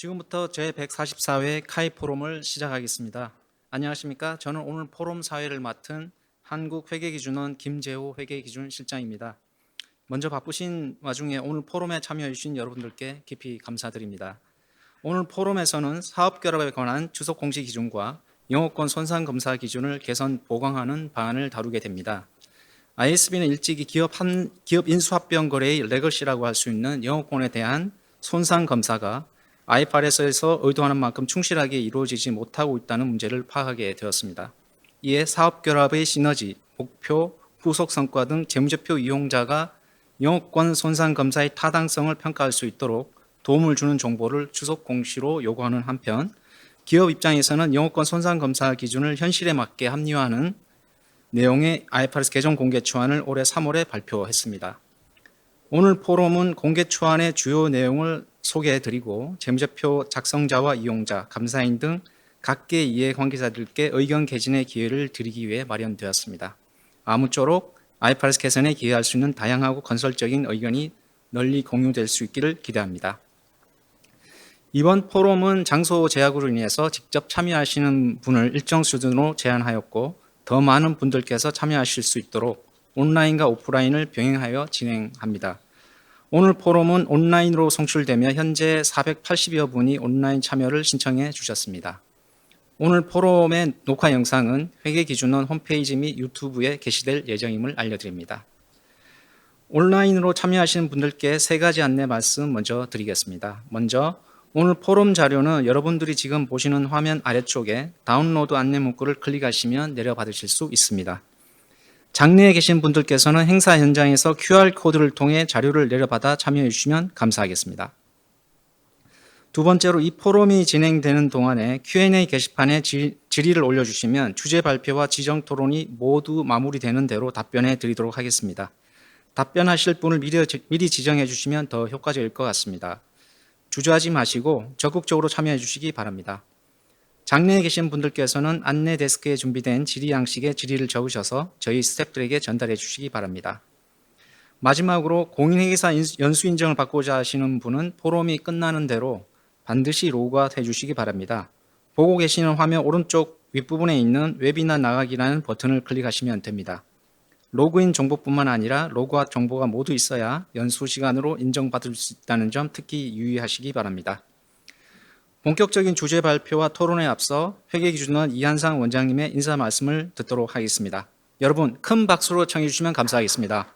지금부터 제144회 카이 포럼을 시작하겠습니다. 안녕하십니까? 저는 오늘 포럼 사회를 맡은 한국회계기준원 김재호 회계기준실장입니다. 먼저 바쁘신 와중에 오늘 포럼에 참여해 주신 여러분들께 깊이 감사드립니다. 오늘 포럼에서는 사업결합에 관한 주속 공시 기준과 영업권 손상 검사 기준을 개선 보강하는 방안을 다루게 됩니다. ISB는 일찍이 기업 인수합병 거래의 레거시라고 할 수 있는 영업권에 대한 손상 검사가 IFRS에서 의도하는 만큼 충실하게 이루어지지 못하고 있다는 문제를 파악하게 되었습니다. 이에 사업결합의 시너지, 목표, 후속 성과 등 재무제표 이용자가 영업권 손상 검사의 타당성을 평가할 수 있도록 도움을 주는 정보를 주속 공시로 요구하는 한편, 기업 입장에서는 영업권 손상 검사 기준을 현실에 맞게 합리화하는 내용의 IFRS 개정 공개 초안을 올해 3월에 발표했습니다. 오늘 포럼은 공개 초안의 주요 내용을 소개해드리고 재무제표 작성자와 이용자, 감사인 등 각계 이해관계자들께 의견 개진의 기회를 드리기 위해 마련되었습니다. 아무쪼록 IFRS 개선에 기여할 수 있는 다양하고 건설적인 의견이 널리 공유될 수 있기를 기대합니다. 이번 포럼은 장소 제약으로 인해서 직접 참여하시는 분을 일정 수준으로 제한하였고 더 많은 분들께서 참여하실 수 있도록 온라인과 오프라인을 병행하여 진행합니다. 오늘 포럼은 온라인으로 송출되며 현재 480여 분이 온라인 참여를 신청해 주셨습니다. 오늘 포럼의 녹화 영상은 회계기준원 홈페이지 및 유튜브에 게시될 예정임을 알려드립니다. 온라인으로 참여하시는 분들께 세 가지 안내 말씀 먼저 드리겠습니다. 먼저 오늘 포럼 자료는 여러분들이 지금 보시는 화면 아래쪽에 다운로드 안내 문구를 클릭하시면 내려받으실 수 있습니다. 장내에 계신 분들께서는 행사 현장에서 QR코드를 통해 자료를 내려받아 참여해 주시면 감사하겠습니다. 두 번째로 이 포럼이 진행되는 동안에 Q&A 게시판에 질의를 올려주시면 주제 발표와 지정 토론이 모두 마무리되는 대로 답변해 드리도록 하겠습니다. 답변하실 분을 미리 지정해 주시면 더 효과적일 것 같습니다. 주저하지 마시고 적극적으로 참여해 주시기 바랍니다. 장내에 계신 분들께서는 안내 데스크에 준비된 질의 양식에 질의를 적으셔서 저희 스태프들에게 전달해 주시기 바랍니다. 마지막으로 공인회계사 연수 인정을 받고자 하시는 분은 포럼이 끝나는 대로 반드시 로그아웃 해주시기 바랍니다. 보고 계시는 화면 오른쪽 윗부분에 있는 웹이나 나가기라는 버튼을 클릭하시면 됩니다. 로그인 정보뿐만 아니라 로그아웃 정보가 모두 있어야 연수 시간으로 인정받을 수 있다는 점 특히 유의하시기 바랍니다. 본격적인 주제 발표와 토론에 앞서 회계기준원 이한상 원장님의 인사 말씀을 듣도록 하겠습니다. 여러분 큰 박수로 청해 주시면 감사하겠습니다.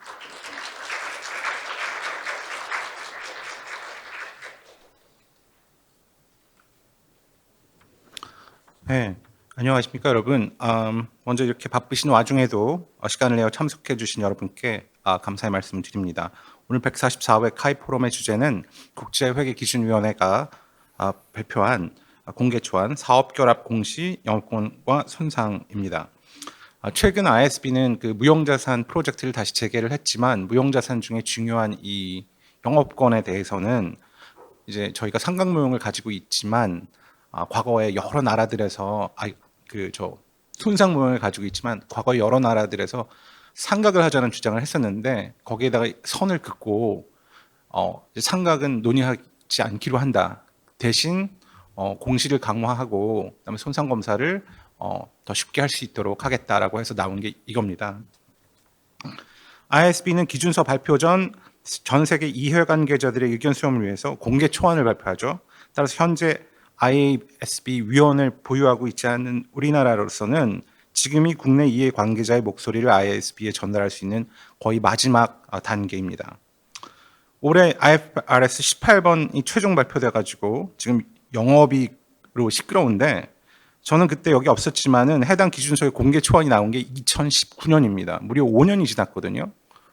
네, 안녕하십니까 여러분. 먼저 이렇게 바쁘신 와중에도 시간을 내어 참석해 주신 여러분께 감사의 말씀을 드립니다. 오늘 144회 카이 포럼의 주제는 국제회계기준위원회가 발표한 공개초안 사업결합 공시 영업권과 손상입니다. 최근 ISB는 그 무형자산 프로젝트를 다시 재개를 했지만 무형자산 중에 중요한 이 영업권에 대해서는 이제 저희가 상각무형을 가지고 있지만 과거에 여러 나라들에서 손상무형을 가지고 있지만 과거 여러 나라들에서 상각을 하자는 주장을 했었는데 거기에다가 선을 긋고 상각은 논의하지 않기로 한다. 대신 공시를 강화하고 그다음에 손상 검사를 더 쉽게 할 수 있도록 하겠다라고 해서 나온 게 이겁니다. ISB는 기준서 발표 전 세계 이해관계자들의 의견 수렴을 위해서 공개 초안을 발표하죠. 따라서 현재 IASB 위원을 보유하고 있지 않은 우리나라로서는 지금이 국내 이해관계자의 목소리를 IASB에 전달할 수 있는 거의 마지막 단계입니다. 올해 IFRS 18번이 최종 발표돼 가지고 지금 영업이익으로 시끄러운데 저는 그때 여기 없었지만은 해당 기준서의 공개 초안이 나온 게 2019년입니다. 무려 5년이 지났거든요.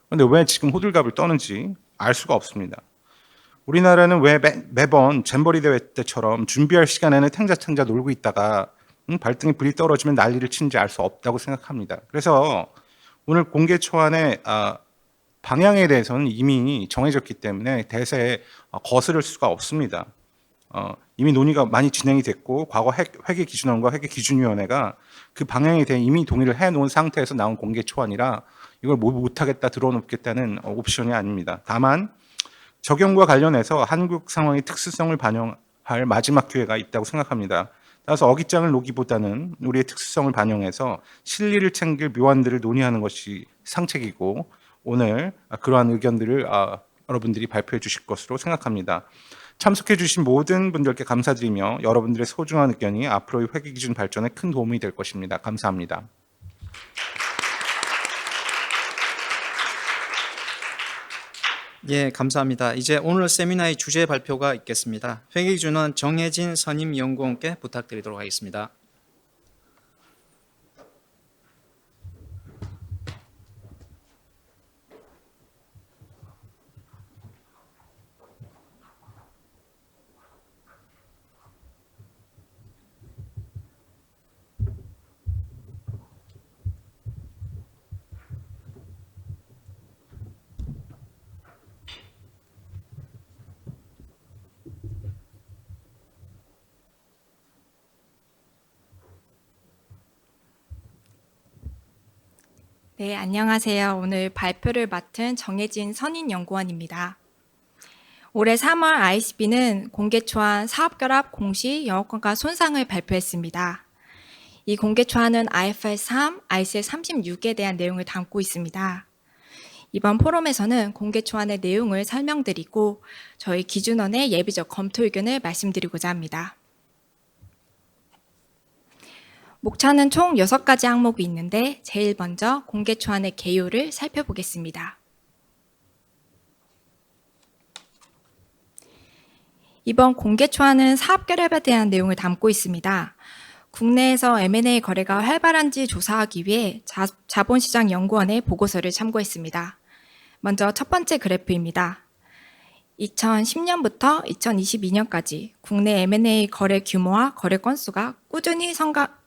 그런데 왜 지금 호들갑을 떠는지 알 수가 없습니다. 우리나라는 왜 매번 잼버리 대회 때처럼 준비할 시간에는 탱자탱자 놀고 있다가 발등에 불이 떨어지면 난리를 치는지 알 수 없다고 생각합니다. 그래서 오늘 공개 초안의 방향에 대해서는 이미 정해졌기 때문에 대세에 거스를 수가 없습니다. 이미 논의가 많이 진행이 됐고 과거 회계기준원과 회계기준위원회가 그 방향에 대해 이미 동의를 해놓은 상태에서 나온 공개 초안이라 이걸 못하겠다 들어놓겠다는 옵션이 아닙니다. 다만 적용과 관련해서 한국 상황의 특수성을 할 마지막 기회가 있다고 생각합니다. 따라서 어깃장을 놓기보다는 우리의 특수성을 반영해서 실리를 챙길 묘안들을 논의하는 것이 상책이고, 오늘 그러한 의견들을 여러분들이 발표해 주실 것으로 생각합니다. 참석해 주신 모든 분들께 감사드리며 여러분들의 소중한 의견이 앞으로의 회계기준 발전에 큰 도움이 될 것입니다. 감사합니다. 예, 감사합니다. 이제 오늘 세미나의 주제 발표가 있겠습니다. 회계기준은 정혜진 선임연구원께 부탁드리도록 하겠습니다. 네, 안녕하세요. 오늘 발표를 맡은 정혜진 선임연구원입니다. 올해 3월 ISB는 공개초안 사업결합 공시 영업권과 손상을 발표했습니다. 이 공개초안은 IFRS 3, ICS 36에 대한 내용을 담고 있습니다. 이번 포럼에서는 공개초안의 내용을 설명드리고 저희 기준원의 예비적 검토 의견을 말씀드리고자 합니다. 목차는 총 6가지 항목이 있는데 제일 먼저 공개초안의 개요를 살펴보겠습니다. 이번 공개초안은 사업결합에 대한 내용을 담고 있습니다. 국내에서 M&A 거래가 활발한지 조사하기 위해 자본시장연구원의 보고서를 참고했습니다. 먼저 첫 번째 그래프입니다. 2010년부터 2022년까지 국내 M&A 거래 규모와 거래 건수가 꾸준히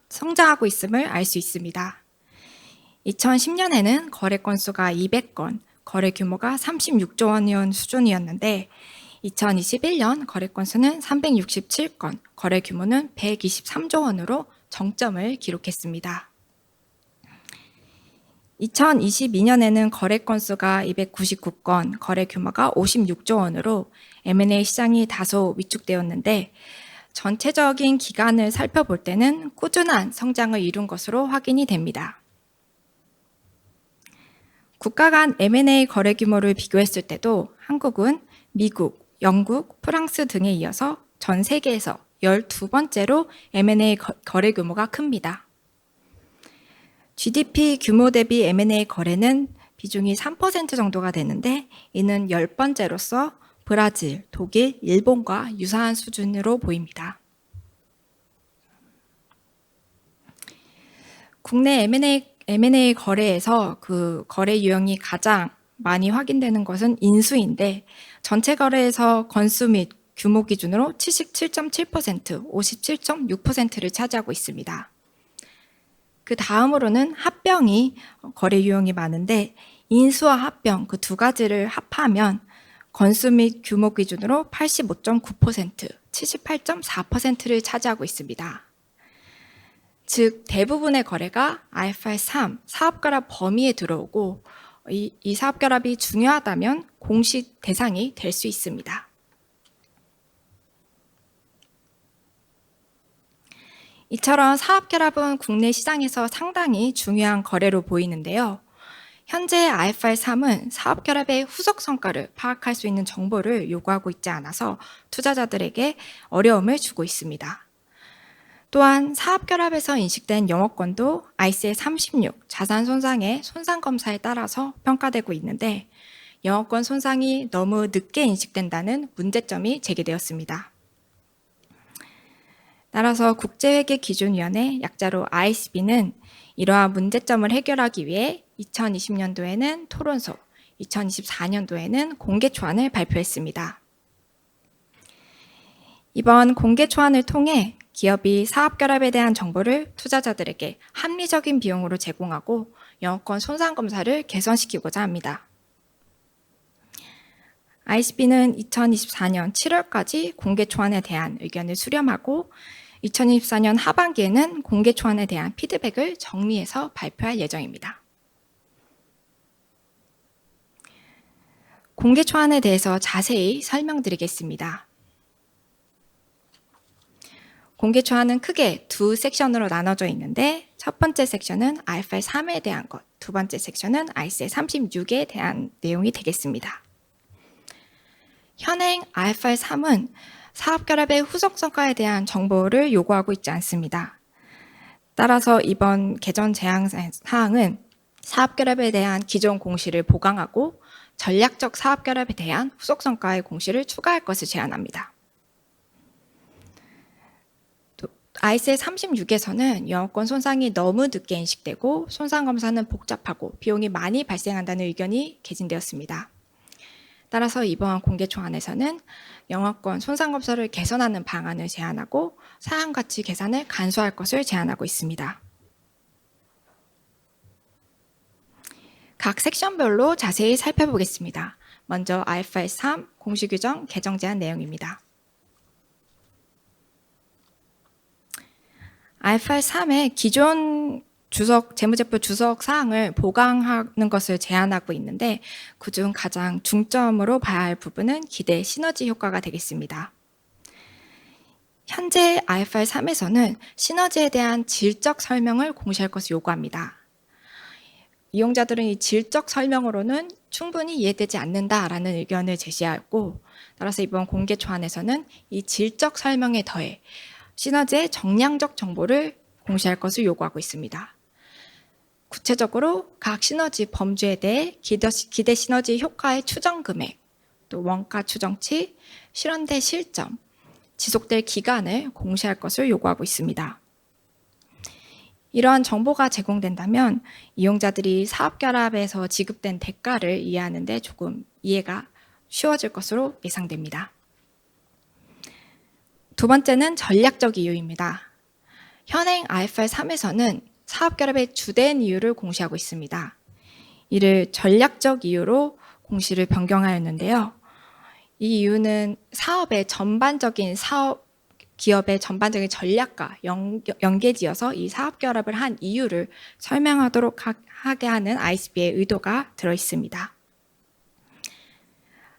성장하고 있음을 알 수 있습니다. 2010년에는 거래 건수가 200건, 거래 규모가 36조 원 수준이었는데 2021년 거래 건수는 367건, 거래 규모는 123조 원으로 정점을 기록했습니다. 2022년에는 거래 건수가 299건, 거래 규모가 56조 원으로 M&A 시장이 다소 위축되었는데 전체적인 기간을 살펴볼 때는 꾸준한 성장을 이룬 것으로 확인이 됩니다. 국가 간 M&A 거래 규모를 비교했을 때도 한국은 미국, 영국, 프랑스 등에 이어서 전 세계에서 12번째로 M&A 거래 규모가 큽니다. GDP 규모 대비 M&A 거래는 비중이 3% 정도가 되는데 이는 10번째로서 브라질, 독일, 일본과 유사한 수준으로 보입니다. 국내 M&A 거래에서 그 거래 유형이 가장 많이 확인되는 것은 인수인데 전체 거래에서 건수 및 규모 기준으로 77.7%, 57.6%를 차지하고 있습니다. 그 다음으로는 합병이 거래 유형이 많은데 인수와 합병 그 두 가지를 합하면 건수 및 규모 기준으로 85.9%, 78.4%를 차지하고 있습니다. 즉 대부분의 거래가 IFRS 3 사업결합 범위에 들어오고 이 사업결합이 중요하다면 공시 대상이 될 수 있습니다. 이처럼 사업결합은 국내 시장에서 상당히 중요한 거래로 보이는데요. 현재 IFRS 3은 사업결합의 후속 성과를 파악할 수 있는 정보를 요구하고 있지 않아서 투자자들에게 어려움을 주고 있습니다. 또한 사업결합에서 인식된 영업권도 ICS 36 자산 손상의 손상 검사에 따라서 평가되고 있는데 영업권 손상이 너무 늦게 인식된다는 문제점이 제기되었습니다. 따라서 국제회계기준위원회 약자로 ISB는 이러한 문제점을 해결하기 위해 2020년도에는 토론서, 2024년도에는 공개초안을 발표했습니다. 이번 공개초안을 통해 기업이 사업결합에 대한 정보를 투자자들에게 합리적인 비용으로 제공하고 영업권 손상검사를 개선시키고자 합니다. ISB는 2024년 7월까지 공개초안에 대한 의견을 수렴하고 2024년 하반기에는 공개초안에 대한 피드백을 정리해서 발표할 예정입니다. 공개초안에 대해서 자세히 설명드리겠습니다. 공개 초안은 크게 두 섹션으로 나눠져 있는데 첫 번째 섹션은 IFR 3에 대한 것, 두 번째 섹션은 ICL 36에 대한 내용이 되겠습니다. 현행 IFR 3은 사업결합의 후속 성과에 대한 정보를 요구하고 있지 않습니다. 따라서 이번 개정 제한 사항은 사업결합에 대한 기존 공시를 보강하고 전략적 사업결합에 대한 후속 성과의 공시를 추가할 것을 제안합니다. ICL 36에서는 영업권 손상이 너무 늦게 인식되고 손상 검사는 복잡하고 비용이 많이 발생한다는 의견이 개진되었습니다. 따라서 이번 공개 초안에서는 영업권 손상 검사를 개선하는 방안을 제안하고 사양 가치 계산을 간소화할 것을 제안하고 있습니다. 각 섹션별로 자세히 살펴보겠습니다. 먼저 IFR 3 공시 규정 개정 제한 내용입니다. IFR 3의 기존 재무제표 주석 사항을 보강하는 것을 제안하고 있는데 그중 가장 중점으로 봐야 할 부분은 기대 시너지 효과가 되겠습니다. 현재 IFR 3에서는 시너지에 대한 질적 설명을 공시할 것을 요구합니다. 이용자들은 이 질적 설명으로는 충분히 이해되지 않는다라는 의견을 제시하고 따라서 이번 공개 초안에서는 이 질적 설명에 더해 시너지의 정량적 정보를 공시할 것을 요구하고 있습니다. 구체적으로 각 시너지 범주에 대해 기대 시너지 효과의 추정 금액, 또 원가 추정치, 실현될 실점, 지속될 기간을 공시할 것을 요구하고 있습니다. 이러한 정보가 제공된다면 이용자들이 사업결합에서 지급된 대가를 이해하는 데 조금 이해가 쉬워질 것으로 예상됩니다. 두 번째는 전략적 이유입니다. 현행 IFR 3에서는 사업결합의 주된 이유를 공시하고 있습니다. 이를 전략적 이유로 공시를 변경하였는데요. 이 이유는 기업의 전반적인 전략과 연계지어서 이 사업결합을 한 이유를 설명하도록 하게 하는 ICB의 의도가 들어있습니다.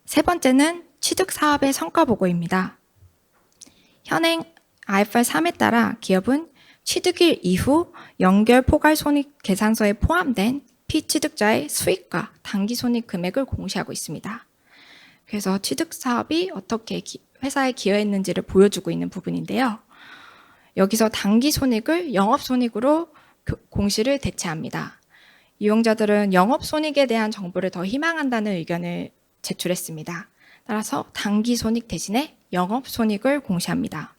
세 번째는 취득사업의 성과보고입니다. 현행 IFR 3에 따라 기업은 취득일 이후 연결 포괄 손익 계산서에 포함된 피취득자의 수익과 당기 손익 금액을 공시하고 있습니다. 그래서 취득 사업이 어떻게 회사에 기여했는지를 보여주고 있는 부분인데요. 여기서 당기 손익을 영업 손익으로 공시를 대체합니다. 이용자들은 영업 손익에 대한 정보를 더 희망한다는 의견을 제출했습니다. 따라서 당기 손익 대신에 영업 손익을 공시합니다.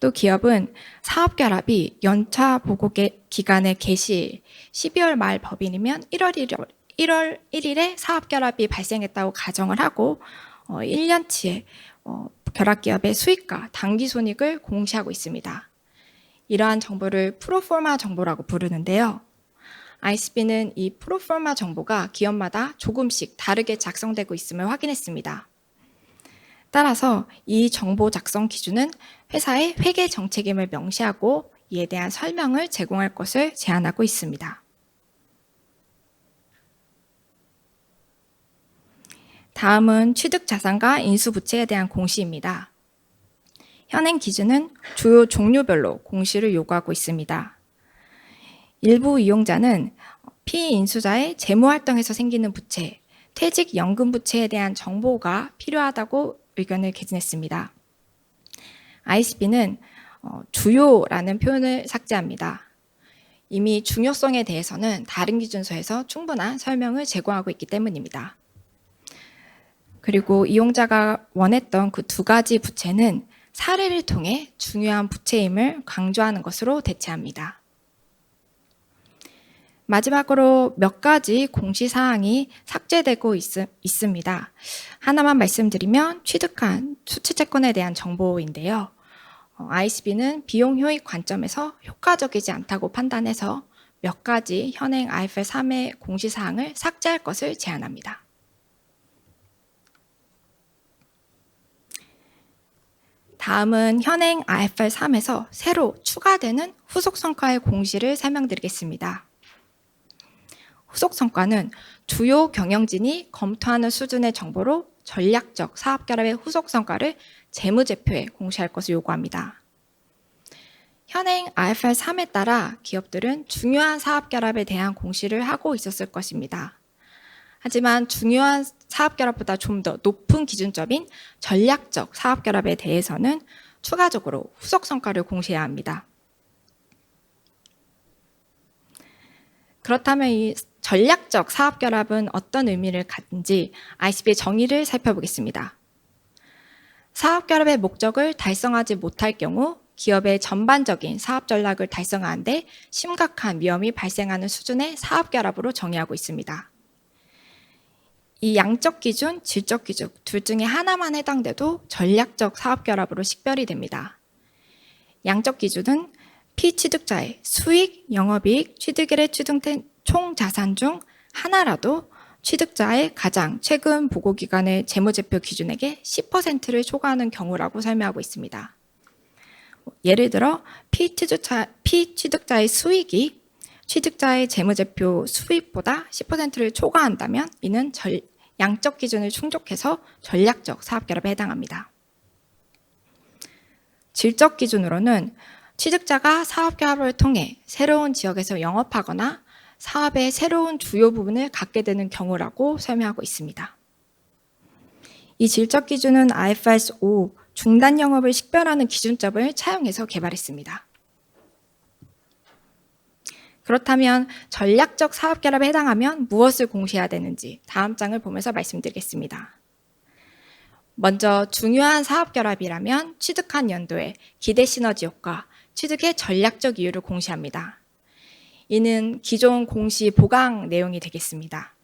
또 기업은 사업결합이 연차 보고 기간의 개시 12월 말 법인이면 1월 1일에 사업결합이 발생했다고 가정을 하고 1년치의 결합기업의 수익과 당기손익을 공시하고 있습니다. 이러한 정보를 프로포마 정보라고 부르는데요. ICB는 이 프로포마 정보가 기업마다 조금씩 다르게 작성되고 있음을 확인했습니다. 따라서 이 정보 작성 기준은 회사의 회계 정책임을 명시하고 이에 대한 설명을 제공할 것을 제안하고 있습니다. 다음은 취득 자산과 인수 부채에 대한 공시입니다. 현행 기준은 주요 종류별로 공시를 요구하고 있습니다. 일부 이용자는 피인수자의 재무활동에서 생기는 부채, 퇴직연금 부채에 대한 정보가 필요하다고 의견을 개진했습니다. ICB는 주요라는 표현을 삭제합니다. 이미 중요성에 대해서는 다른 기준서에서 충분한 설명을 제공하고 있기 때문입니다. 그리고 이용자가 원했던 그 두 가지 부채는 사례를 통해 중요한 부채임을 강조하는 것으로 대체합니다. 마지막으로 몇 가지 공시사항이 삭제되고 있습니다. 하나만 말씀드리면 취득한 수취채권에 대한 정보인데요. ICB는 비용 효익 관점에서 효과적이지 않다고 판단해서 몇 가지 현행 IFR 3의 공시사항을 삭제할 것을 제안합니다. 다음은 현행 IFR 3에서 새로 추가되는 후속 성과의 공시를 설명드리겠습니다. 후속 성과는 주요 경영진이 검토하는 수준의 정보로 전략적 사업결합의 후속 성과를 재무제표에 공시할 것을 요구합니다. 현행 IFRS 3에 따라 기업들은 중요한 사업결합에 대한 공시를 하고 있었을 것입니다. 하지만 중요한 사업결합보다 좀 더 높은 기준점인 전략적 사업결합에 대해서는 추가적으로 후속 성과를 공시해야 합니다. 그렇다면 이 전략적 사업결합은 어떤 의미를 갖는지 ICB의 정의를 살펴보겠습니다. 사업결합의 목적을 달성하지 못할 경우 기업의 전반적인 사업 전략을 달성하는 데 심각한 위험이 발생하는 수준의 사업결합으로 정의하고 있습니다. 이 양적 기준, 질적 기준 둘 중에 하나만 해당돼도 전략적 사업결합으로 식별이 됩니다. 양적 기준은 피취득자의 수익, 영업이익, 취득일에 취득된 총 자산 중 하나라도 취득자의 가장 최근 보고기관의 재무제표 기준액의 10%를 초과하는 경우라고 설명하고 있습니다. 예를 들어 피취득자의 수익이 취득자의 재무제표 수익보다 10%를 초과한다면 이는 양적 기준을 충족해서 전략적 사업결합에 해당합니다. 질적 기준으로는 취득자가 사업결합을 통해 새로운 지역에서 영업하거나 사업의 새로운 주요 부분을 갖게 되는 경우라고 설명하고 있습니다. 이 질적 기준은 IFRS 5 중단 영업을 식별하는 기준점을 차용해서 개발했습니다. 그렇다면 전략적 사업결합에 해당하면 무엇을 공시해야 되는지 다음 장을 보면서 말씀드리겠습니다. 먼저 중요한 사업결합이라면 취득한 연도에 기대 시너지 효과, 취득의 전략적 이유를 공시합니다. 이는 기존 공시 보강 내용이 되겠습니다.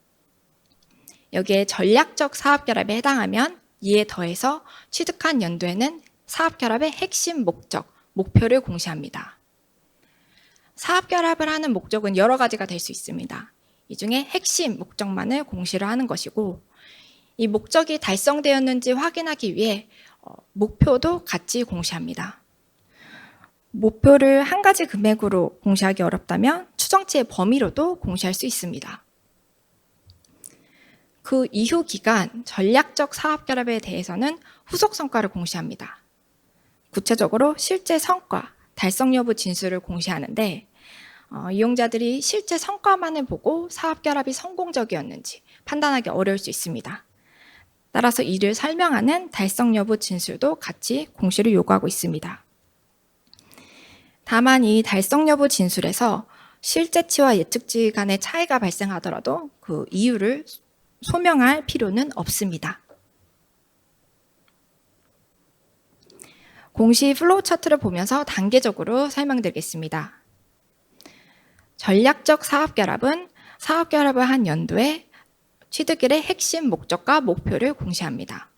여기에 전략적 사업결합에 해당하면 이에 더해서 취득한 연도에는 사업결합의 핵심 목적, 목표를 공시합니다. 사업결합을 하는 목적은 여러 가지가 될 수 있습니다. 이 중에 핵심 목적만을 공시를 하는 것이고 이 목적이 달성되었는지 확인하기 위해 목표도 같이 공시합니다. 목표를 한 가지 금액으로 공시하기 어렵다면 추정치의 범위로도 공시할 수 있습니다. 그 이후 기간 전략적 사업결합에 대해서는 후속 성과를 공시합니다. 구체적으로 실제 성과, 달성 여부 진술을 공시하는데 이용자들이 실제 성과만을 보고 사업결합이 성공적이었는지 판단하기 어려울 수 있습니다. 따라서 이를 설명하는 달성 여부 진술도 같이 공시를 요구하고 있습니다. 다만 이 달성 여부 진술에서 실제치와 예측치 간의 차이가 발생하더라도 그 이유를 소명할 필요는 없습니다. 공시 플로우 차트를 보면서 단계적으로 설명드리겠습니다. 전략적 사업결합은 사업결합을 한 연도에 취득일의 핵심 목적과 목표를 공시합니다.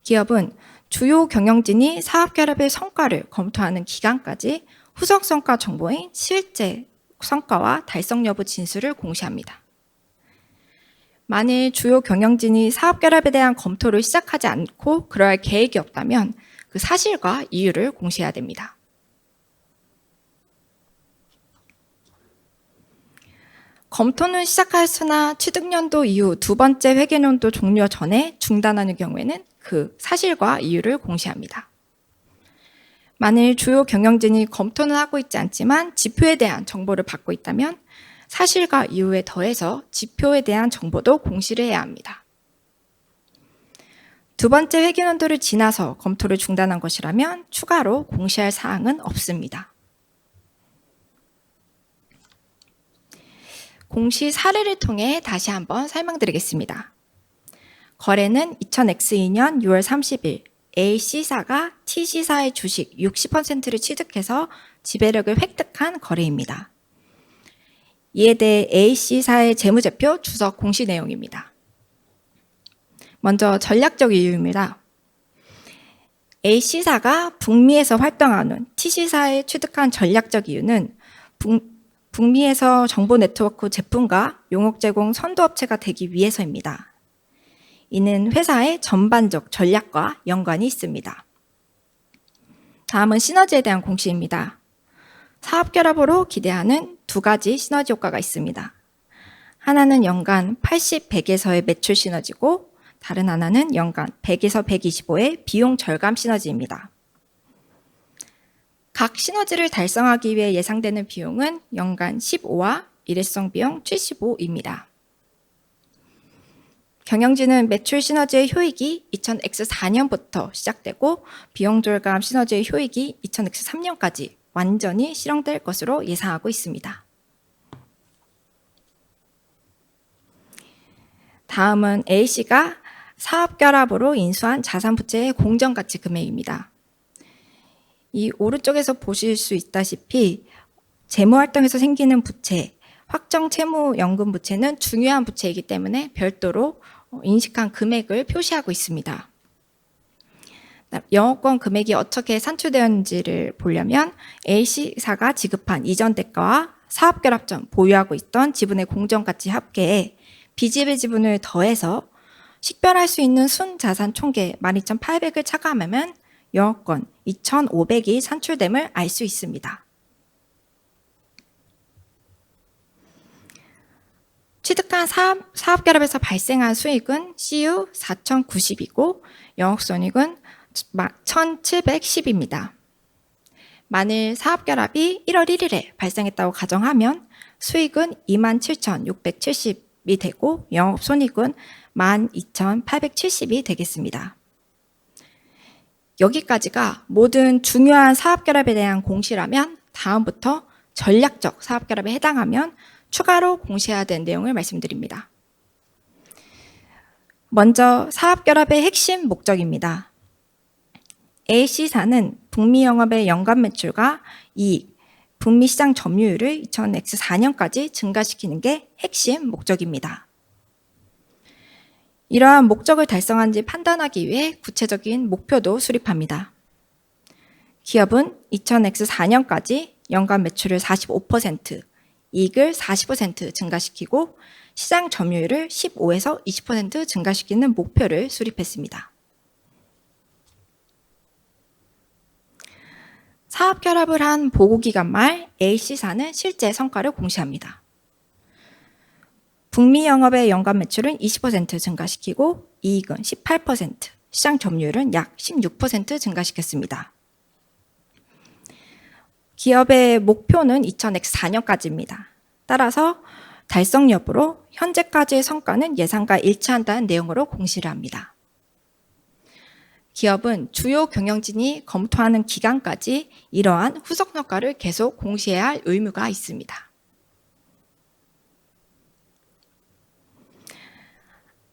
기업은 주요 경영진이 사업결합의 성과를 검토하는 기간까지 후속 성과 정보인 실제 성과와 달성 여부 진술을 공시합니다. 만일 주요 경영진이 사업결합에 대한 검토를 시작하지 않고 그러할 계획이 없다면 그 사실과 이유를 공시해야 됩니다. 검토는 시작하였으나 취득연도 이후 두 번째 회계연도 종료 전에 중단하는 경우에는 그 사실과 이유를 공시합니다. 만일 주요 경영진이 검토는 하고 있지 않지만 지표에 대한 정보를 받고 있다면 사실과 이유에 더해서 지표에 대한 정보도 공시를 해야 합니다. 두 번째 회계연도를 지나서 검토를 중단한 것이라면 추가로 공시할 사항은 없습니다. 공시 사례를 통해 다시 한번 설명드리겠습니다. 거래는 2000X2년 6월 30일 A씨사가 T씨사의 주식 60%를 취득해서 지배력을 획득한 거래입니다. 이에 대해 A씨사의 재무제표 주석 공시 내용입니다. 먼저 전략적 이유입니다. A씨사가 북미에서 활동하는 T씨사에 취득한 전략적 이유는 북미에서 정보 네트워크 제품과 용역 제공 선도업체가 되기 위해서입니다. 이는 회사의 전반적 전략과 연관이 있습니다. 다음은 시너지에 대한 공시입니다. 사업결합으로 기대하는 두 가지 시너지 효과가 있습니다. 하나는 연간 80, 100에서의 매출 시너지고 다른 하나는 연간 100에서 125의 비용 절감 시너지입니다. 각 시너지를 달성하기 위해 예상되는 비용은 연간 15와 일회성 비용 75입니다. 경영진은 매출 시너지의 효익이 2000X4년부터 시작되고 비용 절감 시너지의 효익이 2000X3년까지 완전히 실현될 것으로 예상하고 있습니다. 다음은 A씨가 사업 결합으로 인수한 자산 부채의 공정가치 금액입니다. 이 오른쪽에서 보실 수 있다시피 재무활동에서 생기는 부채, 확정 채무연금 부채는 중요한 부채이기 때문에 별도로 인식한 금액을 표시하고 있습니다. 영업권 금액이 어떻게 산출되었는지를 보려면 A씨사가 지급한 이전 대가와 사업결합 전 보유하고 있던 지분의 공정가치 합계에 비지배 지분을 더해서 식별할 수 있는 순자산 총계 12,800을 차감하면 영업권 2,500이 산출됨을 알 수 있습니다. 취득한 사업결합에서 발생한 수익은 CU 4,090이고 영업손익은 1,710입니다. 만일 사업결합이 1월 1일에 발생했다고 가정하면 수익은 27,670이 되고 영업손익은 12,870이 되겠습니다. 여기까지가 모든 중요한 사업결합에 대한 공시라면 다음부터 전략적 사업결합에 해당하면 추가로 공시해야 되는 내용을 말씀드립니다. 먼저 사업결합의 핵심 목적입니다. A씨사는 북미 영업의 연간 매출과 이익, 북미 시장 점유율을 2000X4년까지 증가시키는 게 핵심 목적입니다. 이러한 목적을 달성한지 판단하기 위해 구체적인 목표도 수립합니다. 기업은 2000X4년까지 연간 매출을 45%, 이익을 40% 증가시키고 시장 점유율을 15에서 20% 증가시키는 목표를 수립했습니다. 사업 결합을 한 보고기간 말 A씨사는 실제 성과를 공시합니다. 북미 영업의 연간 매출은 20% 증가시키고 이익은 18%, 시장 점유율은 약 16% 증가시켰습니다. 기업의 목표는 2000X4년까지입니다. 따라서 달성 여부로 현재까지의 성과는 예상과 일치한다는 내용으로 공시를 합니다. 기업은 주요 경영진이 검토하는 기간까지 이러한 후속 성과를 계속 공시해야 할 의무가 있습니다.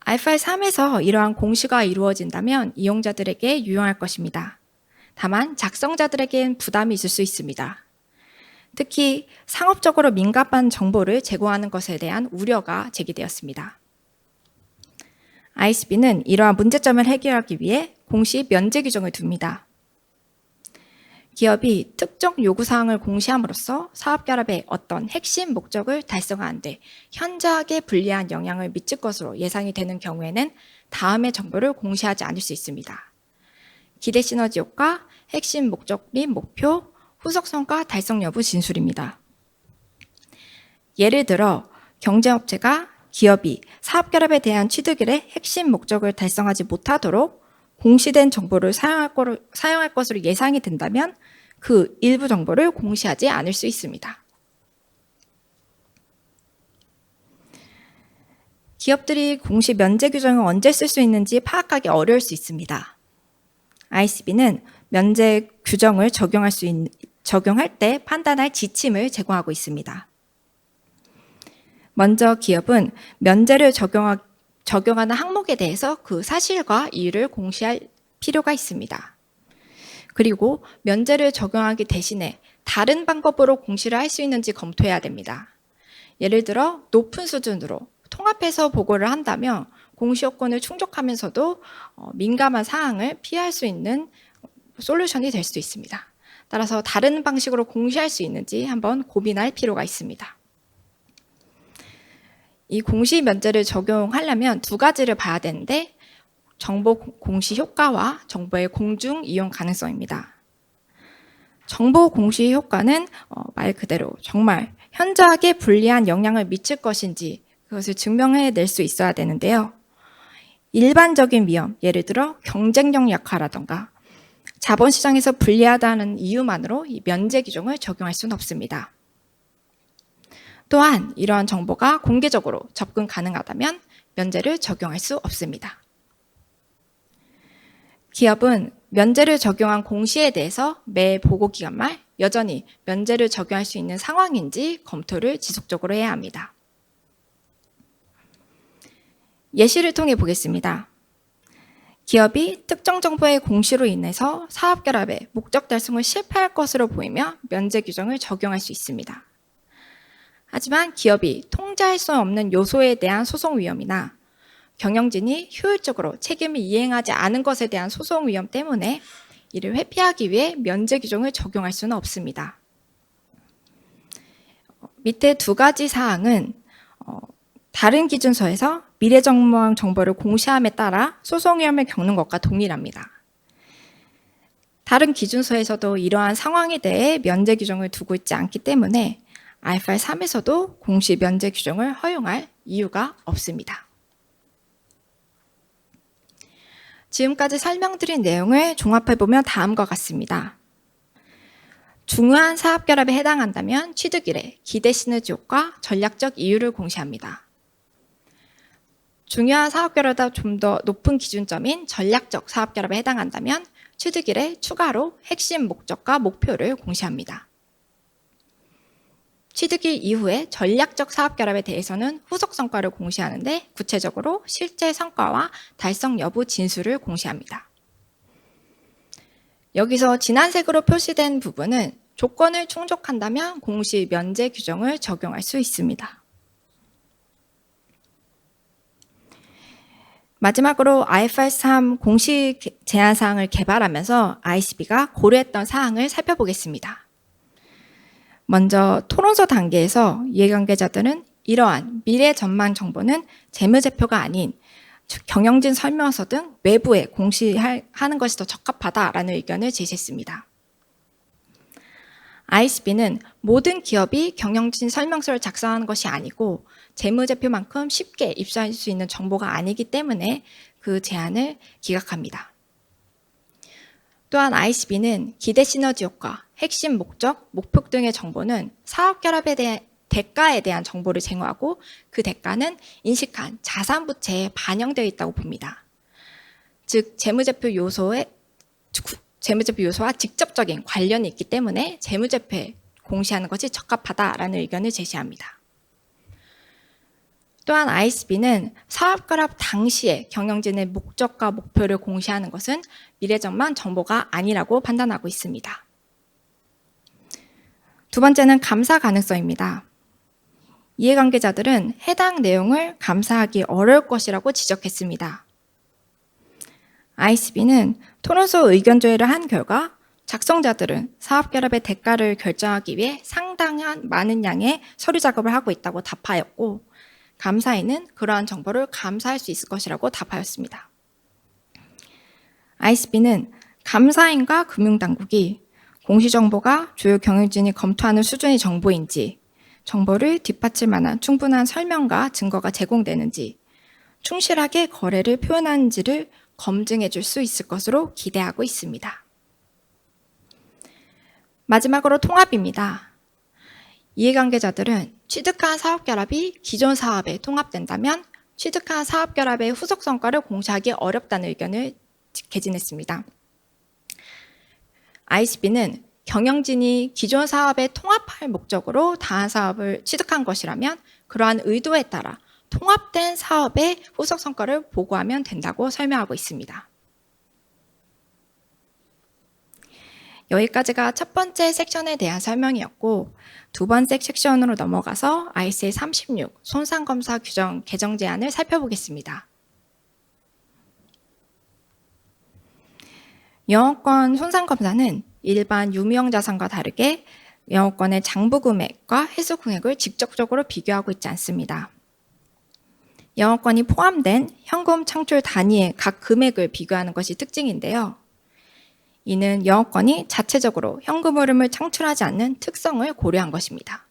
알파 3에서 이러한 공시가 이루어진다면 이용자들에게 유용할 것입니다. 다만 작성자들에겐 부담이 있을 수 있습니다. 특히 상업적으로 민감한 정보를 제공하는 것에 대한 우려가 제기되었습니다. ISB는 이러한 문제점을 해결하기 위해 공시 면제 규정을 둡니다. 기업이 특정 요구사항을 공시함으로써 사업결합의 어떤 핵심 목적을 달성하는 데 현저하게 불리한 영향을 미칠 것으로 예상이 되는 경우에는 다음의 정보를 공시하지 않을 수 있습니다. 기대 시너지 효과, 핵심 목적 및 목표, 후속 성과 달성 여부 진술입니다. 예를 들어 경쟁업체가 기업이 사업결합에 대한 취득일의 핵심 목적을 달성하지 못하도록 공시된 정보를 사용할 것으로 예상이 된다면 그 일부 정보를 공시하지 않을 수 있습니다. 기업들이 공시 면제 규정을 언제 쓸 수 있는지 파악하기 어려울 수 있습니다. ISB는 면제 규정을 적용할 때 판단할 지침을 제공하고 있습니다. 먼저 기업은 면제를 적용하는 항목에 대해서 그 사실과 이유를 공시할 필요가 있습니다. 그리고 면제를 적용하기 대신에 다른 방법으로 공시를 할 수 있는지 검토해야 됩니다. 예를 들어 높은 수준으로 통합해서 보고를 한다면 공시 요건을 충족하면서도 민감한 사항을 피할 수 있는 솔루션이 될 수도 있습니다. 따라서 다른 방식으로 공시할 수 있는지 한번 고민할 필요가 있습니다. 이 공시 면제를 적용하려면 두 가지를 봐야 되는데 정보 공시 효과와 정보의 공중 이용 가능성입니다. 정보 공시 효과는 말 그대로 정말 현저하게 불리한 영향을 미칠 것인지 그것을 증명해낼 수 있어야 되는데요. 일반적인 위험, 예를 들어 경쟁력 약화라던가 자본시장에서 불리하다는 이유만으로 이 면제 규정을 적용할 수는 없습니다. 또한 이러한 정보가 공개적으로 접근 가능하다면 면제를 적용할 수 없습니다. 기업은 면제를 적용한 공시에 대해서 매 보고기간 말 여전히 면제를 적용할 수 있는 상황인지 검토를 지속적으로 해야 합니다. 예시를 통해 보겠습니다. 기업이 특정 정보의 공시로 인해서 사업결합의 목적 달성을 실패할 것으로 보이며 면제 규정을 적용할 수 있습니다. 하지만 기업이 통제할 수 없는 요소에 대한 소송 위험이나 경영진이 효율적으로 책임을 이행하지 않은 것에 대한 소송 위험 때문에 이를 회피하기 위해 면제 규정을 적용할 수는 없습니다. 밑에 두 가지 사항은 다른 기준서에서 미래정보망 정보를 공시함에 따라 소송 위험을 겪는 것과 동일합니다. 다른 기준서에서도 이러한 상황에 대해 면제 규정을 두고 있지 않기 때문에 IFR 3에서도 공시 면제 규정을 허용할 이유가 없습니다. 지금까지 설명드린 내용을 종합해보면 다음과 같습니다. 중요한 사업결합에 해당한다면 취득일에 기대 시너지 효과, 전략적 이유를 공시합니다. 중요한 사업결합보다 좀 더 높은 기준점인 전략적 사업결합에 해당한다면 취득일에 추가로 핵심 목적과 목표를 공시합니다. 취득일 이후에 전략적 사업결합에 대해서는 후속 성과를 공시하는데 구체적으로 실제 성과와 달성 여부 진술을 공시합니다. 여기서 진한색으로 표시된 부분은 조건을 충족한다면 공시 면제 규정을 적용할 수 있습니다. 마지막으로 IFR 3 공시 제한 사항을 개발하면서 ICB가 고려했던 사항을 살펴보겠습니다. 먼저 토론서 단계에서 이해관계자들은 이러한 미래 전망 정보는 재무제표가 아닌 경영진 설명서 등 외부에 공시하는 것이 더 적합하다라는 의견을 제시했습니다. ICB는 모든 기업이 경영진 설명서를 작성하는 것이 아니고 재무제표만큼 쉽게 입수할 수 있는 정보가 아니기 때문에 그 제안을 기각합니다. 또한 ICB는 기대 시너지 효과, 핵심 목적, 목표 등의 정보는 사업결합에 대한 대가에 대한 정보를 제공하고 그 대가는 인식한 자산 부채에 반영되어 있다고 봅니다. 즉 재무제표 요소와 직접적인 관련이 있기 때문에 재무제표에 공시하는 것이 적합하다라는 의견을 제시합니다. 또한 ICB는 사업결합 당시에 경영진의 목적과 목표를 공시하는 것은 미래전망 정보가 아니라고 판단하고 있습니다. 두 번째는 감사 가능성입니다. 이해관계자들은 해당 내용을 감사하기 어려울 것이라고 지적했습니다. ICB는 토론서 의견 조회를 한 결과 작성자들은 사업결합의 대가를 결정하기 위해 상당한 많은 양의 서류 작업을 하고 있다고 답하였고 감사인은 그러한 정보를 감사할 수 있을 것이라고 답하였습니다. ICB는 감사인과 금융당국이 공시정보가 주요 경영진이 검토하는 수준의 정보인지, 정보를 뒷받칠 만한 충분한 설명과 증거가 제공되는지, 충실하게 거래를 표현하는지를 검증해 줄 수 있을 것으로 기대하고 있습니다. 마지막으로 통합입니다. 이해관계자들은 취득한 사업결합이 기존 사업에 통합된다면 취득한 사업결합의 후속 성과를 공시하기 어렵다는 의견을 개진했습니다. ICB는 경영진이 기존 사업에 통합할 목적으로 다한 사업을 취득한 것이라면 그러한 의도에 따라 통합된 사업의 후속 성과를 보고하면 된다고 설명하고 있습니다. 여기까지가 첫 번째 섹션에 대한 설명이었고 두 번째 섹션으로 넘어가서 ICA 36 손상검사 규정 개정 제안을 살펴보겠습니다. 영업권 손상검사는 일반 유무형 자산과 다르게 영업권의 장부 금액과 회수 금액을 직접적으로 비교하고 있지 않습니다. 영업권이 포함된 현금 창출 단위의 각 금액을 비교하는 것이 특징인데요. 이는 영업권이 자체적으로 현금 흐름을 창출하지 않는 특성을 고려한 것입니다.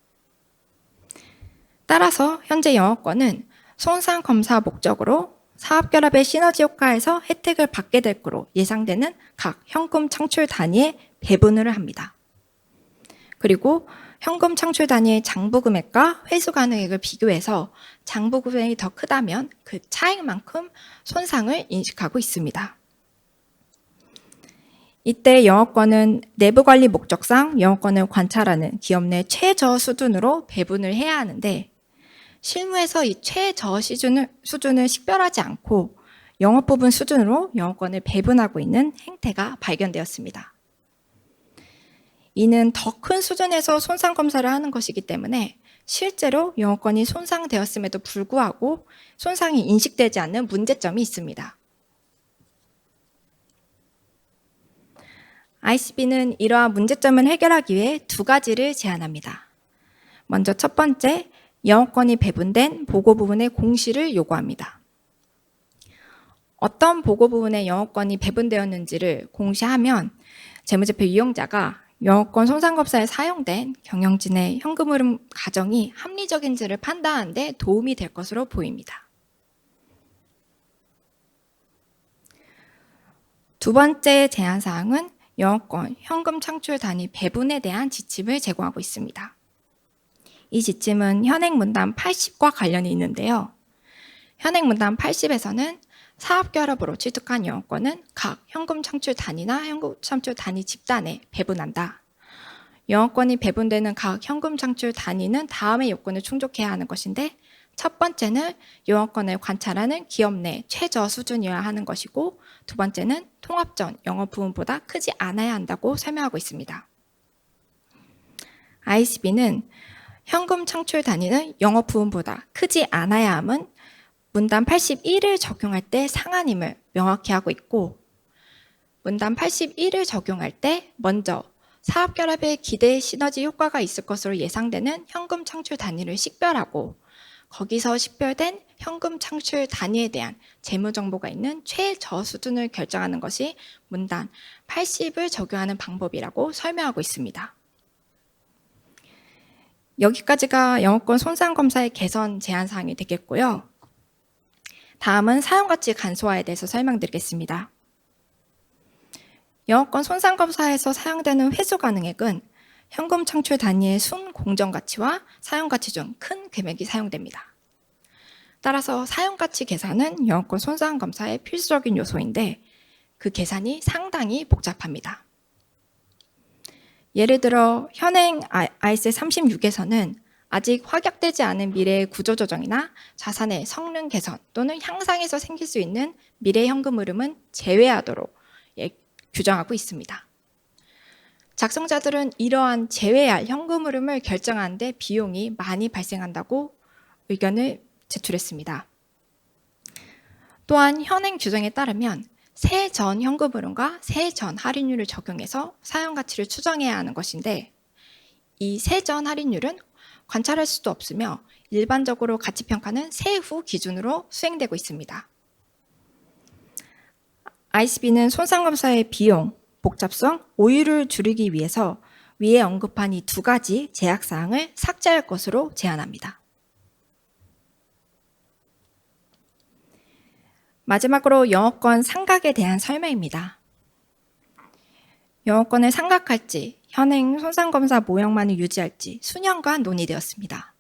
따라서 현재 영업권은 손상검사 목적으로 사업결합의 시너지 효과에서 혜택을 받게 될 거로 예상되는 각 현금 창출 단위의 배분을 합니다. 그리고 현금 창출 단위의 장부 금액과 회수 가능액을 비교해서 장부 금액이 더 크다면 그 차익만큼 손상을 인식하고 있습니다. 이때 영업권은 내부 관리 목적상 영업권을 관찰하는 기업 내 최저 수준으로 배분을 해야 하는데 실무에서 이 최저 수준을 식별하지 않고 영업 부분 수준으로 영업권을 배분하고 있는 행태가 발견되었습니다. 이는 더 큰 수준에서 손상 검사를 하는 것이기 때문에 실제로 영업권이 손상되었음에도 불구하고 손상이 인식되지 않는 문제점이 있습니다. ICB는 이러한 문제점을 해결하기 위해 두 가지를 제안합니다. 먼저 첫 번째, 영업권이 배분된 보고 부분의 공시를 요구합니다. 어떤 보고 부분의 영업권이 배분되었는지를 공시하면 재무제표 이용자가 영업권 손상검사에 사용된 경영진의 현금 흐름 가정이 합리적인지를 판단하는 데 도움이 될 것으로 보입니다. 두 번째 제안사항은 영업권 현금 창출 단위 배분에 대한 지침을 제공하고 있습니다. 이 지침은 현행 문단 80과 관련이 있는데요. 현행 문단 80에서는 사업결합으로 취득한 영업권은 각 현금 창출 단위나 현금 창출 단위 집단에 배분한다. 영업권이 배분되는 각 현금 창출 단위는 다음의 요건을 충족해야 하는 것인데 첫 번째는 영업권을 관찰하는 기업 내 최저 수준이어야 하는 것이고 두 번째는 통합 전 영업 부분보다 크지 않아야 한다고 설명하고 있습니다. ICB는 현금 창출 단위는 영업 부분보다 크지 않아야 함은 문단 81을 적용할 때 상한임을 명확히 하고 있고 문단 81을 적용할 때 먼저 사업결합의 기대 시너지 효과가 있을 것으로 예상되는 현금 창출 단위를 식별하고 거기서 식별된 현금 창출 단위에 대한 재무 정보가 있는 최저 수준을 결정하는 것이 문단 80을 적용하는 방법이라고 설명하고 있습니다. 여기까지가 영업권 손상 검사의 개선 제안 사항이 되겠고요. 다음은 사용가치 간소화에 대해서 설명드리겠습니다. 영업권 손상 검사에서 사용되는 회수 가능액은 현금 창출 단위의 순 공정가치와 사용가치 중 큰 금액이 사용됩니다. 따라서 사용가치 계산은 영업권 손상 검사의 필수적인 요소인데 그 계산이 상당히 복잡합니다. 예를 들어 현행 IS 36에서는 아직 확약되지 않은 미래의 구조조정이나 자산의 성능 개선 또는 향상에서 생길 수 있는 미래 현금 흐름은 제외하도록 규정하고 있습니다. 작성자들은 이러한 제외할 현금 흐름을 결정하는 데 비용이 많이 발생한다고 의견을 제출했습니다. 또한 현행 규정에 따르면 세전 현금 흐름과 세전 할인율을 적용해서 사용가치를 추정해야 하는 것인데 이 세전 할인율은 관찰할 수도 없으며 일반적으로 가치평가는 세후 기준으로 수행되고 있습니다. ICB는 손상검사의 비용, 복잡성, 오류를 줄이기 위해서 위에 언급한 이 두 가지 제약사항을 삭제할 것으로 제안합니다. 마지막으로 영업권 상각에 대한 설명입니다. 영업권을 상각할지 현행 손상검사 모형만을 유지할지 수년간 논의되었습니다.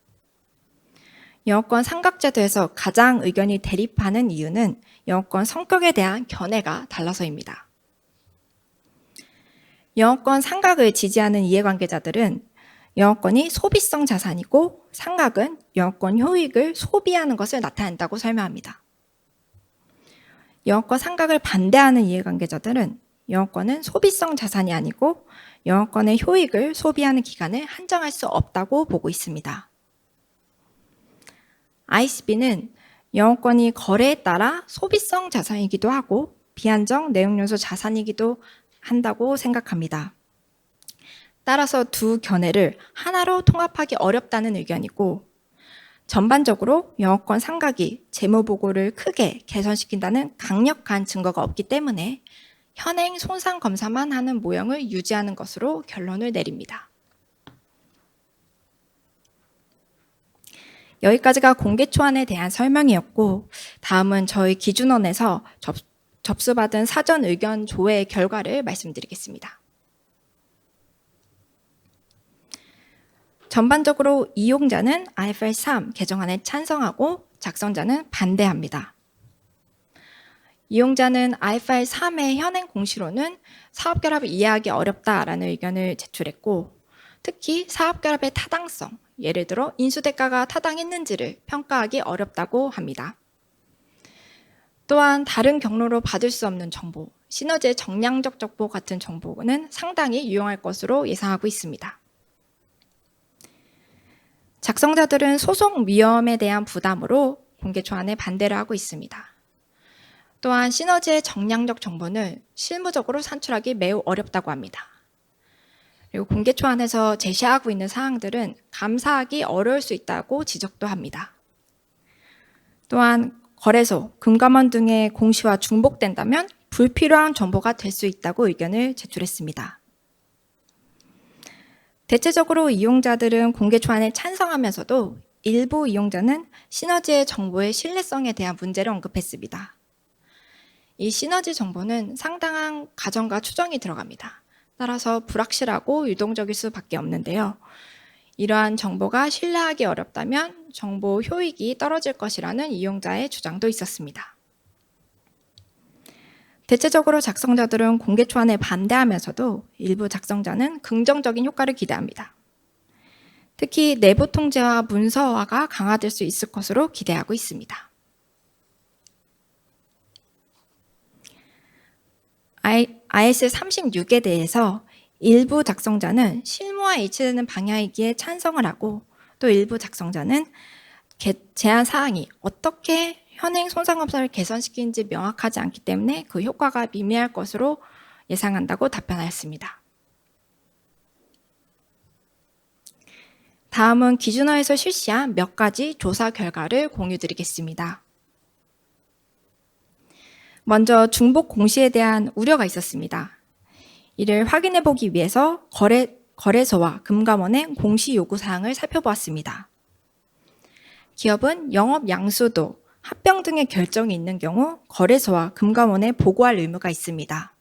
영업권 상각제도에서 가장 의견이 대립하는 이유는 영업권 성격에 대한 견해가 달라서입니다. 영업권 상각을 지지하는 이해관계자들은 영업권이 소비성 자산이고 상각은 영업권 효익을 소비하는 것을 나타낸다고 설명합니다. 영업권 상각을 반대하는 이해관계자들은 영업권은 소비성 자산이 아니고 영업권의 효익을 소비하는 기간을 한정할 수 없다고 보고 있습니다. ICB는 영업권이 거래에 따라 소비성 자산이기도 하고 비한정 내용 요소 자산이기도 한다고 생각합니다. 따라서 두 견해를 하나로 통합하기 어렵다는 의견이고 전반적으로 영업권 상각이 재무보고를 크게 개선시킨다는 강력한 증거가 없기 때문에 현행 손상 검사만 하는 모형을 유지하는 것으로 결론을 내립니다. 여기까지가 공개 초안에 대한 설명이었고, 다음은 저희 기준원에서 접수받은 사전 의견 조회 결과를 말씀드리겠습니다. 전반적으로 이용자는 IFRS 3 개정안에 찬성하고 작성자는 반대합니다. 이용자는 IFRS 3의 현행 공시로는 사업결합을 이해하기 어렵다라는 의견을 제출했고, 특히 사업결합의 타당성, 예를 들어 인수대가가 타당했는지를 평가하기 어렵다고 합니다. 또한 다른 경로로 받을 수 없는 정보, 시너지의 정량적 정보 같은 정보는 상당히 유용할 것으로 예상하고 있습니다. 작성자들은 소송 위험에 대한 부담으로 공개 초안에 반대를 하고 있습니다. 또한 시너지의 정량적 정보는 실무적으로 산출하기 매우 어렵다고 합니다. 그리고 공개 초안에서 제시하고 있는 사항들은 감사하기 어려울 수 있다고 지적도 합니다. 또한 거래소, 금감원 등의 공시와 중복된다면 불필요한 정보가 될 수 있다고 의견을 제출했습니다. 대체적으로 이용자들은 공개 초안에 찬성하면서도 일부 이용자는 시너지의 정보의 신뢰성에 대한 문제를 언급했습니다. 이 시너지 정보는 상당한 가정과 추정이 들어갑니다. 따라서 불확실하고 유동적일 수밖에 없는데요. 이러한 정보가 신뢰하기 어렵다면 정보 효익이 떨어질 것이라는 이용자의 주장도 있었습니다. 대체적으로 작성자들은 공개 초안에 반대하면서도 일부 작성자는 긍정적인 효과를 기대합니다. 특히 내부 통제와 문서화가 강화될 수 있을 것으로 기대하고 있습니다. IS 36에 대해서 일부 작성자는 실무와 일치되는 방향이기에 찬성을 하고, 또 일부 작성자는 제한 사항이 어떻게 현행 손상검사를 개선시키는지 명확하지 않기 때문에 그 효과가 미미할 것으로 예상한다고 답변하였습니다. 다음은 기준화에서 실시한 몇 가지 조사 결과를 공유드리겠습니다. 먼저 중복 공시에 대한 우려가 있었습니다. 이를 확인해 보기 위해서 거래소와 금감원의 공시 요구 사항을 살펴보았습니다. 기업은 영업 양수도, 합병 등의 결정이 있는 경우 거래소와 금감원에 보고할 의무가 있습니다.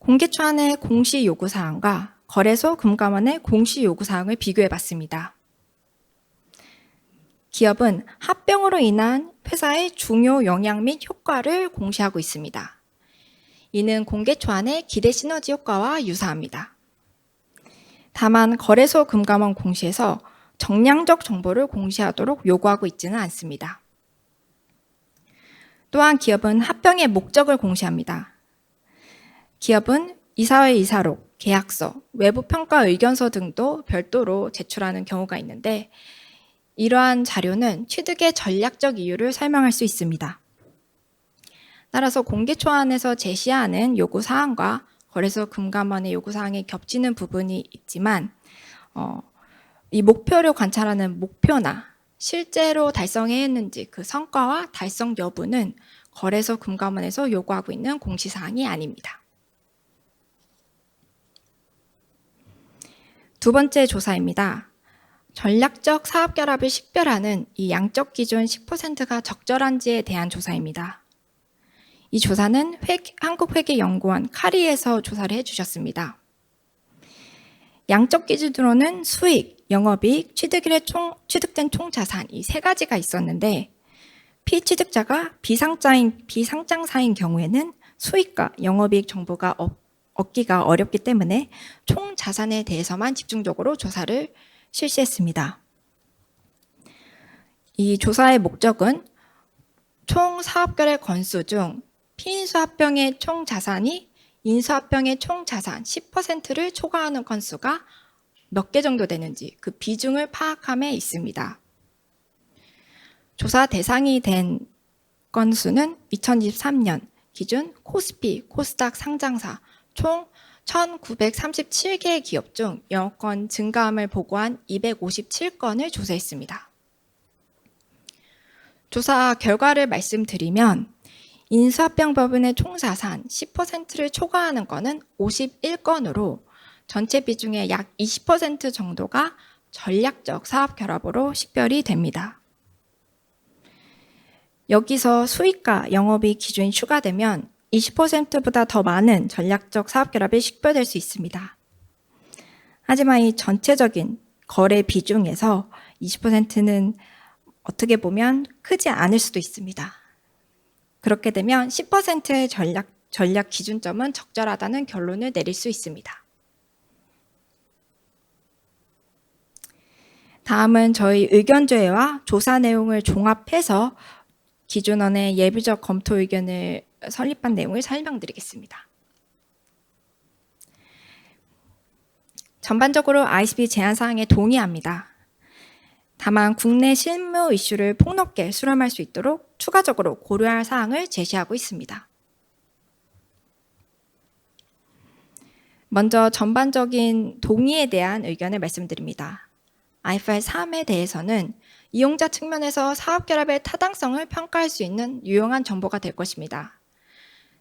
공개 초안의 공시 요구 사항과 거래소, 금감원의 공시 요구 사항을 비교해 봤습니다. 기업은 합병으로 인한 회사의 중요 영향 및 효과를 공시하고 있습니다. 이는 공개 초안의 기대 시너지 효과와 유사합니다. 다만 거래소 금감원 공시에서 정량적 정보를 공시하도록 요구하고 있지는 않습니다. 또한 기업은 합병의 목적을 공시합니다. 기업은 이사회 이사록, 계약서, 외부 평가 의견서 등도 별도로 제출하는 경우가 있는데, 이러한 자료는 취득의 전략적 이유를 설명할 수 있습니다. 따라서 공개 초안에서 제시하는 요구 사항과 거래소 금감원의 요구 사항이 겹치는 부분이 있지만, 이 목표를 관찰하는 목표나 실제로 달성했는지 그 성과와 달성 여부는 거래소 금감원에서 요구하고 있는 공시사항이 아닙니다. 두 번째 조사입니다. 전략적 사업결합을 식별하는 이 양적 기준 10%가 적절한지에 대한 조사입니다. 이 조사는 한국회계연구원 카리에서 조사를 해주셨습니다. 양적 기준으로는 수익, 영업이익, 취득된 총자산 이 세 가지가 있었는데, 피취득자가 비상장사인 경우에는 수익과 영업이익 정보가 얻기가 어렵기 때문에 총자산에 대해서만 집중적으로 조사를 실시했습니다. 이 조사의 목적은 총 사업결의 건수 중 피인수합병의 총자산이 인수합병의 총자산 10%를 초과하는 건수가 몇 개 정도 되는지 그 비중을 파악함에 있습니다. 조사 대상이 된 건수는 2023년 기준 코스피, 코스닥 상장사 총 1937개 기업 중 영업권 증가함을 보고한 257건을 조사했습니다. 조사 결과를 말씀드리면 인수합병법인의 총자산 10%를 초과하는 건은 51건으로 전체 비중의 약 20% 정도가 전략적 사업 결합으로 식별이 됩니다. 여기서 수익과 영업이익 기준이 추가되면 20%보다 더 많은 전략적 사업 결합이 식별될 수 있습니다. 하지만 이 전체적인 거래 비중에서 20%는 어떻게 보면 크지 않을 수도 있습니다. 그렇게 되면 10%의 전략 기준점은 적절하다는 결론을 내릴 수 있습니다. 다음은 저희 의견 조회와 조사 내용을 종합해서 기준원의 예비적 검토 의견을 설립한 내용을 설명드리겠습니다. 전반적으로 ISB 제안 사항에 동의합니다. 다만 국내 실무 이슈를 폭넓게 수렴할 수 있도록 추가적으로 고려할 사항을 제시하고 있습니다. 먼저 전반적인 동의에 대한 의견을 말씀드립니다. IFRS 3에 대해서는 이용자 측면에서 사업 결합의 타당성을 평가할 수 있는 유용한 정보가 될 것입니다.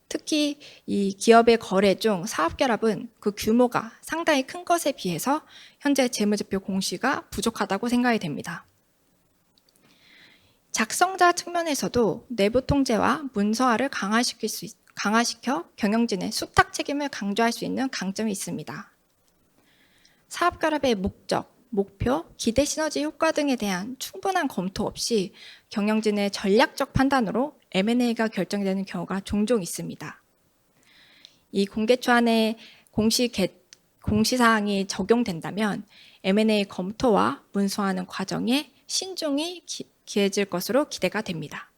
특히 이 기업의 거래 중 사업 결합은 그 규모가 상당히 큰 것에 비해서 현재 재무제표 공시가 부족하다고 생각이 됩니다. 작성자 측면에서도 내부 통제와 문서화를 강화시켜 경영진의 수탁 책임을 강조할 수 있는 강점이 있습니다. 사업 결합의 목적, 목표, 기대 시너지 효과 등에 대한 충분한 검토 없이 경영진의 전략적 판단으로 M&A가 결정되는 경우가 종종 있습니다. 이 공개 초안의 공시사항이 적용된다면 M&A 검토와 문서하는 과정에 신중히 기해질 것으로 기대가 됩니다.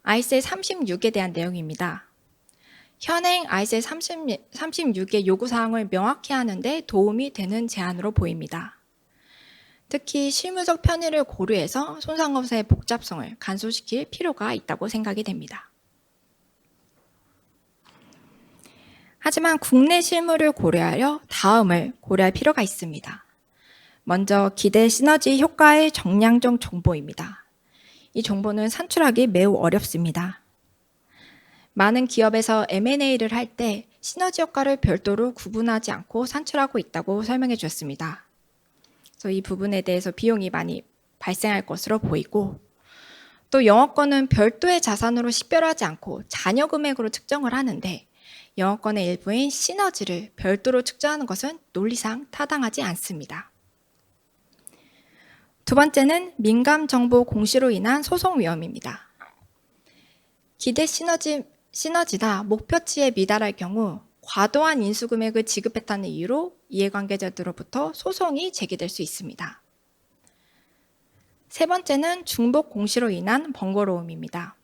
ISA 36에 대한 내용입니다. 현행 ISA 36의 요구사항을 명확히 하는 데 도움이 되는 제안으로 보입니다. 특히 실무적 편의를 고려해서 손상검사의 복잡성을 간소시킬 필요가 있다고 생각이 됩니다. 하지만 국내 실무를 고려하여 다음을 고려할 필요가 있습니다. 먼저 기대 시너지 효과의 정량적 정보입니다. 이 정보는 산출하기 매우 어렵습니다. 많은 기업에서 M&A를 할 때 시너지 효과를 별도로 구분하지 않고 산출하고 있다고 설명해 주셨습니다. 그래서 이 부분에 대해서 비용이 많이 발생할 것으로 보이고, 또 영업권은 별도의 자산으로 식별하지 않고 잔여 금액으로 측정을 하는데 영업권의 일부인 시너지를 별도로 측정하는 것은 논리상 타당하지 않습니다. 두 번째는 민감 정보 공시로 인한 소송 위험입니다. 기대 시너지나 목표치에 미달할 경우 과도한 인수금액을 지급했다는 이유로 이해관계자들로부터 소송이 제기될 수 있습니다. 세 번째는 중복 공시로 인한 번거로움입니다.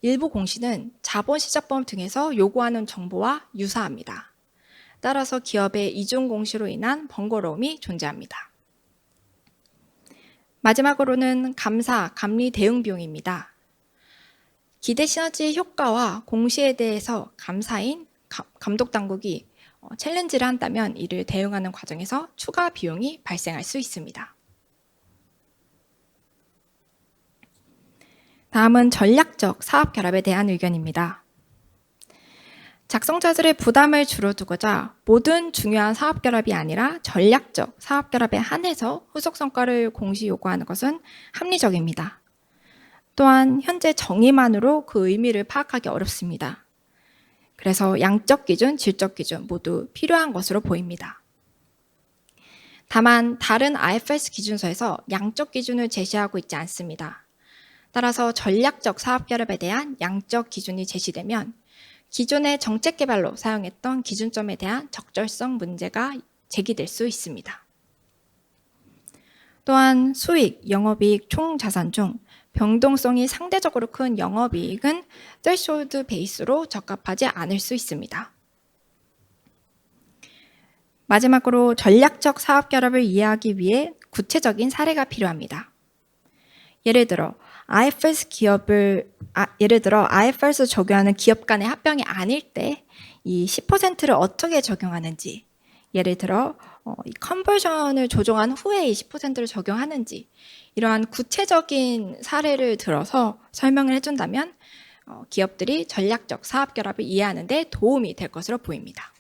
일부 공시는 자본시작법 등에서 요구하는 정보와 유사합니다. 따라서 기업의 이중 공시로 인한 번거로움이 존재합니다. 마지막으로는 감사, 감리 대응 비용입니다. 기대 시너지 효과와 공시에 대해서 감사인 감독당국이 챌린지를 한다면 이를 대응하는 과정에서 추가 비용이 발생할 수 있습니다. 다음은 전략적 사업 결합에 대한 의견입니다. 작성자들의 부담을 줄여두고자 모든 중요한 사업 결합이 아니라 전략적 사업 결합에 한해서 후속 성과를 공시 요구하는 것은 합리적입니다. 또한 현재 정의만으로 그 의미를 파악하기 어렵습니다. 그래서 양적 기준, 질적 기준 모두 필요한 것으로 보입니다. 다만 다른 IFRS 기준서에서 양적 기준을 제시하고 있지 않습니다. 따라서 전략적 사업 결합에 대한 양적 기준이 제시되면 기존의 정책 개발로 사용했던 기준점에 대한 적절성 문제가 제기될 수 있습니다. 또한 수익, 영업이익, 총자산 중 변동성이 상대적으로 큰 영업이익은 threshold 베이스로 적합하지 않을 수 있습니다. 마지막으로 전략적 사업 결합을 이해하기 위해 구체적인 사례가 필요합니다. 예를 들어 IFRS 적용하는 기업 간의 합병이 아닐 때 이 10%를 어떻게 적용하는지, 예를 들어 이 컨버전을 조정한 후에 이 10%를 적용하는지, 이러한 구체적인 사례를 들어서 설명을 해준다면 기업들이 전략적 사업 결합을 이해하는 데 도움이 될 것으로 보입니다.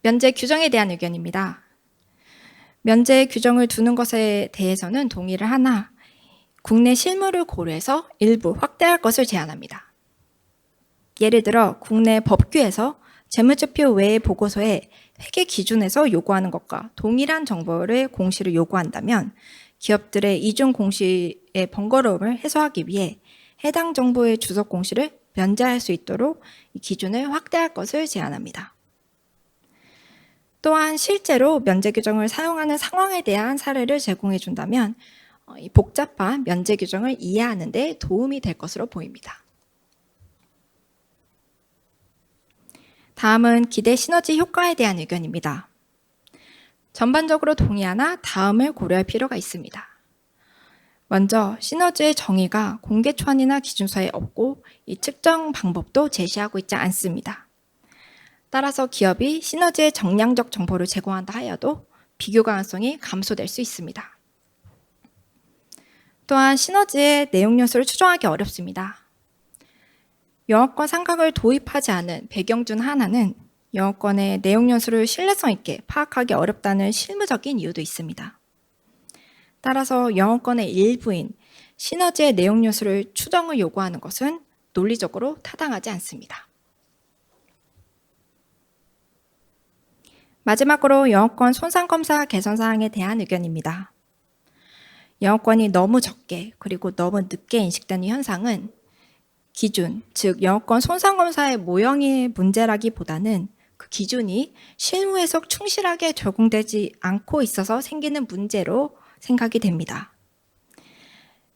면제 규정에 대한 의견입니다. 면제 규정을 두는 것에 대해서는 동의를 하나 국내 실무를 고려해서 일부 확대할 것을 제안합니다. 예를 들어 국내 법규에서 재무제표 외의 보고서에 회계 기준에서 요구하는 것과 동일한 정보를 공시를 요구한다면 기업들의 이중 공시의 번거로움을 해소하기 위해 해당 정보의 주석 공시를 면제할 수 있도록 이 기준을 확대할 것을 제안합니다. 또한 실제로 면제 규정을 사용하는 상황에 대한 사례를 제공해 준다면 이 복잡한 면제 규정을 이해하는 데 도움이 될 것으로 보입니다. 다음은 기대 시너지 효과에 대한 의견입니다. 전반적으로 동의하나 다음을 고려할 필요가 있습니다. 먼저 시너지의 정의가 공개 초안이나 기준서에 없고 이 측정 방법도 제시하고 있지 않습니다. 따라서 기업이 시너지의 정량적 정보를 제공한다 하여도 비교 가능성이 감소될 수 있습니다. 또한 시너지의 내용 요소를 추정하기 어렵습니다. 영업권 상각을 도입하지 않은 배경 중 하나는 영업권의 내용 요소를 신뢰성 있게 파악하기 어렵다는 실무적인 이유도 있습니다. 따라서 영업권의 일부인 시너지의 내용 요소를 추정을 요구하는 것은 논리적으로 타당하지 않습니다. 마지막으로 영업권 손상검사 개선 사항에 대한 의견입니다. 영업권이 너무 적게 그리고 너무 늦게 인식되는 현상은 기준, 즉 영업권 손상검사의 모형의 문제라기보다는 그 기준이 실무에서 충실하게 적용되지 않고 있어서 생기는 문제로 생각이 됩니다.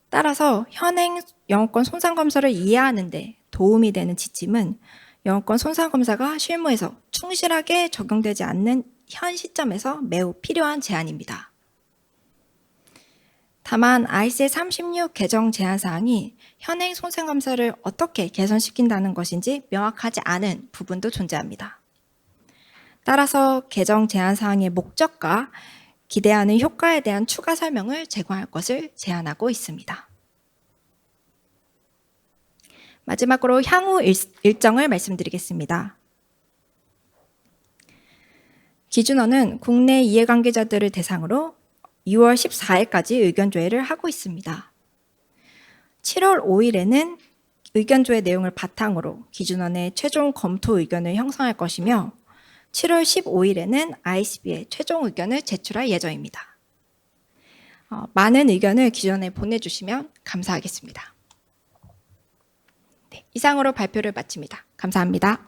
따라서 현행 영업권 손상검사를 이해하는 데 도움이 되는 지침은 영업권 손상검사가 실무에서 충실하게 적용되지 않는 현 시점에서 매우 필요한 제안입니다. 다만 IC의 36 개정 제안 사항이 현행 손상검사를 어떻게 개선시킨다는 것인지 명확하지 않은 부분도 존재합니다. 따라서 개정 제안 사항의 목적과 기대하는 효과에 대한 추가 설명을 제공할 것을 제안하고 있습니다. 마지막으로 향후 일정을 말씀드리겠습니다. 기준원은 국내 이해관계자들을 대상으로 6월 14일까지 의견조회를 하고 있습니다. 7월 5일에는 의견조회 내용을 바탕으로 기준원의 최종 검토 의견을 형성할 것이며 7월 15일에는 ISB의 최종 의견을 제출할 예정입니다. 많은 의견을 기준원에 보내주시면 감사하겠습니다. 네, 이상으로 발표를 마칩니다. 감사합니다.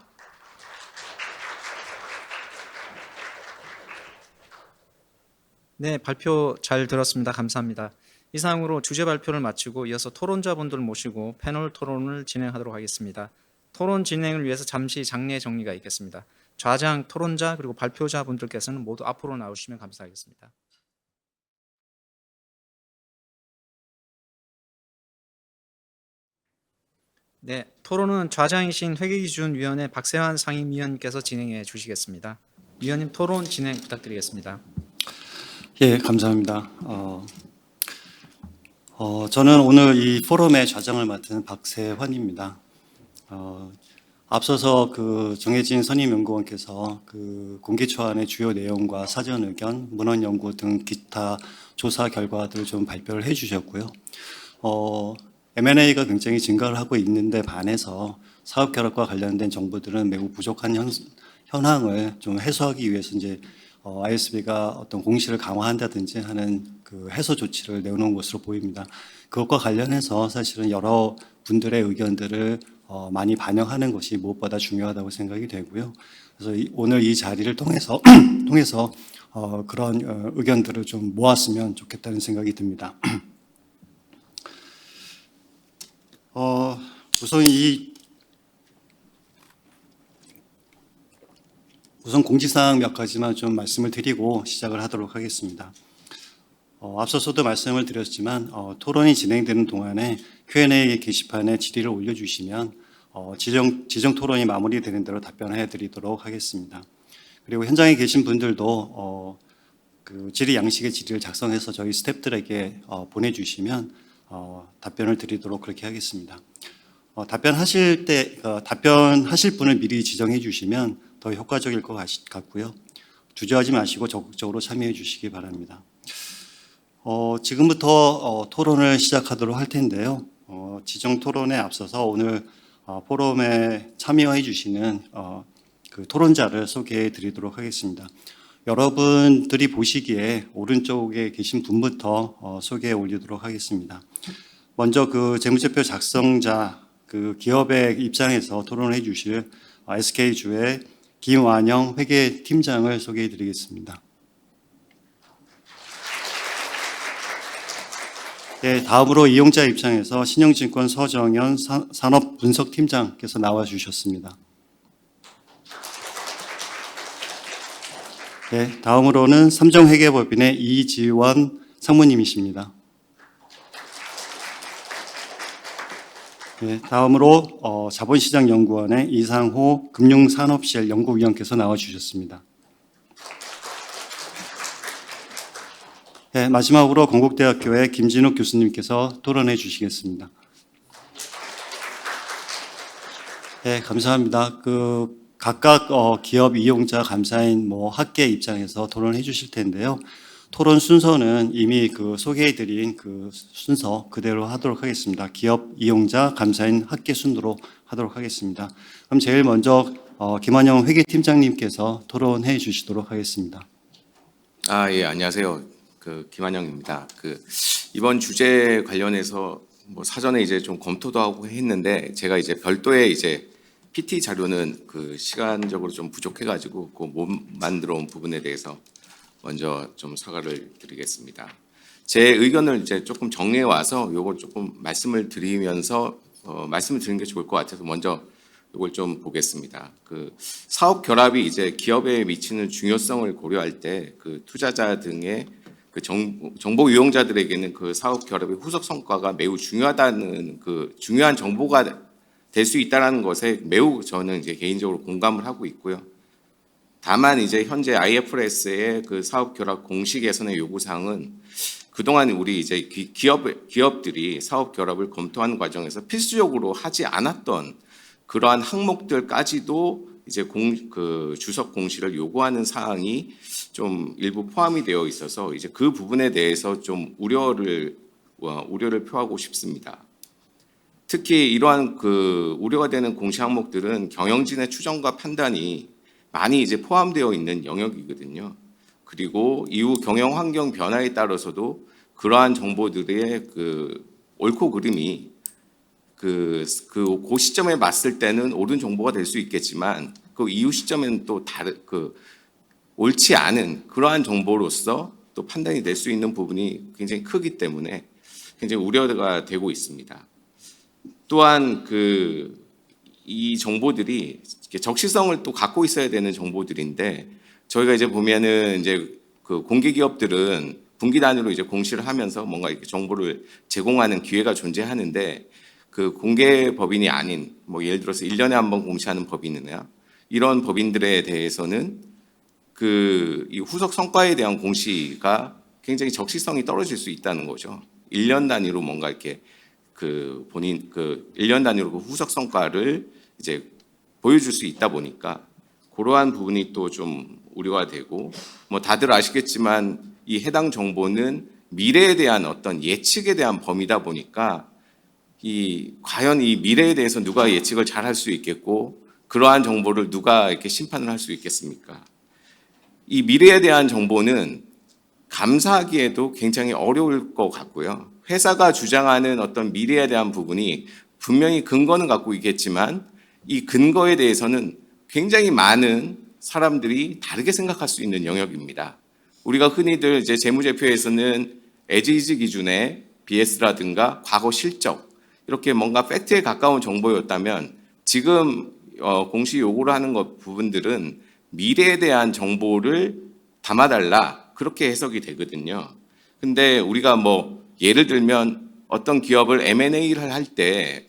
네, 발표 잘 들었습니다. 감사합니다. 이상으로 주제 발표를 마치고 이어서 토론자분들 모시고 패널 토론을 진행하도록 하겠습니다. 토론 진행을 위해서 잠시 장례 정리가 있겠습니다. 좌장, 토론자 그리고 발표자분들께서는 모두 앞으로 나오시면 감사하겠습니다. 네, 토론은 좌장이신 회계기준위원회 박세환 상임위원님께서 진행해 주시겠습니다. 위원님 토론 진행 부탁드리겠습니다. 예, 감사합니다. 저는 오늘 이 포럼의 좌장을 맡은 박세환입니다. 앞서서 그 정혜진 선임연구원께서 그 공개초안의 주요 내용과 사전 의견, 문헌 연구 등 기타 조사 결과들을 좀 발표를 해주셨고요. M&A가 굉장히 증가를 하고 있는데 반해서 사업 결합과 관련된 정보들은 매우 부족한 현황을 좀 해소하기 위해서 이제 ISB가 어떤 공시를 강화한다든지 하는 그 해소 조치를 내놓은 것으로 보입니다. 그것과 관련해서 사실은 여러 분들의 의견들을 많이 반영하는 것이 무엇보다 중요하다고 생각이 되고요. 그래서 오늘 이 자리를 통해서 그런 의견들을 좀 모았으면 좋겠다는 생각이 듭니다. 우선 공지사항 몇 가지만 좀 말씀을 드리고 시작을 하도록 하겠습니다. 앞서서도 말씀을 드렸지만 토론이 진행되는 동안에 Q&A 게시판에 질의를 올려주시면 지정 토론이 마무리되는 대로 답변해 드리도록 하겠습니다. 그리고 현장에 계신 분들도 그 질의 양식의 질의를 작성해서 저희 스태프들에게 보내주시면 답변을 드리도록 그렇게 하겠습니다. 답변하실 분을 미리 지정해 주시면 더 효과적일 것 같고요. 주저하지 마시고 적극적으로 참여해 주시기 바랍니다. 지금부터 토론을 시작하도록 할 텐데요. 지정 토론에 앞서서 오늘 포럼에 참여해 주시는 그 토론자를 소개해 드리도록 하겠습니다. 여러분들이 보시기에 오른쪽에 계신 분부터 소개해 올리도록 하겠습니다. 먼저 그 재무제표 작성자 그 기업의 입장에서 토론해 주실 SK주의 김완영 회계팀장을 소개해 드리겠습니다. 네, 다음으로 이용자 입장에서 신영증권 서정현 산업분석팀장께서 나와 주셨습니다. 네, 다음으로는 삼정회계법인의 이지원 상무님이십니다. 네, 다음으로 자본시장연구원의 이상호 금융산업실 연구위원께서 나와주셨습니다. 네, 마지막으로 건국대학교의 김진욱 교수님께서 토론해 주시겠습니다. 네, 감사합니다. 각각 기업 이용자 감사인 학계 입장에서 토론해 주실 텐데요. 토론 순서는 이미 소개해드린 그 순서 그대로 하도록 하겠습니다. 기업 이용자 감사인 학계 순으로 하도록 하겠습니다. 그럼 제일 먼저 김완영 회계팀장님께서 토론해 주시도록 하겠습니다. 예, 안녕하세요. 김완영입니다. 이번 주제 관련해서 사전에 이제 좀 검토도 하고 했는데 제가 이제 별도의 이제 PT 자료는 시간적으로 좀 부족해가지고 못 만들어 온 부분에 대해서 먼저 좀 사과를 드리겠습니다. 제 의견을 이제 조금 정리해 와서 요걸 조금 말씀을 드리면서 말씀을 드리는 게 좋을 것 같아서 먼저 요걸 좀 보겠습니다. 사업 결합이 이제 기업에 미치는 중요성을 고려할 때 투자자 등의 정보 이용자들에게는 사업 결합의 후속 성과가 매우 중요하다는 중요한 정보가 될 수 있다는 것에 매우 저는 이제 개인적으로 공감을 하고 있고요. 다만 이제 현재 IFRS의 사업 결합 공식 개선의 요구사항은 그동안 우리 이제 기업들이 사업 결합을 검토하는 과정에서 필수적으로 하지 않았던 그러한 항목들까지도 이제 주석 공시를 요구하는 사항이 좀 일부 포함이 되어 있어서 이제 그 부분에 대해서 좀 우려를 표하고 싶습니다. 특히 이러한 우려가 되는 공시 항목들은 경영진의 추정과 판단이 많이 이제 포함되어 있는 영역이거든요. 그리고 이후 경영 환경 변화에 따라서도 그러한 정보들의 옳고 그름이 그 시점에 맞을 때는 옳은 정보가 될 수 있겠지만 그 이후 시점에는 또 옳지 않은 그러한 정보로서 또 판단이 될 수 있는 부분이 굉장히 크기 때문에 굉장히 우려가 되고 있습니다. 또한 이 정보들이 적시성을 또 갖고 있어야 되는 정보들인데 저희가 이제 보면은 이제 공개 기업들은 분기 단위로 이제 공시를 하면서 뭔가 이렇게 정보를 제공하는 기회가 존재하는데 공개 법인이 아닌 예를 들어서 1년에 한 번 공시하는 법인이나 이런 법인들에 대해서는 이 후속 성과에 대한 공시가 굉장히 적시성이 떨어질 수 있다는 거죠. 1년 단위로 뭔가 이렇게 본인 1년 단위로 후속 성과를 이제 보여줄 수 있다 보니까 그러한 부분이 또 좀 우려가 되고 다들 아시겠지만 이 해당 정보는 미래에 대한 어떤 예측에 대한 범위다 보니까 과연 이 미래에 대해서 누가 예측을 잘 할 수 있겠고 그러한 정보를 누가 이렇게 심판을 할 수 있겠습니까? 이 미래에 대한 정보는 감사하기에도 굉장히 어려울 것 같고요. 회사가 주장하는 어떤 미래에 대한 부분이 분명히 근거는 갖고 있겠지만 이 근거에 대해서는 굉장히 많은 사람들이 다르게 생각할 수 있는 영역입니다. 우리가 흔히들 이제 재무제표에서는 as-is 기준의 BS라든가 과거 실적 이렇게 뭔가 팩트에 가까운 정보였다면 지금 공시 요구를 하는 부분들은 미래에 대한 정보를 담아달라 그렇게 해석이 되거든요. 근데 우리가 예를 들면 어떤 기업을 M&A를 할 때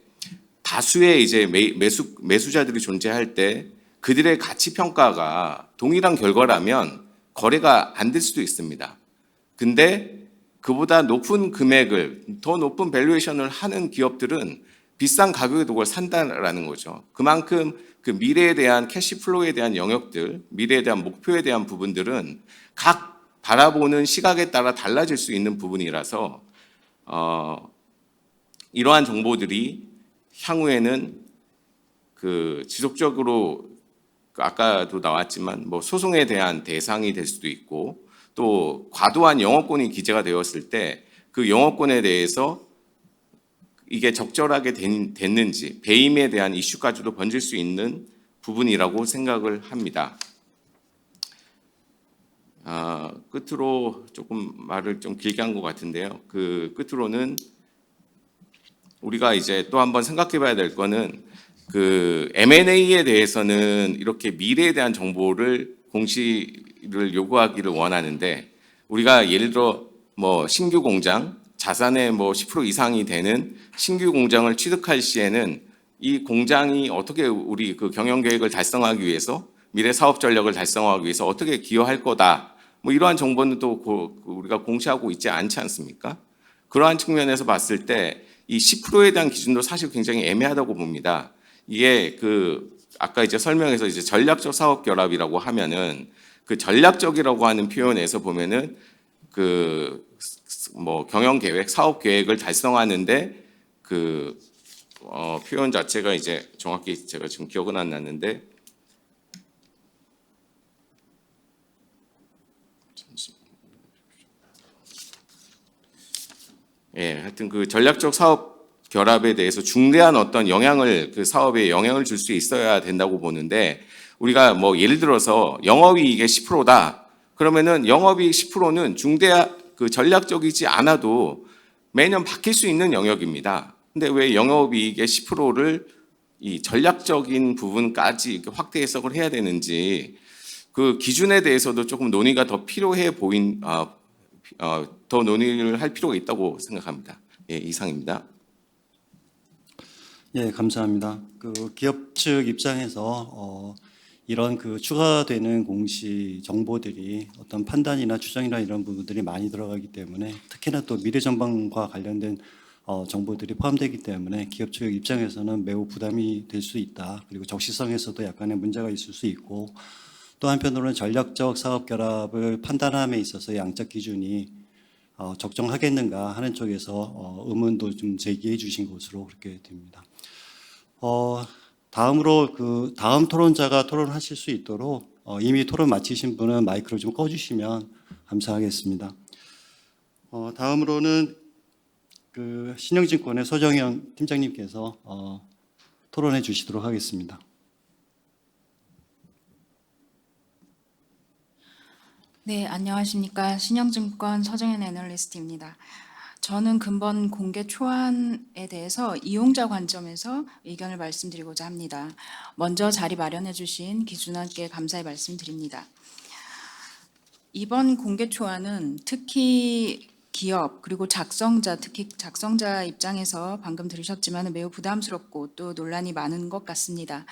다수의 이제 매수자들이 존재할 때 그들의 가치 평가가 동일한 결과라면 거래가 안 될 수도 있습니다. 근데 그보다 높은 금액을 더 높은 밸류에이션을 하는 기업들은 비싼 가격에 그걸 산다라는 거죠. 그만큼 그 미래에 대한 캐시플로우에 대한 영역들, 미래에 대한 목표에 대한 부분들은 각 바라보는 시각에 따라 달라질 수 있는 부분이라서 이러한 정보들이 향후에는 그 지속적으로 아까도 나왔지만 뭐 소송에 대한 대상이 될 수도 있고 또 과도한 영업권이 기재가 되었을 때 그 영업권에 대해서 이게 적절하게 됐는지 배임에 대한 이슈까지도 번질 수 있는 부분이라고 생각을 합니다. 끝으로 조금 말을 좀 길게 한 것 같은데요. 그 끝으로는 우리가 이제 또 한번 생각해 봐야 될 거는 그 M&A에 대해서는 이렇게 미래에 대한 정보를 공시를 요구하기를 원하는데 우리가 예를 들어 뭐 신규 공장 자산의 뭐 10% 이상이 되는 신규 공장을 취득할 시에는 이 공장이 어떻게 우리 그 경영 계획을 달성하기 위해서 미래 사업 전략을 달성하기 위해서 어떻게 기여할 거다. 뭐 이러한 정보는 또 우리가 공시하고 있지 않지 않습니까? 그러한 측면에서 봤을 때 이 10%에 대한 기준도 사실 굉장히 애매하다고 봅니다. 이게 그 아까 이제 설명에서 이제 전략적 사업 결합이라고 하면은 그 전략적이라고 하는 표현에서 보면은 그 뭐 경영 계획, 사업 계획을 달성하는데 그 표현 자체가 이제 정확히 제가 지금 기억은 안 났는데 하여튼 그 전략적 사업 결합에 대해서 중대한 어떤 영향을 그 사업에 영향을 줄 수 있어야 된다고 보는데 우리가 뭐 예를 들어서 영업이익의 10%다. 그러면은 영업이익 10%는 그 전략적이지 않아도 매년 바뀔 수 있는 영역입니다. 근데 왜 영업이익의 10%를 이 전략적인 부분까지 이렇게 확대 해석을 해야 되는지 그 기준에 대해서도 조금 논의가 더 필요해 더 논의를 할 필요가 있다고 생각합니다. 예, 이상입니다. 예, 감사합니다. 그 기업 측 입장에서 이런 그 추가되는 공시 정보들이 어떤 판단이나 추정이나 이런 부분들이 많이 들어가기 때문에 특히나 또 미래 전망과 관련된 정보들이 포함되기 때문에 기업 측 입장에서는 매우 부담이 될 수 있다. 그리고 적시성에서도 약간의 문제가 있을 수 있고 또 한편으로는 전략적 사업 결합을 판단함에 있어서 양적 기준이 적정하겠는가 하는 쪽에서 의문도 좀 제기해 주신 것으로 그렇게 됩니다. 다음으로 그 다음 토론자가 토론하실 수 있도록 이미 토론 마치신 분은 마이크를 좀 꺼주시면 감사하겠습니다. 다음으로는 그 신영증권의 소정현 팀장님께서 토론해 주시도록 하겠습니다. 네, 안녕하십니까. 신영증권 서정현 애널리스트입니다. 저는 근본 공개 초안에 대해서 이용자 관점에서 의견을 말씀드리고자 합니다. 먼저 자리 마련해 주신 기준원께 감사의 말씀드립니다. 이번 공개 초안은 특히 기업 그리고 작성자, 특히 작성자 입장에서 방금 들으셨지만 매우 부담스럽고 또 논란이 많은 것 같습니다.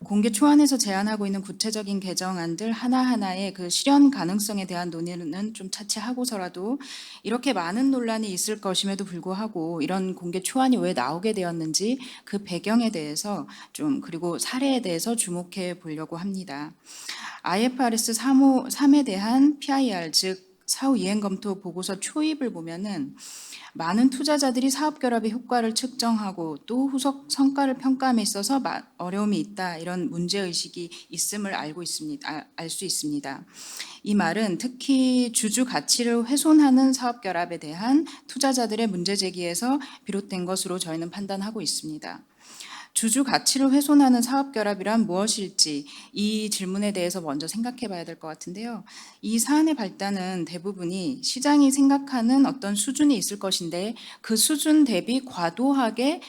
공개 초안에서 제안하고 있는 구체적인 개정안들 하나하나의 그 실현 가능성에 대한 논의는 좀 차치하고서라도 이렇게 많은 논란이 있을 것임에도 불구하고 이런 공개 초안이 왜 나오게 되었는지 그 배경에 대해서 좀 그리고 사례에 대해서 주목해 보려고 합니다. IFRS 3에 대한 PIR 즉 사후 이행 검토 보고서 초입을 보면은 많은 투자자들이 사업 결합의 효과를 측정하고 또 후속 성과를 평가함에 있어서 어려움이 있다 이런 문제 의식이 있음을 알 수 있습니다. 이 말은 특히 주주 가치를 훼손하는 사업 결합에 대한 투자자들의 문제 제기에서 비롯된 것으로 저희는 판단하고 있습니다. 주주 가치를 훼손하는 사업 결합이란 무엇일지 이 질문에 대해서 먼저 생각해 봐야 될 것 같은데요. 이 사안의 발단은 대부분이 시장이 생각하는 어떤 수준이 있을 것인데 그 수준 대비 과도하게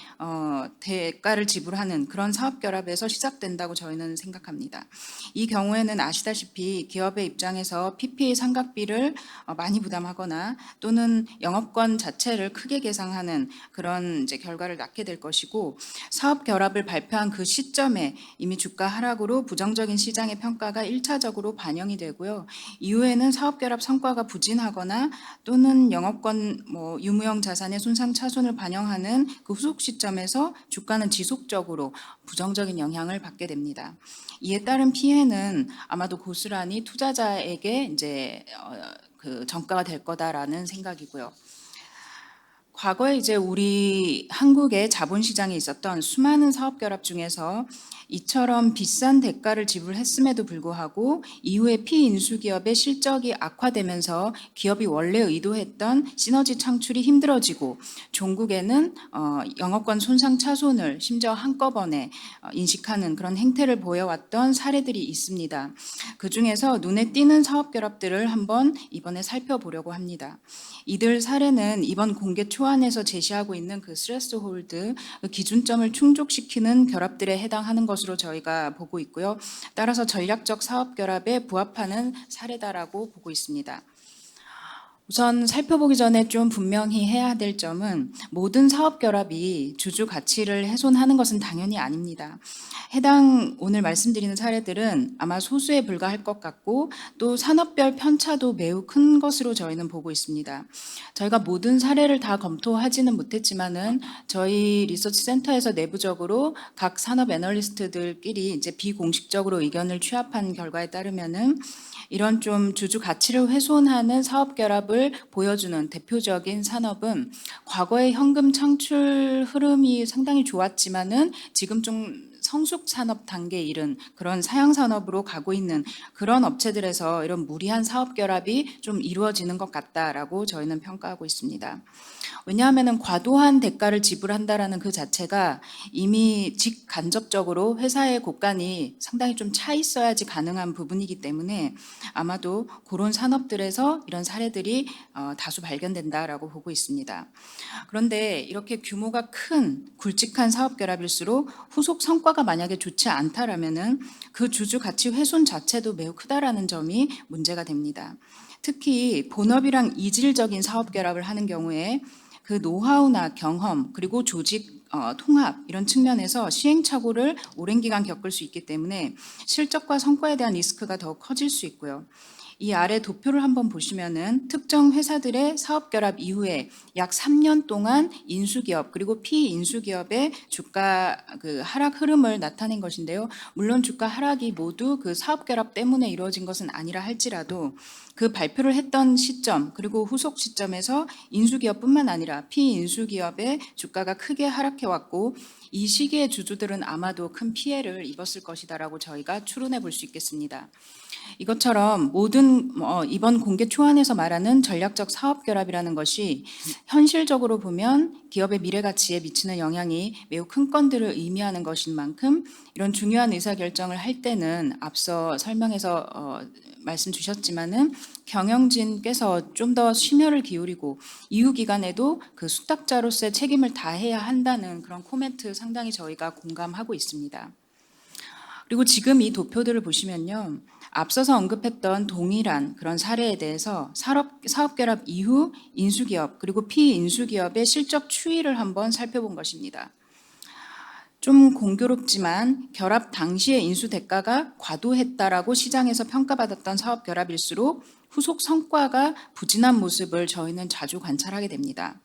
대가를 지불하는 그런 사업 결합에서 시작된다고 저희는 생각합니다. 이 경우에는 아시다시피 기업의 입장에서 PPA 상각비를 많이 부담하거나 또는 영업권 자체를 크게 계상하는 그런 이제 결과를 낳게 될 것이고 사업 결합 결합을 발표한 그 시점에 이미 주가 하락으로 부정적인 시장의 평가가 1차적으로 반영이 되고요. 이후에는 사업 결합 성과가 부진하거나 또는 영업권 유무형 자산의 손상 차손을 반영하는 그 후속 시점에서 주가는 지속적으로 부정적인 영향을 받게 됩니다. 이에 따른 피해는 아마도 고스란히 투자자에게 이제 그 전가가 될 거다라는 생각이고요. 과거에 이제 우리 한국의 자본시장에 있었던 수많은 사업 결합 중에서 이처럼 비싼 대가를 지불했음에도 불구하고 이후에 피인수기업의 실적이 악화되면서 기업이 원래 의도했던 시너지 창출이 힘들어지고 종국에는 영업권 손상 차손을 심지어 한꺼번에 인식하는 그런 행태를 보여왔던 사례들이 있습니다. 그중에서 눈에 띄는 사업 결합들을 한번 이번에 살펴보려고 합니다. 이들 사례는 이번 공개 초안에서 제시하고 있는 그 스레스홀드 기준점을 충족시키는 결합들에 해당하는 것으로 저희가 보고 있고요. 따라서 전략적 사업 결합에 부합하는 사례다라고 보고 있습니다. 우선 살펴보기 전에 좀 분명히 해야 될 점은 모든 사업 결합이 주주 가치를 훼손하는 것은 당연히 아닙니다. 해당 오늘 말씀드리는 사례들은 아마 소수에 불과할 것 같고 또 산업별 편차도 매우 큰 것으로 저희는 보고 있습니다. 저희가 모든 사례를 다 검토하지는 못했지만은 저희 리서치 센터에서 내부적으로 각 산업 애널리스트들끼리 이제 비공식적으로 의견을 취합한 결과에 따르면은 이런 좀 주주 가치를 훼손하는 사업 결합을 보여주는 대표적인 산업은 과거의 현금 창출 흐름이 상당히 좋았지만은 지금 좀 성숙 산업 단계에 이른 그런 사양 산업으로 가고 있는 그런 업체들에서 이런 무리한 사업 결합이 좀 이루어지는 것 같다라고 저희는 평가하고 있습니다. 왜냐하면 과도한 대가를 지불한다라는 그 자체가 이미 직간접적으로 회사의 곳간이 상당히 좀 차 있어야지 가능한 부분이기 때문에 아마도 그런 산업들에서 이런 사례들이 다수 발견된다라고 보고 있습니다. 그런데 이렇게 규모가 큰 굵직한 사업 결합일수록 후속 성과가 만약에 좋지 않다라면은 그 주주 가치 훼손 자체도 매우 크다라는 점이 문제가 됩니다. 특히 본업이랑 이질적인 사업 결합을 하는 경우에 그 노하우나 경험 그리고 조직 통합 이런 측면에서 시행착오를 오랜 기간 겪을 수 있기 때문에 실적과 성과에 대한 리스크가 더욱 커질 수 있고요. 이 아래 도표를 한번 보시면은 특정 회사들의 사업 결합 이후에 약 3년 동안 인수기업 그리고 피인수기업의 주가 그 하락 흐름을 나타낸 것인데요. 물론 주가 하락이 모두 그 사업 결합 때문에 이루어진 것은 아니라 할지라도 그 발표를 했던 시점 그리고 후속 시점에서 인수기업뿐만 아니라 피인수기업의 주가가 크게 하락해 왔고 이 시기의 주주들은 아마도 큰 피해를 입었을 것이다라고 저희가 추론해 볼 수 있겠습니다. 이것처럼 모든 이번 공개 초안에서 말하는 전략적 사업 결합이라는 것이 현실적으로 보면 기업의 미래 가치에 미치는 영향이 매우 큰 건들을 의미하는 것인 만큼 이런 중요한 의사결정을 할 때는 앞서 설명해서 말씀 주셨지만은 경영진께서 좀 더 심혈을 기울이고 이후 기간에도 그 수탁자로서의 책임을 다해야 한다는 그런 코멘트 상당히 저희가 공감하고 있습니다. 그리고 지금 이 도표들을 보시면요. 앞서서 언급했던 동일한 그런 사례에 대해서 사업 결합 이후 인수기업 그리고 피인수기업의 실적 추이를 한번 살펴본 것입니다. 좀 공교롭지만 결합 당시의 인수 대가가 과도했다라고 시장에서 평가받았던 사업 결합일수록 후속 성과가 부진한 모습을 저희는 자주 관찰하게 됩니다.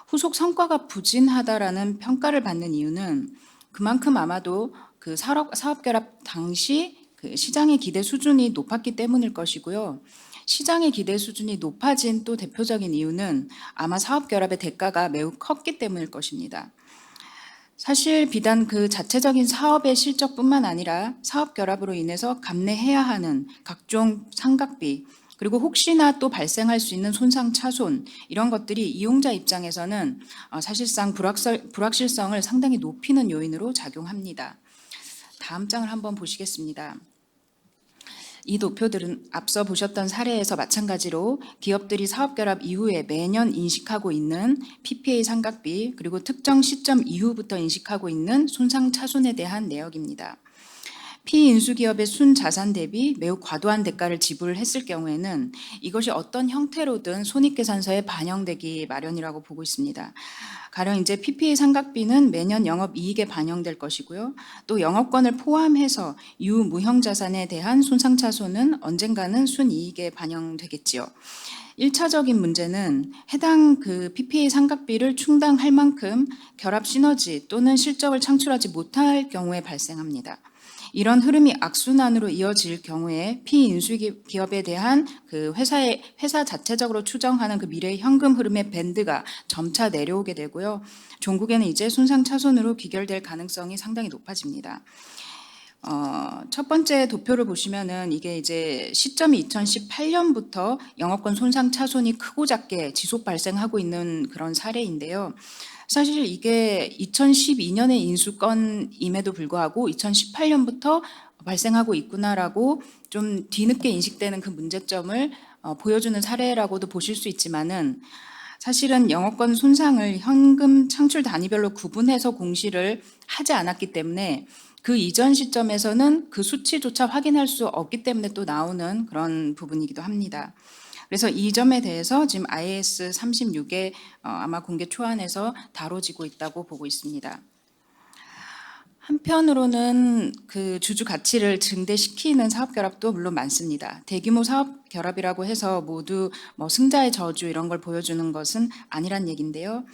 후속 성과가 부진하다라는 평가를 받는 이유는 그만큼 아마도 그 사업 결합 당시 그 시장의 기대 수준이 높았기 때문일 것이고요. 시장의 기대 수준이 높아진 또 대표적인 이유는 아마 사업 결합의 대가가 매우 컸기 때문일 것입니다. 사실 비단 그 자체적인 사업의 실적뿐만 아니라 사업 결합으로 인해서 감내해야 하는 각종 상각비 그리고 혹시나 또 발생할 수 있는 손상 차손 이런 것들이 이용자 입장에서는 사실상 불확실성을 상당히 높이는 요인으로 작용합니다. 다음 장을 한번 보시겠습니다. 이 도표들은 앞서 보셨던 사례에서 마찬가지로 기업들이 사업 결합 이후에 매년 인식하고 있는 PPA 상각비 그리고 특정 시점 이후부터 인식하고 있는 손상 차손에 대한 내역입니다. 피인수기업의 순자산 대비 매우 과도한 대가를 지불했을 경우에는 이것이 어떤 형태로든 손익계산서에 반영되기 마련이라고 보고 있습니다. 가령 이제 PPA 상각비는 매년 영업이익에 반영될 것이고요. 또 영업권을 포함해서 유무형자산에 대한 손상차손은 언젠가는 순이익에 반영되겠지요. 1차적인 문제는 해당 그 PPA 상각비를 충당할 만큼 결합 시너지 또는 실적을 창출하지 못할 경우에 발생합니다. 이런 흐름이 악순환으로 이어질 경우에 피인수기업에 대한 그 회사 자체적으로 추정하는 그 미래의 현금 흐름의 밴드가 점차 내려오게 되고요. 종국에는 이제 손상차손으로 귀결될 가능성이 상당히 높아집니다. 첫 번째 도표를 보시면은 이게 이제 시점이 2018년부터 영업권 손상 차손이 크고 작게 지속 발생하고 있는 그런 사례인데요. 사실 이게 2012년의 인수건임에도 불구하고 2018년부터 발생하고 있구나라고 좀 뒤늦게 인식되는 그 문제점을 보여주는 사례라고도 보실 수 있지만은 사실은 영업권 손상을 현금 창출 단위별로 구분해서 공시를 하지 않았기 때문에 그 이전 시점에서는 그 수치조차 확인할 수 없기 때문에 또 나오는 그런 부분이기도 합니다. 그래서 이 점에 대해서 지금 IAS 36에 아마 공개 초안에서 다뤄지고 있다고 보고 있습니다. 한편으로는 그 주주 가치를 증대시키는 사업 결합도 물론 많습니다. 대규모 사업 결합이라고 해서 모두 뭐 승자의 저주 이런 걸 보여주는 것은 아니란 얘기인데요.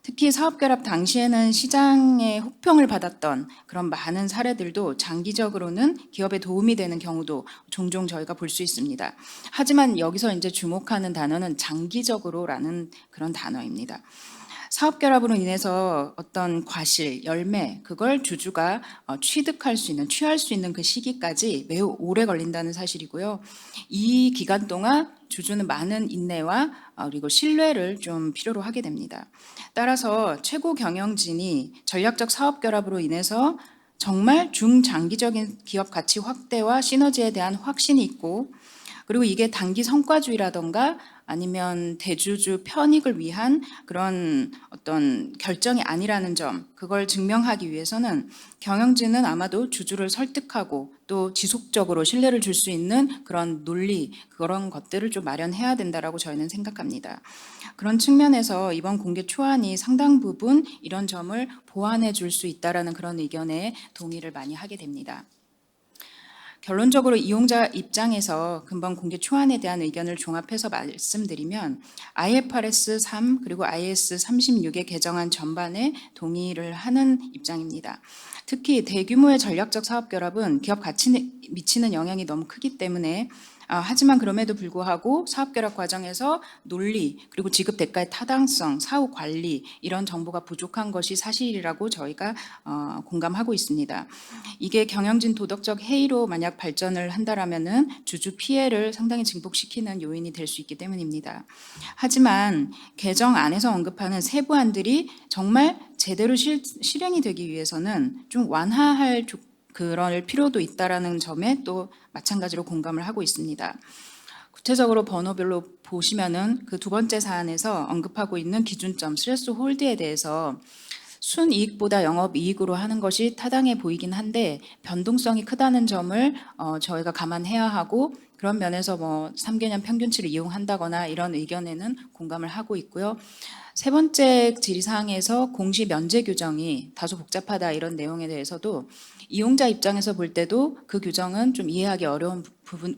특히 사업 결합 당시에는 시장의 혹평을 받았던 그런 많은 사례들도 장기적으로는 기업에 도움이 되는 경우도 종종 저희가 볼 수 있습니다. 하지만 여기서 이제 주목하는 단어는 장기적으로라는 그런 단어입니다. 사업 결합으로 인해서 어떤 과실, 열매, 그걸 주주가 취득할 수 있는, 취할 수 있는 그 시기까지 매우 오래 걸린다는 사실이고요. 이 기간 동안 주주는 많은 인내와 그리고 신뢰를 좀 필요로 하게 됩니다. 따라서 최고 경영진이 전략적 사업 결합으로 인해서 정말 중장기적인 기업 가치 확대와 시너지에 대한 확신이 있고, 그리고 이게 단기 성과주의라던가 아니면 대주주 편익을 위한 그런 어떤 결정이 아니라는 점, 그걸 증명하기 위해서는 경영진은 아마도 주주를 설득하고 또 지속적으로 신뢰를 줄 수 있는 그런 논리, 그런 것들을 좀 마련해야 된다라고 저희는 생각합니다. 그런 측면에서 이번 공개 초안이 상당 부분 이런 점을 보완해 줄 수 있다라는 그런 의견에 동의를 많이 하게 됩니다. 결론적으로 이용자 입장에서 금방 공개 초안에 대한 의견을 종합해서 말씀드리면 IFRS 3 그리고 IAS 36의 개정안 전반에 동의를 하는 입장입니다. 특히 대규모의 전략적 사업 결합은 기업 가치에 미치는 영향이 너무 크기 때문에 하지만 그럼에도 불구하고 사업 결합 과정에서 논리 그리고 지급 대가의 타당성, 사후 관리 이런 정보가 부족한 것이 사실이라고 저희가 공감하고 있습니다. 이게 경영진 도덕적 해이로 만약 발전을 한다라면은 주주 피해를 상당히 증폭시키는 요인이 될 수 있기 때문입니다. 하지만 개정 안에서 언급하는 세부안들이 정말 제대로 실행이 되기 위해서는 좀 완화할 그럴 필요도 있다라는 점에 또 마찬가지로 공감을 하고 있습니다. 구체적으로 번호별로 보시면은 그 두 번째 사안에서 언급하고 있는 기준점 스트레스 홀드에 대해서 순이익보다 영업이익으로 하는 것이 타당해 보이긴 한데 변동성이 크다는 점을 저희가 감안해야 하고, 그런 면에서 뭐 3개년 평균치를 이용한다거나 이런 의견에는 공감을 하고 있고요. 세 번째 질의사항에서 공시 면제 규정이 다소 복잡하다 이런 내용에 대해서도 이용자 입장에서 볼 때도 그 규정은 좀 이해하기 어려운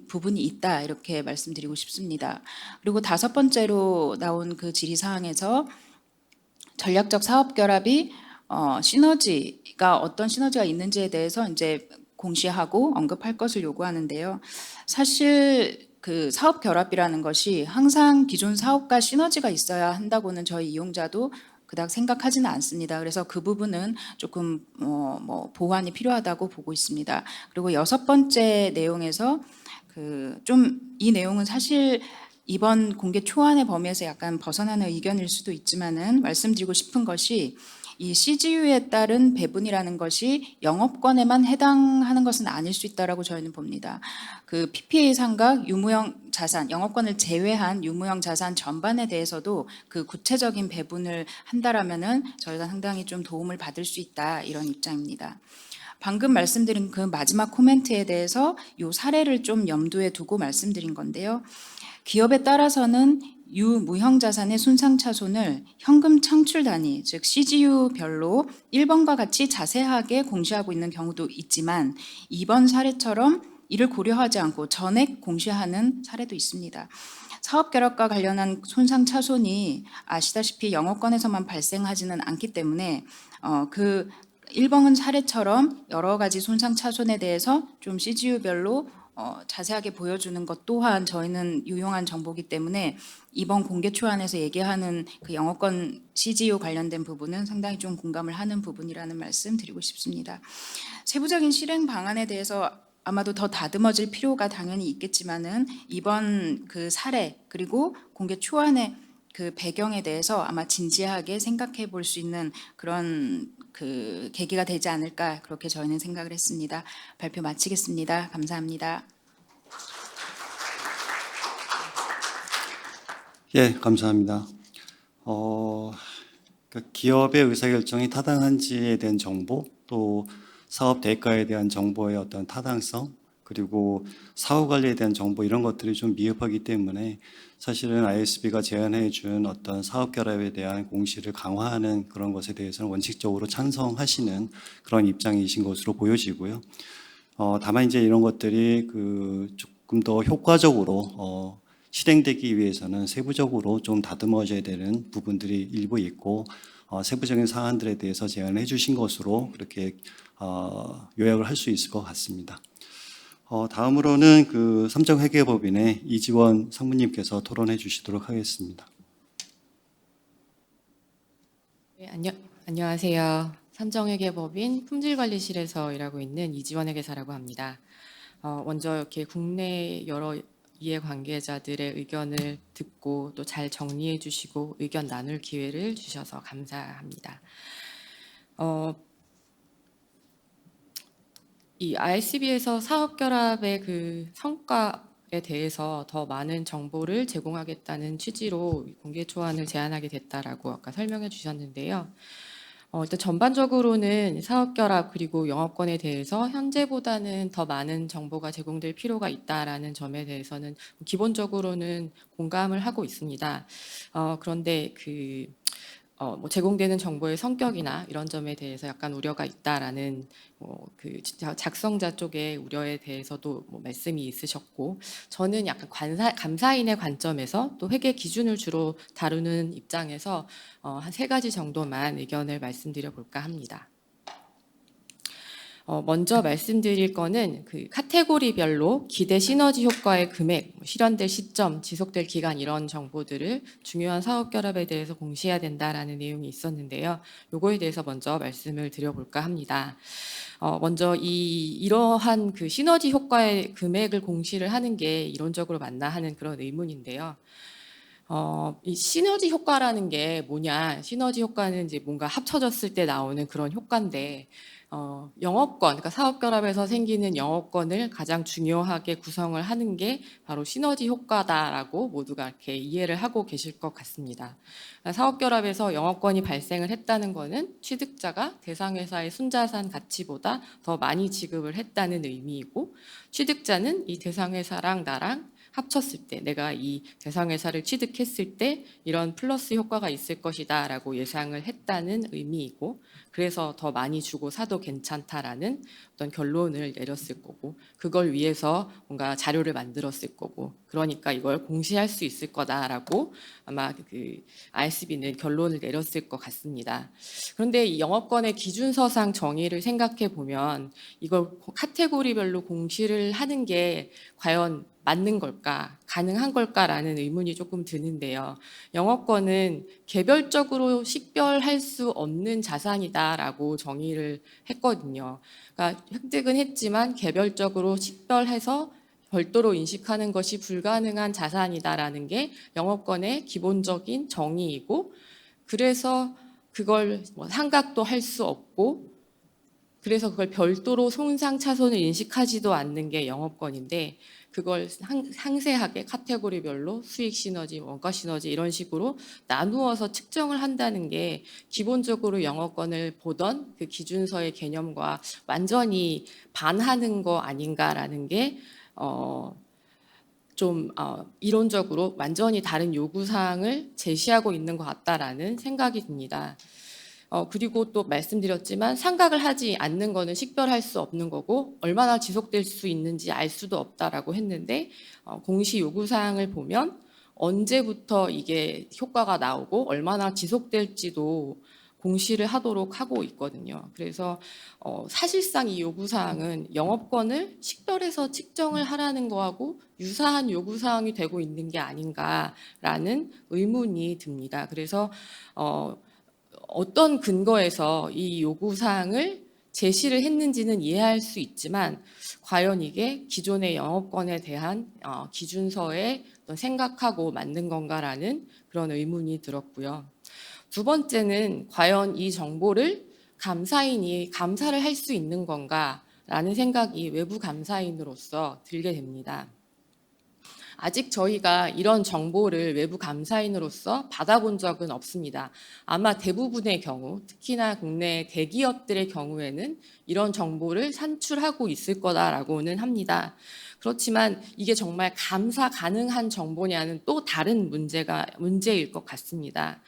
부분이 있다 이렇게 말씀드리고 싶습니다. 그리고 다섯 번째로 나온 그 질의사항에서 전략적 사업 결합이 시너지가 어떤 시너지가 있는지에 대해서 이제 공시하고 언급할 것을 요구하는데요. 사실 그 사업 결합이라는 것이 항상 기존 사업과 시너지가 있어야 한다고는 저희 이용자도 그닥 생각하지는 않습니다. 그래서 그 부분은 조금 보완이 필요하다고 보고 있습니다. 그리고 여섯 번째 내용에서 그 좀 이 내용은 사실 이번 공개 초안의 범위에서 약간 벗어나는 의견일 수도 있지만은 말씀드리고 싶은 것이 이 CGU에 따른 배분이라는 것이 영업권에만 해당하는 것은 아닐 수 있다라고 저희는 봅니다. 그 PPA 상각 유무형 자산, 영업권을 제외한 유무형 자산 전반에 대해서도 그 구체적인 배분을 한다라면은 저희가 상당히 좀 도움을 받을 수 있다 이런 입장입니다. 방금 말씀드린 그 마지막 코멘트에 대해서 이 사례를 좀 염두에 두고 말씀드린 건데요. 기업에 따라서는 유무형 자산의 손상 차손을 현금 창출 단위, 즉 CGU별로 1번과 같이 자세하게 공시하고 있는 경우도 있지만 2번 사례처럼 이를 고려하지 않고 전액 공시하는 사례도 있습니다. 사업 결합과 관련한 손상 차손이 아시다시피 영업권에서만 발생하지는 않기 때문에 그 1번 사례처럼 여러 가지 손상 차손에 대해서 좀 CGU별로 자세하게 보여주는 것 또한 저희는 유용한 정보이기 때문에 이번 공개 초안에서 얘기하는 그 영업권 CGU 관련된 부분은 상당히 좀 공감을 하는 부분이라는 말씀 드리고 싶습니다. 세부적인 실행 방안에 대해서 아마도 더 다듬어질 필요가 당연히 있겠지만은 이번 그 사례 그리고 공개 초안의 그 배경에 대해서 아마 진지하게 생각해 볼 수 있는 그런 그 계기가 되지 않을까 그렇게 저희는 생각을 했습니다. 발표 마치겠습니다. 감사합니다. 예, 감사합니다. 기업의 의사결정이 타당한지에 대한 정보, 또 사업 대가에 대한 정보의 어떤 타당성, 그리고 사후 관리에 대한 정보 이런 것들이 좀 미흡하기 때문에 사실은 ISB가 제안해 준 어떤 사업 결합에 대한 공시를 강화하는 그런 것에 대해서는 원칙적으로 찬성하시는 그런 입장이신 것으로 보여지고요. 다만 이제 이런 것들이 조금 더 효과적으로 실행되기 위해서는 세부적으로 좀 다듬어져야 되는 부분들이 일부 있고 세부적인 사안들에 대해서 제안을 해주신 것으로 그렇게 요약을 할 수 있을 것 같습니다. 다음으로는 그 삼정회계법인의 이지원 상무님께서 토론해 주시도록 하겠습니다. 네, 안녕하세요. 삼정회계법인 품질관리실에서 일하고 있는 이지원 회계사라고 합니다. 먼저 이렇게 국내 여러 이해관계자들의 의견을 듣고 또 잘 정리해 주시고 의견 나눌 기회를 주셔서 감사합니다. 이 ISB에서 사업결합의 그 성과에 대해서 더 많은 정보를 제공하겠다는 취지로 공개 초안을 제안하게 됐다라고 아까 설명해 주셨는데요. 일단 전반적으로는 사업결합 그리고 영업권에 대해서 현재보다는 더 많은 정보가 제공될 필요가 있다라는 점에 대해서는 기본적으로는 공감을 하고 있습니다. 그런데 뭐 제공되는 정보의 성격이나 이런 점에 대해서 약간 우려가 있다라는 그 작성자 쪽의 우려에 대해서도 뭐 말씀이 있으셨고, 저는 약간 감사인의 관점에서 또 회계 기준을 주로 다루는 입장에서 한 3가지 정도만 의견을 말씀드려 볼까 합니다. 먼저 말씀드릴 거는 그 카테고리별로 기대 시너지 효과의 금액, 실현될 시점, 지속될 기간 이런 정보들을 중요한 사업 결합에 대해서 공시해야 된다라는 내용이 있었는데요. 요거에 대해서 먼저 말씀을 드려볼까 합니다. 먼저 이러한 그 시너지 효과의 금액을 공시를 하는 게 이론적으로 맞나 하는 그런 의문인데요. 이 시너지 효과라는 게 뭐냐? 시너지 효과는 이제 뭔가 합쳐졌을 때 나오는 그런 효과인데, 영업권, 그러니까 사업 결합에서 생기는 영업권을 가장 중요하게 구성을 하는 게 바로 시너지 효과다라고 모두가 이렇게 이해를 하고 계실 것 같습니다. 사업 결합에서 영업권이 발생을 했다는 거는 취득자가 대상 회사의 순자산 가치보다 더 많이 지급을 했다는 의미이고, 취득자는 이 대상 회사랑 나랑 합쳤을 때, 내가 이 대상 회사를 취득했을 때 이런 플러스 효과가 있을 것이다라고 예상을 했다는 의미이고, 그래서 더 많이 주고 사도 괜찮다라는 어떤 결론을 내렸을 거고, 그걸 위해서 뭔가 자료를 만들었을 거고, 그러니까 이걸 공시할 수 있을 거다라고 아마 그 ISB는 결론을 내렸을 것 같습니다. 그런데 이 영업권의 기준서상 정의를 생각해 보면 이걸 카테고리별로 공시를 하는 게 과연 맞는 걸까, 가능한 걸까라는 의문이 조금 드는데요. 영업권은 개별적으로 식별할 수 없는 자산이다라고 정의를 했거든요. 그러니까 획득은 했지만 개별적으로 식별해서 별도로 인식하는 것이 불가능한 자산이다라는 게 영업권의 기본적인 정의이고, 그래서 그걸 뭐 상각도 할 수 없고, 그래서 그걸 별도로 손상 차손을 인식하지도 않는 게 영업권인데, 그걸 상세하게 카테고리별로 수익 시너지, 원가 시너지 이런 식으로 나누어서 측정을 한다는 게 기본적으로 영업권을 보던 그 기준서의 개념과 완전히 반하는 거 아닌가라는 게 이론적으로 완전히 다른 요구사항을 제시하고 있는 것 같다라는 생각이 듭니다. 그리고 또 말씀드렸지만 상각을 하지 않는 거는 식별할 수 없는 거고 얼마나 지속될 수 있는지 알 수도 없다라고 했는데 공시 요구사항을 보면 언제부터 이게 효과가 나오고 얼마나 지속될지도 공시를 하도록 하고 있거든요. 그래서 사실상 이 요구사항은 영업권을 식별해서 측정을 하라는 거하고 유사한 요구사항이 되고 있는 게 아닌가라는 의문이 듭니다. 그래서 어떤 근거에서 이 요구사항을 제시를 했는지는 이해할 수 있지만 과연 이게 기존의 영업권에 대한 기준서에 어떤 생각하고 만든 건가라는 그런 의문이 들었고요. 두 번째는 과연 이 정보를 감사인이 감사를 할 수 있는 건가라는 생각이 외부 감사인으로서 들게 됩니다. 아직 저희가 이런 정보를 외부 감사인으로서 받아본 적은 없습니다. 아마 대부분의 경우, 특히나 국내 대기업들의 경우에는 이런 정보를 산출하고 있을 거다라고는 합니다. 그렇지만 이게 정말 감사 가능한 정보냐는 또 다른 문제일 것 같습니다.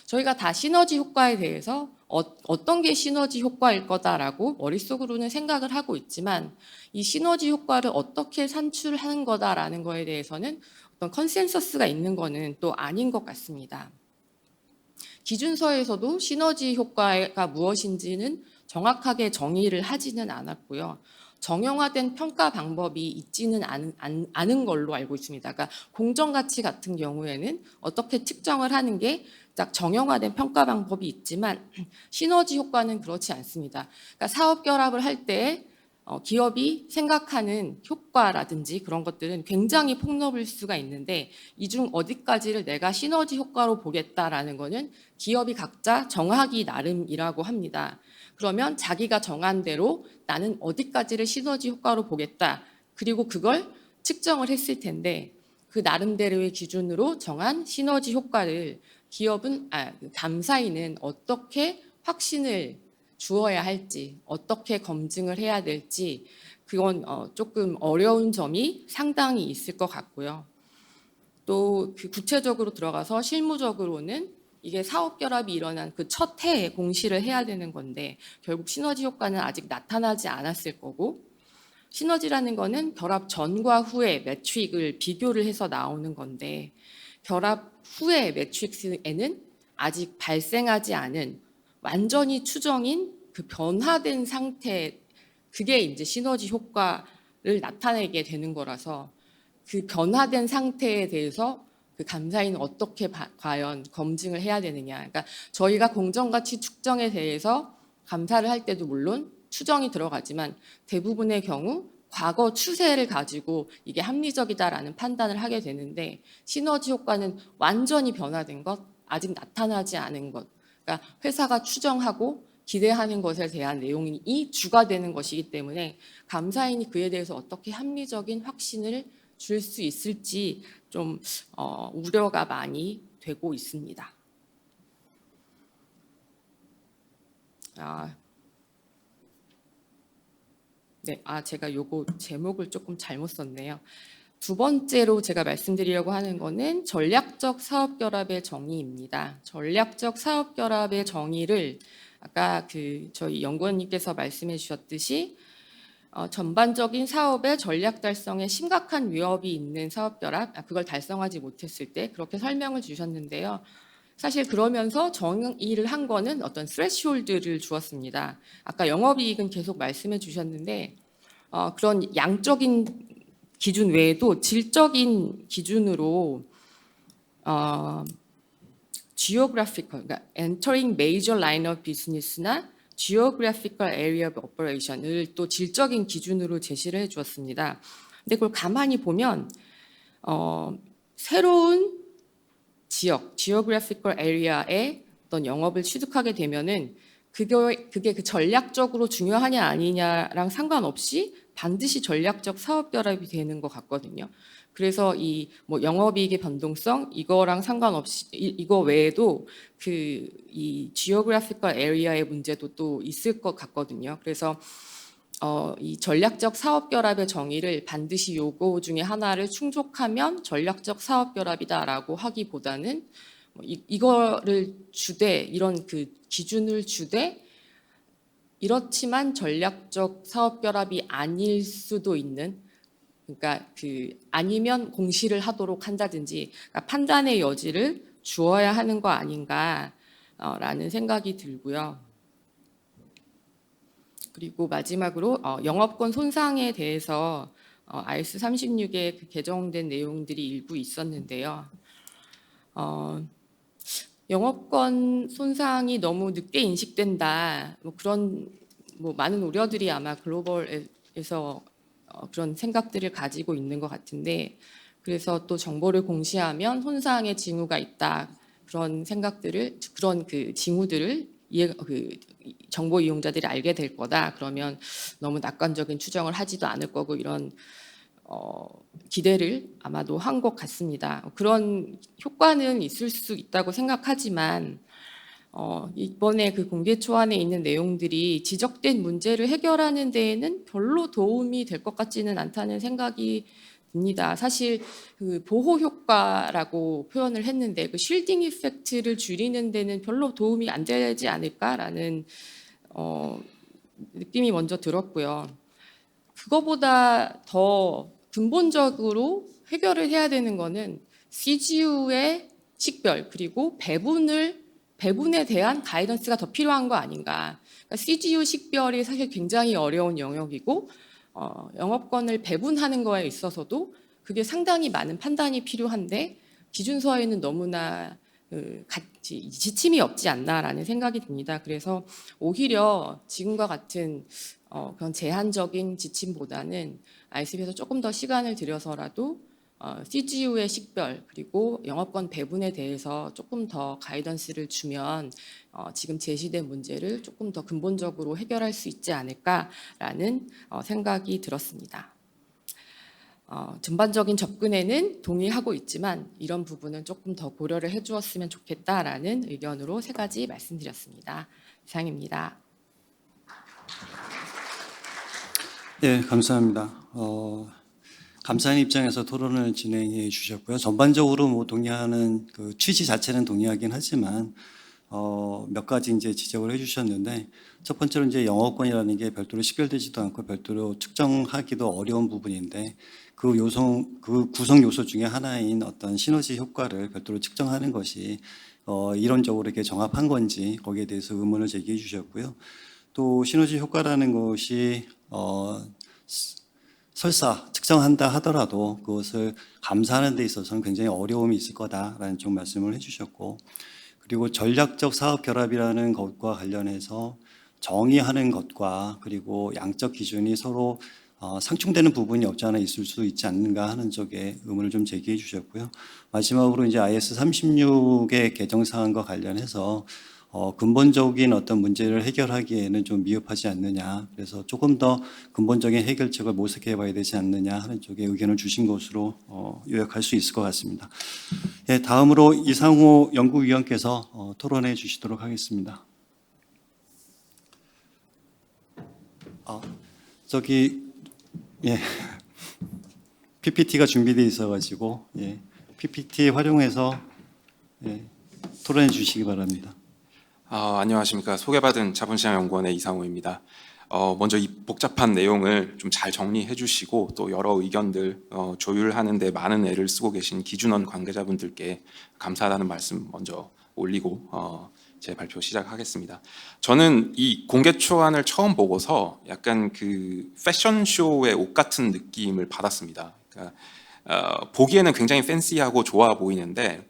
저희가 다 시너지 효과에 대해서 어떤 게 시너지 효과일 거다라고 머릿속으로는 생각을 하고 있지만 이 시너지 효과를 어떻게 산출하는 거다라는 거에 대해서는 어떤 컨센서스가 있는 거는 또 아닌 것 같습니다. 기준서에서도 시너지 효과가 무엇인지는 정확하게 정의를 하지는 않았고요. 정형화된 평가 방법이 있지는 않은 걸로 알고 있습니다. 그러니까 공정가치 같은 경우에는 어떻게 측정을 하는 게 딱 정형화된 평가 방법이 있지만 시너지 효과는 그렇지 않습니다. 그러니까 사업 결합을 할 때 기업이 생각하는 효과라든지 그런 것들은 굉장히 폭넓을 수가 있는데 이 중 어디까지를 내가 시너지 효과로 보겠다라는 거는 기업이 각자 정하기 나름이라고 합니다. 그러면 자기가 정한 대로 나는 어디까지를 시너지 효과로 보겠다. 그리고 그걸 측정을 했을 텐데 그 나름대로의 기준으로 정한 시너지 효과를 감사인은 어떻게 확신을 주어야 할지, 어떻게 검증을 해야 될지 그건 조금 어려운 점이 상당히 있을 것 같고요. 또 그 구체적으로 들어가서 실무적으로는 이게 사업 결합이 일어난 그 첫 해에 공시를 해야 되는 건데 결국 시너지 효과는 아직 나타나지 않았을 거고 시너지라는 거는 결합 전과 후의 매트릭을 비교를 해서 나오는 건데 결합 후의 매트릭스에는 아직 발생하지 않은 완전히 추정인 그 변화된 상태 그게 이제 시너지 효과를 나타내게 되는 거라서 그 변화된 상태에 대해서 그 감사인은 어떻게 과연 검증을 해야 되느냐. 그러니까 저희가 공정가치 측정에 대해서 감사를 할 때도 물론 추정이 들어가지만 대부분의 경우 과거 추세를 가지고 이게 합리적이다라는 판단을 하게 되는데 시너지 효과는 완전히 변화된 것, 아직 나타나지 않은 것. 그러니까 회사가 추정하고 기대하는 것에 대한 내용이 주가 되는 것이기 때문에 감사인이 그에 대해서 어떻게 합리적인 확신을 줄 수 있을지 좀 우려가 많이 되고 있습니다. 제가 요거 제목을 조금 잘못 썼네요. 두 번째로 제가 말씀드리려고 하는 거는 전략적 사업 결합의 정의입니다. 전략적 사업 결합의 정의를 아까 저희 연구원님께서 말씀해 주셨듯이 전반적인 사업의 전략 달성에 심각한 위협이 있는 사업 결합, 그걸 달성하지 못했을 때 그렇게 설명을 주셨는데요. 사실 그러면서 정의를 한 거는 어떤 스레시홀드를 주었습니다. 아까 영업이익은 계속 말씀해 주셨는데 그런 양적인 기준 외에도 질적인 기준으로 geographical, 그러니까 entering major line of business나 geographical area of operation을 또 질적인 기준으로 제시를 해 주었습니다. 근데 그걸 가만히 보면 새로운 지역, geographical area의 어떤 영업을 취득하게 되면은 그게 그 전략적으로 중요하냐 아니냐랑 상관없이 반드시 전략적 사업 결합이 되는 것 같거든요. 그래서 이 뭐 영업이익의 변동성 이거랑 상관없이 이거 외에도 그 이 지오그래피컬 에리아의 문제도 또 있을 것 같거든요. 그래서 이 전략적 사업 결합의 정의를 반드시 요거 중에 하나를 충족하면 전략적 사업 결합이다라고 하기보다는 이거를 주되 이런 그 기준을 주되 이렇지만 전략적 사업 결합이 아닐 수도 있는, 그러니까 그 아니면 공시를 하도록 한다든지, 그러니까 판단의 여지를 주어야 하는 거 아닌가라는 생각이 들고요. 그리고 마지막으로 영업권 손상에 대해서 IS 36에 개정된 내용들이 일부 있었는데요. 영업권 손상이 너무 늦게 인식된다, 뭐 그런 뭐 많은 우려들이 아마 글로벌에서 그런 생각들을 가지고 있는 것 같은데, 그래서 또 정보를 공시하면 손상의 징후가 있다, 그런 생각들을, 그런 그 징후들을 정보 이용자들이 알게 될 거다. 그러면 너무 낙관적인 추정을 하지도 않을 거고, 이런 기대를 아마도 한 것 같습니다. 그런 효과는 있을 수 있다고 생각하지만 이번에 그 공개 초안에 있는 내용들이 지적된 문제를 해결하는 데에는 별로 도움이 될 것 같지는 않다는 생각이 듭니다. 사실 그 보호 효과라고 표현을 했는데 그 쉴딩 이펙트를 줄이는 데는 별로 도움이 안 되지 않을까라는 느낌이 먼저 들었고요. 그거보다 더 근본적으로 해결을 해야 되는 거는 CGU의 식별 그리고 배분에 대한 가이던스가 더 필요한 거 아닌가. 그러니까 CGU 식별이 사실 굉장히 어려운 영역이고 영업권을 배분하는 거에 있어서도 그게 상당히 많은 판단이 필요한데 기준서에는 너무나 지침이 없지 않나라는 생각이 듭니다. 그래서 오히려 지금과 같은 그런 제한적인 지침보다는 ISB에서 조금 더 시간을 들여서라도 CGU의 식별 그리고 영업권 배분에 대해서 조금 더 가이던스를 주면 지금 제시된 문제를 조금 더 근본적으로 해결할 수 있지 않을까라는 생각이 들었습니다. 전반적인 접근에는 동의하고 있지만 이런 부분은 조금 더 고려를 해주었으면 좋겠다라는 의견으로 3가지 말씀드렸습니다. 이상입니다. 네, 감사합니다. 감사인 입장에서 토론을 진행해 주셨고요. 전반적으로 뭐 동의하는 그 취지 자체는 동의하긴 하지만 몇 가지 이제 지적을 해주셨는데, 첫 번째로 이제 영업권이라는 게 별도로 식별되지도 않고 별도로 측정하기도 어려운 부분인데 그 구성 요소 중에 하나인 어떤 시너지 효과를 별도로 측정하는 것이 이론적으로 이렇게 정합한 건지 거기에 대해서 의문을 제기해 주셨고요. 또 시너지 효과라는 것이 설사 측정한다 하더라도 그것을 감사하는 데 있어서는 굉장히 어려움이 있을 거다라는 좀 말씀을 해주셨고, 그리고 전략적 사업 결합이라는 것과 관련해서 정의하는 것과 그리고 양적 기준이 서로 상충되는 부분이 없지 않아 있을 수 있지 않는가 하는 쪽에 의문을 좀 제기해 주셨고요. 마지막으로 이제 IS 36의 개정 사항과 관련해서 근본적인 어떤 문제를 해결하기에는 좀 미흡하지 않느냐, 그래서 조금 더 근본적인 해결책을 모색해 봐야 되지 않느냐 하는 쪽에 의견을 주신 것으로 요약할 수 있을 것 같습니다. 예, 다음으로 이상호 연구위원께서 토론해 주시도록 하겠습니다. 예, PPT가 준비되어 있어가지고 PPT 활용해서 토론해 주시기 바랍니다. 안녕하십니까. 소개받은 자본시장연구원의 이상호입니다. 먼저 이 복잡한 내용을 좀 잘 정리해 주시고 또 여러 의견들 조율하는 데 많은 애를 쓰고 계신 기준원 관계자분들께 감사하다는 말씀 먼저 올리고 제 발표 시작하겠습니다. 저는 이 공개 초안을 처음 보고서 약간 그 패션쇼의 옷 같은 느낌을 받았습니다. 그러니까 보기에는 굉장히 팬시하고 좋아 보이는데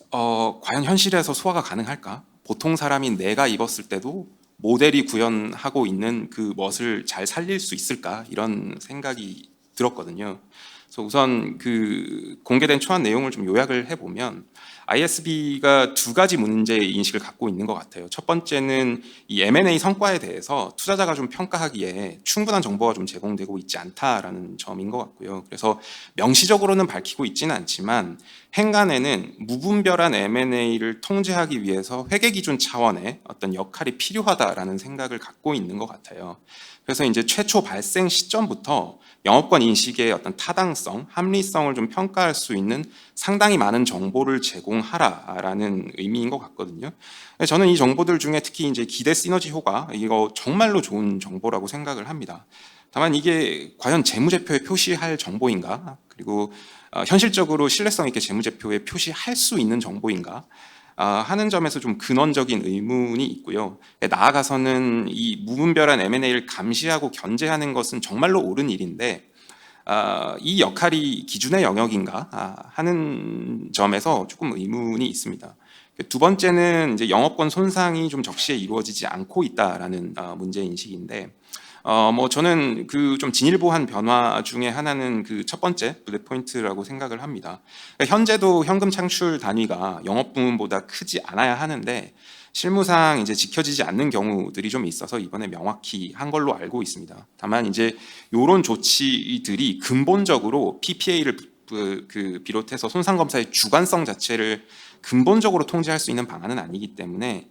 과연 현실에서 소화가 가능할까? 보통 사람인 내가 입었을 때도 모델이 구현하고 있는 그 멋을 잘 살릴 수 있을까? 이런 생각이 들었거든요. 그래서 우선 그 공개된 초안 내용을 좀 요약을 해보면 ISB가 두 가지 문제 인식을 갖고 있는 것 같아요. 첫 번째는 이 M&A 성과에 대해서 투자자가 좀 평가하기에 충분한 정보가 좀 제공되고 있지 않다라는 점인 것 같고요. 그래서 명시적으로는 밝히고 있지는 않지만 행간에는 무분별한 M&A를 통제하기 위해서 회계 기준 차원의 어떤 역할이 필요하다라는 생각을 갖고 있는 것 같아요. 그래서 이제 최초 발생 시점부터 영업권 인식의 어떤 타당성, 합리성을 좀 평가할 수 있는 상당히 많은 정보를 제공하라라는 의미인 것 같거든요. 저는 이 정보들 중에 특히 이제 기대 시너지 효과, 이거 정말로 좋은 정보라고 생각을 합니다. 다만 이게 과연 재무제표에 표시할 정보인가? 그리고 현실적으로 신뢰성 있게 재무제표에 표시할 수 있는 정보인가? 하는 점에서 좀 근원적인 의문이 있고요. 나아가서는 이 무분별한 M&A를 감시하고 견제하는 것은 정말로 옳은 일인데 이 역할이 기준의 영역인가 하는 점에서 조금 의문이 있습니다. 두 번째는 이제 영업권 손상이 좀 적시에 이루어지지 않고 있다라는 문제 인식인데, 뭐 저는 그 좀 진일보한 변화 중에 하나는 그 첫 번째 블랙 포인트라고 생각을 합니다. 그러니까 현재도 현금 창출 단위가 영업 부문보다 크지 않아야 하는데 실무상 이제 지켜지지 않는 경우들이 좀 있어서 이번에 명확히 한 걸로 알고 있습니다. 다만 이제 이런 조치들이 근본적으로 PPA를 비롯해서 손상 검사의 주관성 자체를 근본적으로 통제할 수 있는 방안은 아니기 때문에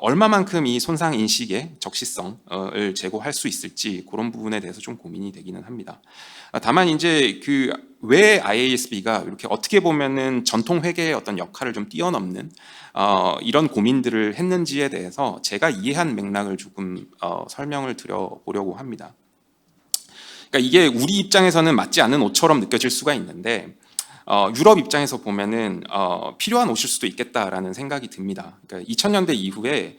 얼마만큼 이 손상 인식의 적시성을 제고할 수 있을지 그런 부분에 대해서 좀 고민이 되기는 합니다. 다만 이제 왜 IASB가 이렇게 어떻게 보면은 전통 회계의 어떤 역할을 좀 뛰어넘는 이런 고민들을 했는지에 대해서 제가 이해한 맥락을 조금 설명을 드려보려고 합니다. 그러니까 이게 우리 입장에서는 맞지 않는 옷처럼 느껴질 수가 있는데 유럽 입장에서 보면은 필요한 옷일 수도 있겠다라는 생각이 듭니다. 그러니까 2000년대 이후에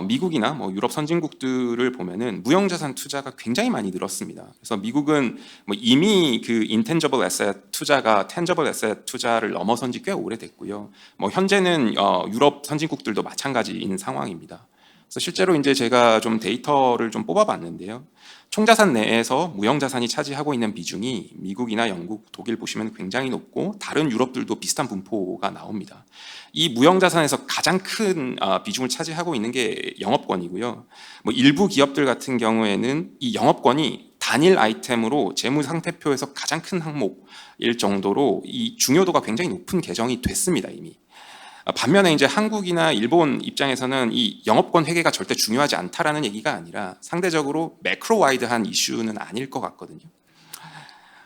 미국이나 뭐 유럽 선진국들을 보면은 무형자산 투자가 굉장히 많이 늘었습니다. 그래서 미국은 뭐 이미 그 intangible asset 투자가 tangible asset 투자를 넘어선 지 꽤 오래됐고요. 뭐 현재는 유럽 선진국들도 마찬가지인 상황입니다. 그래서 실제로 이제 제가 좀 데이터를 좀 뽑아봤는데요. 총자산 내에서 무형자산이 차지하고 있는 비중이 미국이나 영국, 독일 보시면 굉장히 높고 다른 유럽들도 비슷한 분포가 나옵니다. 이 무형자산에서 가장 큰 비중을 차지하고 있는 게 영업권이고요. 뭐 일부 기업들 같은 경우에는 이 영업권이 단일 아이템으로 재무상태표에서 가장 큰 항목일 정도로 이 중요도가 굉장히 높은 계정이 됐습니다, 이미. 반면에 이제 한국이나 일본 입장에서는 이 영업권 회계가 절대 중요하지 않다라는 얘기가 아니라 상대적으로 매크로 와이드한 이슈는 아닐 것 같거든요.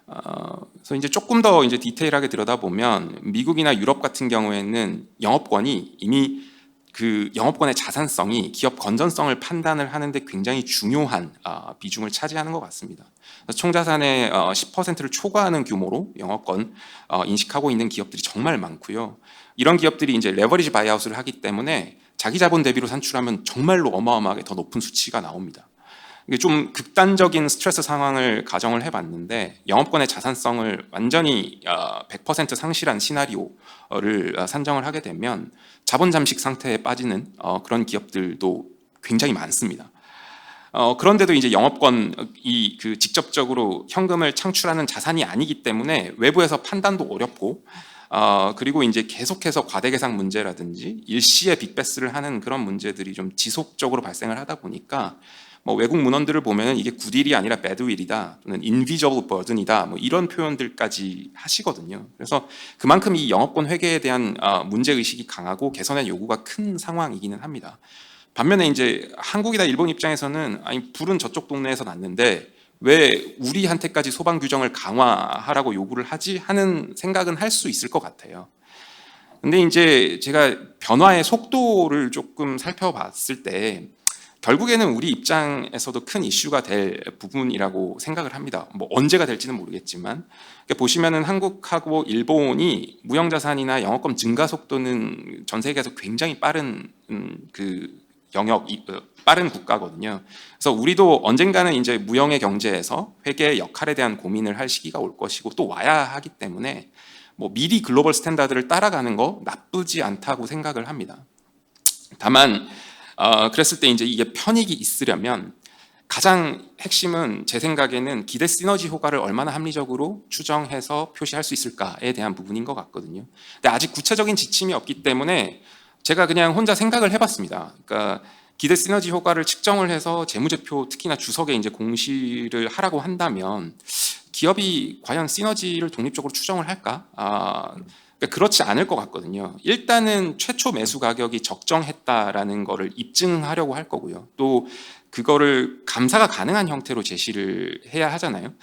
그래서 이제 조금 더 이제 디테일하게 들여다보면 미국이나 유럽 같은 경우에는 영업권이 이미 그 영업권의 자산성이 기업 건전성을 판단을 하는데 굉장히 중요한 비중을 차지하는 것 같습니다. 총자산의 10%를 초과하는 규모로 영업권 인식하고 있는 기업들이 정말 많고요. 이런 기업들이 이제 레버리지 바이아웃을 하기 때문에 자기 자본 대비로 산출하면 정말로 어마어마하게 더 높은 수치가 나옵니다. 이게 좀 극단적인 스트레스 상황을 가정을 해봤는데 영업권의 자산성을 완전히 100% 상실한 시나리오를 산정을 하게 되면 자본 잠식 상태에 빠지는 그런 기업들도 굉장히 많습니다. 그런데도 이제 영업권이 직접적으로 현금을 창출하는 자산이 아니기 때문에 외부에서 판단도 어렵고 그리고 이제 계속해서 과대계상 문제라든지 일시에 빅베스를 하는 그런 문제들이 좀 지속적으로 발생을 하다 보니까 뭐 외국 문헌들을 보면 이게 굿일이 아니라 배드윌이다 또는 invisible burden이다 뭐 이런 표현들까지 하시거든요. 그래서 그만큼 이 영업권 회계에 대한 문제 의식이 강하고 개선의 요구가 큰 상황이기는 합니다. 반면에 이제 한국이나 일본 입장에서는 아니 불은 저쪽 동네에서 났는데 왜 우리한테까지 소방 규정을 강화하라고 요구를 하지 하는 생각은 할 수 있을 것 같아요. 근데 이제 제가 변화의 속도를 조금 살펴봤을 때 결국에는 우리 입장에서도 큰 이슈가 될 부분이라고 생각을 합니다. 뭐 언제가 될지는 모르겠지만 보시면은 한국하고 일본이 무형자산이나 영업권 증가 속도는 전 세계에서 굉장히 빠른 빠른 국가거든요. 그래서 우리도 언젠가는 이제 무형의 경제에서 회계의 역할에 대한 고민을 할 시기가 올 것이고 또 와야 하기 때문에 뭐 미리 글로벌 스탠다드를 따라가는 거 나쁘지 않다고 생각을 합니다. 다만 그랬을 때 이제 이게 편익이 있으려면 가장 핵심은 제 생각에는 기대 시너지 효과를 얼마나 합리적으로 추정해서 표시할 수 있을까에 대한 부분인 것 같거든요. 근데 아직 구체적인 지침이 없기 때문에 제가 그냥 혼자 생각을 해봤습니다. 그러니까 기대 시너지 효과를 측정을 해서 재무제표 특히나 주석에 이제 공시를 하라고 한다면 기업이 과연 시너지를 독립적으로 추정을 할까? 그러니까 그렇지 않을 것 같거든요. 일단은 최초 매수 가격이 적정했다라는 거를 입증하려고 할 거고요. 또 그거를 감사가 가능한 형태로 제시를 해야 하잖아요.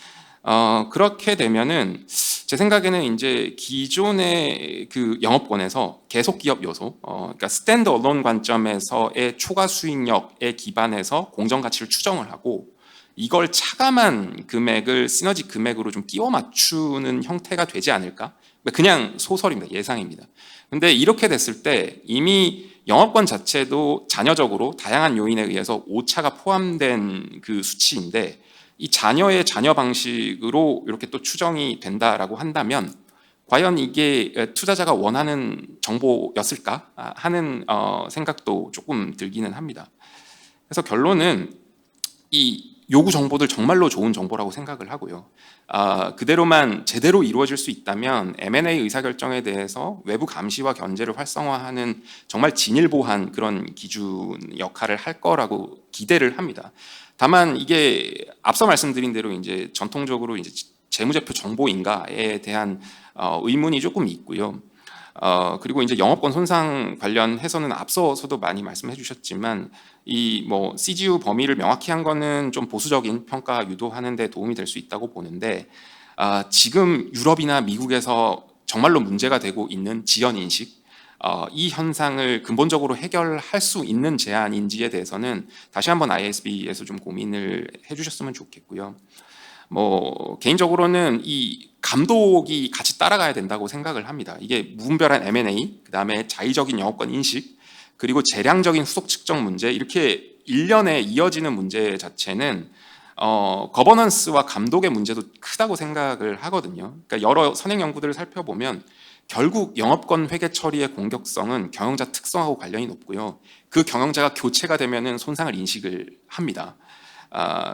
그렇게 되면은 제 생각에는 이제 기존의 그 영업권에서 계속 기업 요소, 그러니까 스탠드 얼론 관점에서의 초과 수익력에 기반해서 공정 가치를 추정을 하고 이걸 차감한 금액을 시너지 금액으로 좀 끼워 맞추는 형태가 되지 않을까? 그냥 소설입니다. 예상입니다. 근데 이렇게 됐을 때 이미 영업권 자체도 잔여적으로 다양한 요인에 의해서 오차가 포함된 그 수치인데 이 잔여의 잔여 방식으로 이렇게 또 추정이 된다라고 한다면 과연 이게 투자자가 원하는 정보였을까 하는 생각도 조금 들기는 합니다. 그래서 결론은 이 요구 정보들 정말로 좋은 정보라고 생각을 하고요. 그대로만 제대로 이루어질 수 있다면 M&A 의사결정에 대해서 외부 감시와 견제를 활성화하는 정말 진일보한 그런 기준 역할을 할 거라고 기대를 합니다. 다만 이게 앞서 말씀드린 대로 이제 전통적으로 이제 재무제표 정보인가에 대한 의문이 조금 있고요. 그리고 이제 영업권 손상 관련해서는 앞서서도 많이 말씀해 주셨지만 이 뭐 CGU 범위를 명확히 한 거는 좀 보수적인 평가 유도하는 데 도움이 될 수 있다고 보는데 지금 유럽이나 미국에서 정말로 문제가 되고 있는 지연 인식 이 현상을 근본적으로 해결할 수 있는 제안인지에 대해서는 다시 한번 IASB에서 좀 고민을 해주셨으면 좋겠고요. 뭐 개인적으로는 이 감독이 같이 따라가야 된다고 생각을 합니다. 이게 무분별한 M&A, 그다음에 자의적인 영업권 인식, 그리고 재량적인 후속 측정 문제 이렇게 일련에 이어지는 문제 자체는 거버넌스와 감독의 문제도 크다고 생각을 하거든요. 그러니까 여러 선행 연구들을 살펴보면 결국 영업권 회계 처리의 공격성은 경영자 특성하고 관련이 높고요. 그 경영자가 교체가 되면은 손상을 인식을 합니다.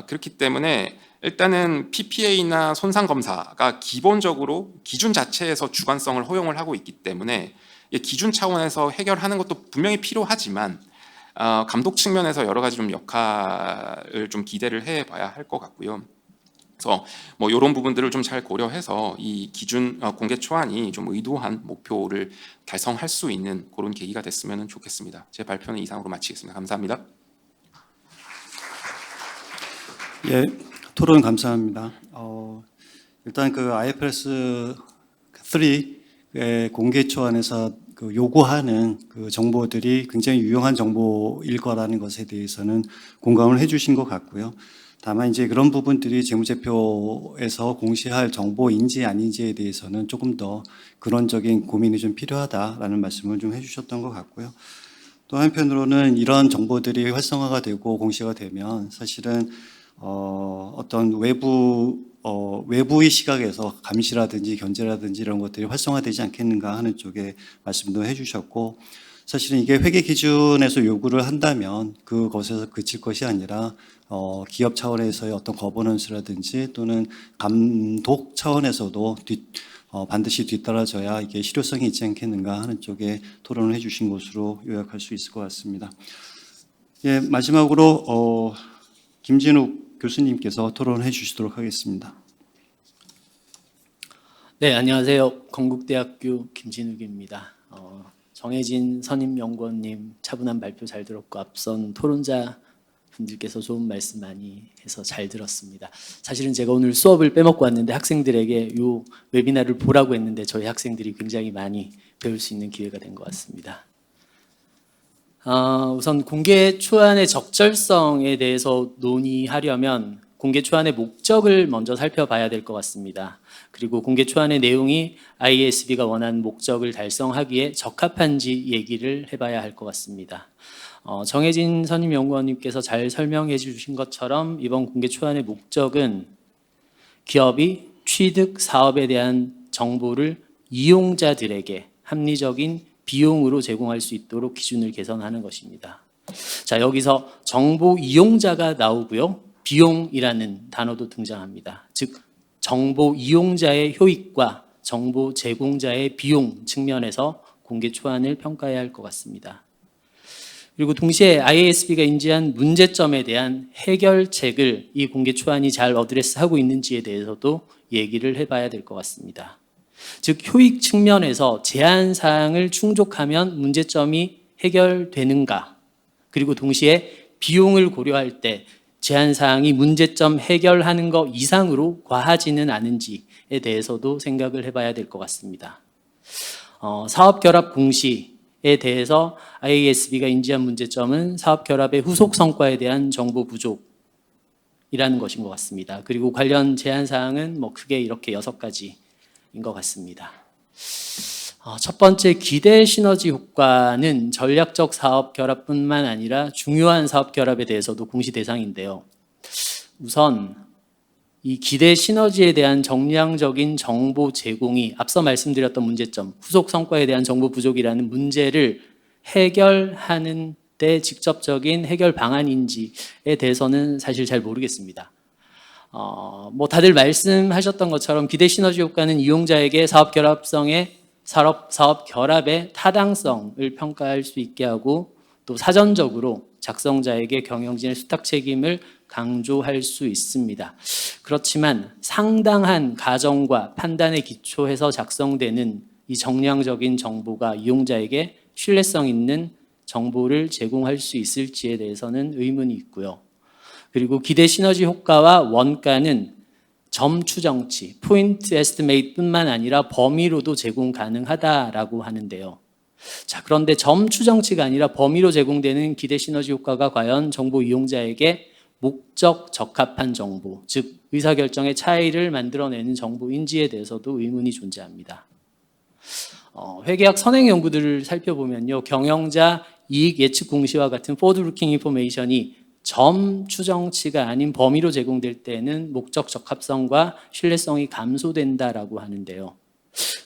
그렇기 때문에 일단은 PPA나 손상 검사가 기본적으로 기준 자체에서 주관성을 허용을 하고 있기 때문에 기준 차원에서 해결하는 것도 분명히 필요하지만 감독 측면에서 여러 가지 좀 역할을 좀 기대를 해봐야 할 것 같고요. 그래서 뭐 이런 부분들을 좀 잘 고려해서 이 기준 공개 초안이 좀 의도한 목표를 달성할 수 있는 그런 계기가 됐으면 좋겠습니다. 제 발표는 이상으로 마치겠습니다. 감사합니다. 예, 토론 감사합니다. 일단 그 IFRS 3의 공개 초안에서 그 요구하는 그 정보들이 굉장히 유용한 정보일 거라는 것에 대해서는 공감을 해주신 것 같고요. 다만 이제 그런 부분들이 재무제표에서 공시할 정보인지 아닌지에 대해서는 조금 더 근원적인 고민이 좀 필요하다라는 말씀을 좀 해주셨던 것 같고요. 또 한편으로는 이런 정보들이 활성화가 되고 공시가 되면 사실은 어떤 외부의 시각에서 감시라든지 견제라든지 이런 것들이 활성화되지 않겠는가 하는 쪽에 말씀도 해주셨고, 사실은 이게 회계 기준에서 요구를 한다면 그것에서 그칠 것이 아니라 기업 차원에서의 어떤 거버넌스라든지 또는 감독 차원에서도 반드시 뒤따라져야 이게 실효성이 있지 않겠는가 하는 쪽에 토론을 해주신 것으로 요약할 수 있을 것 같습니다. 예, 마지막으로 김진욱 교수님께서 토론해 주시도록 하겠습니다. 네, 안녕하세요. 건국대학교 김진욱입니다. 정혜진 선임연구원님 차분한 발표 잘 들었고 앞선 토론자 분들께서 좋은 말씀 많이 해서 잘 들었습니다. 사실은 제가 오늘 수업을 빼먹고 왔는데 학생들에게 이 웨비나를 보라고 했는데 저희 학생들이 굉장히 많이 배울 수 있는 기회가 된 것 같습니다. 우선 공개 초안의 적절성에 대해서 논의하려면 공개 초안의 목적을 먼저 살펴봐야 될 것 같습니다. 그리고 공개 초안의 내용이 IASB가 원하는 목적을 달성하기에 적합한지 얘기를 해봐야 할 것 같습니다. 정혜진 선임연구원님께서 잘 설명해 주신 것처럼 이번 공개 초안의 목적은 기업이 취득 사업에 대한 정보를 이용자들에게 합리적인 비용으로 제공할 수 있도록 기준을 개선하는 것입니다. 자, 여기서 정보 이용자가 나오고요. 비용이라는 단어도 등장합니다. 즉 정보 이용자의 효익과 정보 제공자의 비용 측면에서 공개 초안을 평가해야 할 것 같습니다. 그리고 동시에 IASB가 인지한 문제점에 대한 해결책을 이 공개 초안이 잘 어드레스하고 있는지에 대해서도 얘기를 해봐야 될 것 같습니다. 즉 효익 측면에서 제한 사항을 충족하면 문제점이 해결되는가, 그리고 동시에 비용을 고려할 때 제한 사항이 문제점 해결하는 것 이상으로 과하지는 않은지에 대해서도 생각을 해봐야 될 것 같습니다. 사업 결합 공시에 대해서 IASB가 인지한 문제점은 사업 결합의 후속 성과에 대한 정보 부족이라는 것인 것 같습니다. 그리고 관련 제한 사항은 크게 이렇게 6가지인 것 같습니다. 첫 번째, 기대 시너지 효과는 전략적 사업 결합뿐만 아니라 중요한 사업 결합에 대해서도 공시 대상인데요. 우선 이 기대 시너지에 대한 정량적인 정보 제공이 앞서 말씀드렸던 문제점, 후속 성과에 대한 정보 부족이라는 문제를 해결하는 데 직접적인 해결 방안인지에 대해서는 사실 잘 모르겠습니다. 다들 말씀하셨던 것처럼 기대 시너지 효과는 이용자에게 사업 결합의 타당성을 평가할 수 있게 하고, 또 사전적으로 작성자에게 경영진의 수탁 책임을 강조할 수 있습니다. 그렇지만 상당한 가정과 판단에 기초해서 작성되는 이 정량적인 정보가 이용자에게 신뢰성 있는 정보를 제공할 수 있을지에 대해서는 의문이 있고요. 그리고 기대 시너지 효과와 원가는 점 추정치, 포인트 에스티메이트뿐만 아니라 범위로도 제공 가능하다라고 하는데요. 자, 그런데 점 추정치가 아니라 범위로 제공되는 기대 시너지 효과가 과연 정보 이용자에게 목적 적합한 정보, 즉 의사결정의 차이를 만들어내는 정보인지에 대해서도 의문이 존재합니다. 회계학 선행 연구들을 살펴보면요, 경영자 이익 예측 공시와 같은 forward looking information이 점 추정치가 아닌 범위로 제공될 때는 목적 적합성과 신뢰성이 감소된다라고 하는데요.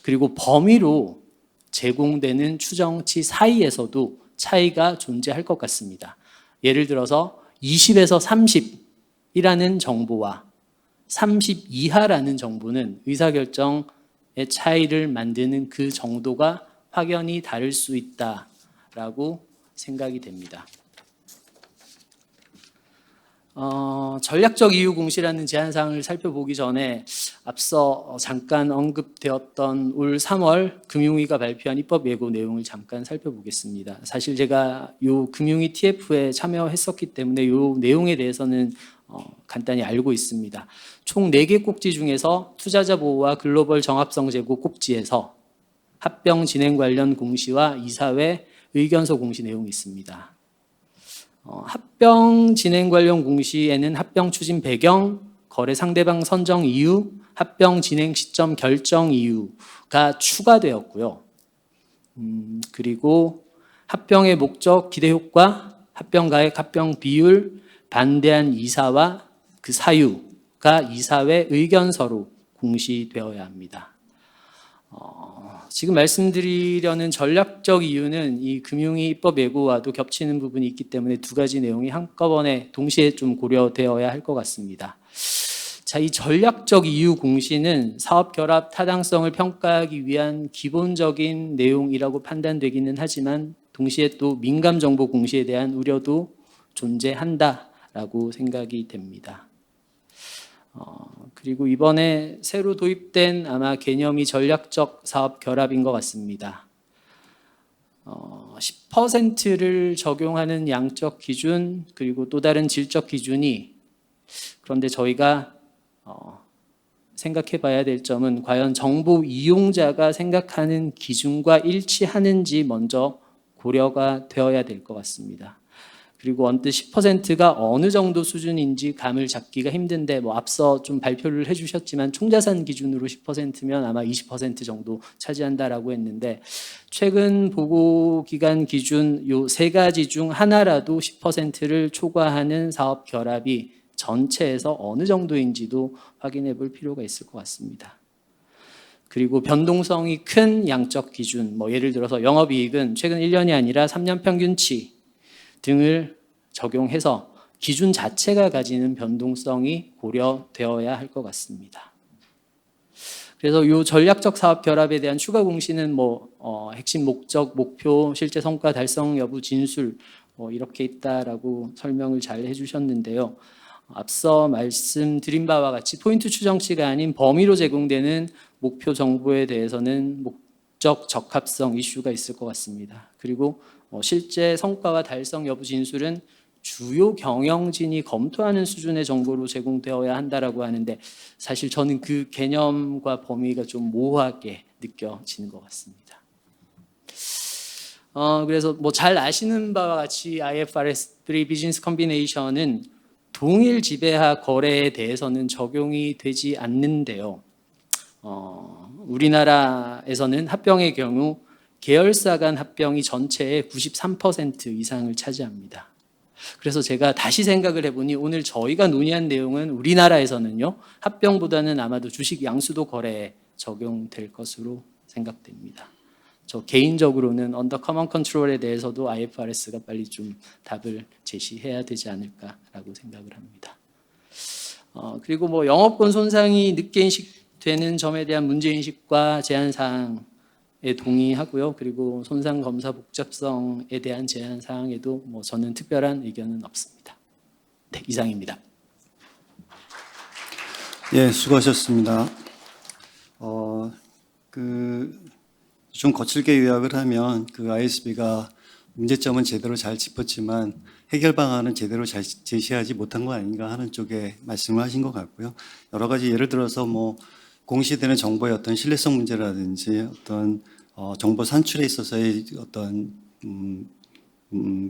그리고 범위로 제공되는 추정치 사이에서도 차이가 존재할 것 같습니다. 예를 들어서 20에서 30이라는 정보와 30 이하라는 정보는 의사결정의 차이를 만드는 그 정도가 확연히 다를 수 있다라고 생각이 됩니다. 전략적 이유 공시라는 제한사항을 살펴보기 전에 앞서 잠깐 언급되었던 올 3월 금융위가 발표한 입법 예고 내용을 잠깐 살펴보겠습니다. 사실 제가 이 금융위 TF에 참여했었기 때문에 이 내용에 대해서는 간단히 알고 있습니다. 총 4개 꼭지 중에서 투자자 보호와 글로벌 정합성 제고 꼭지에서 합병 진행 관련 공시와 이사회 의견서 공시 내용이 있습니다. 합병 진행 관련 공시에는 합병 추진 배경, 거래 상대방 선정 이유, 합병 진행 시점 결정 이유가 추가되었고요. 그리고 합병의 목적, 기대 효과, 합병 가액, 합병 비율, 반대한 이사와 그 사유가 이사회 의견서로 공시되어야 합니다. 지금 말씀드리려는 전략적 이유는 이 금융위 입법 예고와도 겹치는 부분이 있기 때문에 2가지 내용이 한꺼번에 동시에 좀 고려되어야 할 것 같습니다. 자, 이 전략적 이유 공시는 사업 결합 타당성을 평가하기 위한 기본적인 내용이라고 판단되기는 하지만 동시에 또 민감 정보 공시에 대한 우려도 존재한다라고 생각이 됩니다. 그리고 이번에 새로 도입된 아마 개념이 전략적 사업 결합인 것 같습니다. 10%를 적용하는 양적 기준, 그리고 또 다른 질적 기준이, 그런데 저희가 생각해 봐야 될 점은 과연 정보 이용자가 생각하는 기준과 일치하는지 먼저 고려가 되어야 될 것 같습니다. 그리고 언뜻 10%가 어느 정도 수준인지 감을 잡기가 힘든데 앞서 좀 발표를 해주셨지만 총자산 기준으로 10%면 아마 20% 정도 차지한다라고 했는데, 최근 보고기간 기준 요 3가지 중 하나라도 10%를 초과하는 사업 결합이 전체에서 어느 정도인지도 확인해 볼 필요가 있을 것 같습니다. 그리고 변동성이 큰 양적 기준, 예를 들어서 영업이익은 최근 1년이 아니라 3년 평균치 등을 적용해서 기준 자체가 가지는 변동성이 고려되어야 할 것 같습니다. 그래서 이 전략적 사업 결합에 대한 추가 공시는 핵심 목적, 목표, 실제 성과 달성 여부, 진술 이렇게 있다라고 설명을 잘 해주셨는데요. 앞서 말씀드린 바와 같이 포인트 추정치가 아닌 범위로 제공되는 목표 정보에 대해서는 목적 적합성 이슈가 있을 것 같습니다. 그리고 실제 성과와 달성 여부 진술은 주요 경영진이 검토하는 수준의 정보로 제공되어야 한다라고 하는데 사실 저는 그 개념과 범위가 좀 모호하게 느껴지는 것 같습니다. 그래서 잘 아시는 바와 같이 IFRS3 비즈니스 컨비네이션은 동일 지배하 거래에 대해서는 적용이 되지 않는데요. 우리나라에서는 합병의 경우 계열사 간 합병이 전체의 93% 이상을 차지합니다. 그래서 제가 다시 생각을 해보니 오늘 저희가 논의한 내용은 우리나라에서는요, 합병보다는 아마도 주식 양수도 거래에 적용될 것으로 생각됩니다. 저 개인적으로는 언더 커먼 컨트롤에 대해서도 IFRS가 빨리 좀 답을 제시해야 되지 않을까라고 생각을 합니다. 그리고 영업권 손상이 늦게 인식되는 점에 대한 문제인식과 제한사항에 동의하고요. 그리고 손상검사 복잡성에 대한 제한사항에도 저는 특별한 의견은 없습니다. 네, 이상입니다. 예, 수고하셨습니다. 좀 거칠게 요약을 하면 ISB가 문제점은 제대로 잘 짚었지만 해결 방안은 제대로 잘 제시하지 못한 거 아닌가 하는 쪽에 말씀을 하신 것 같고요. 여러 가지 예를 들어서 공시되는 정보의 어떤 신뢰성 문제라든지 어떤 정보 산출에 있어서의 어떤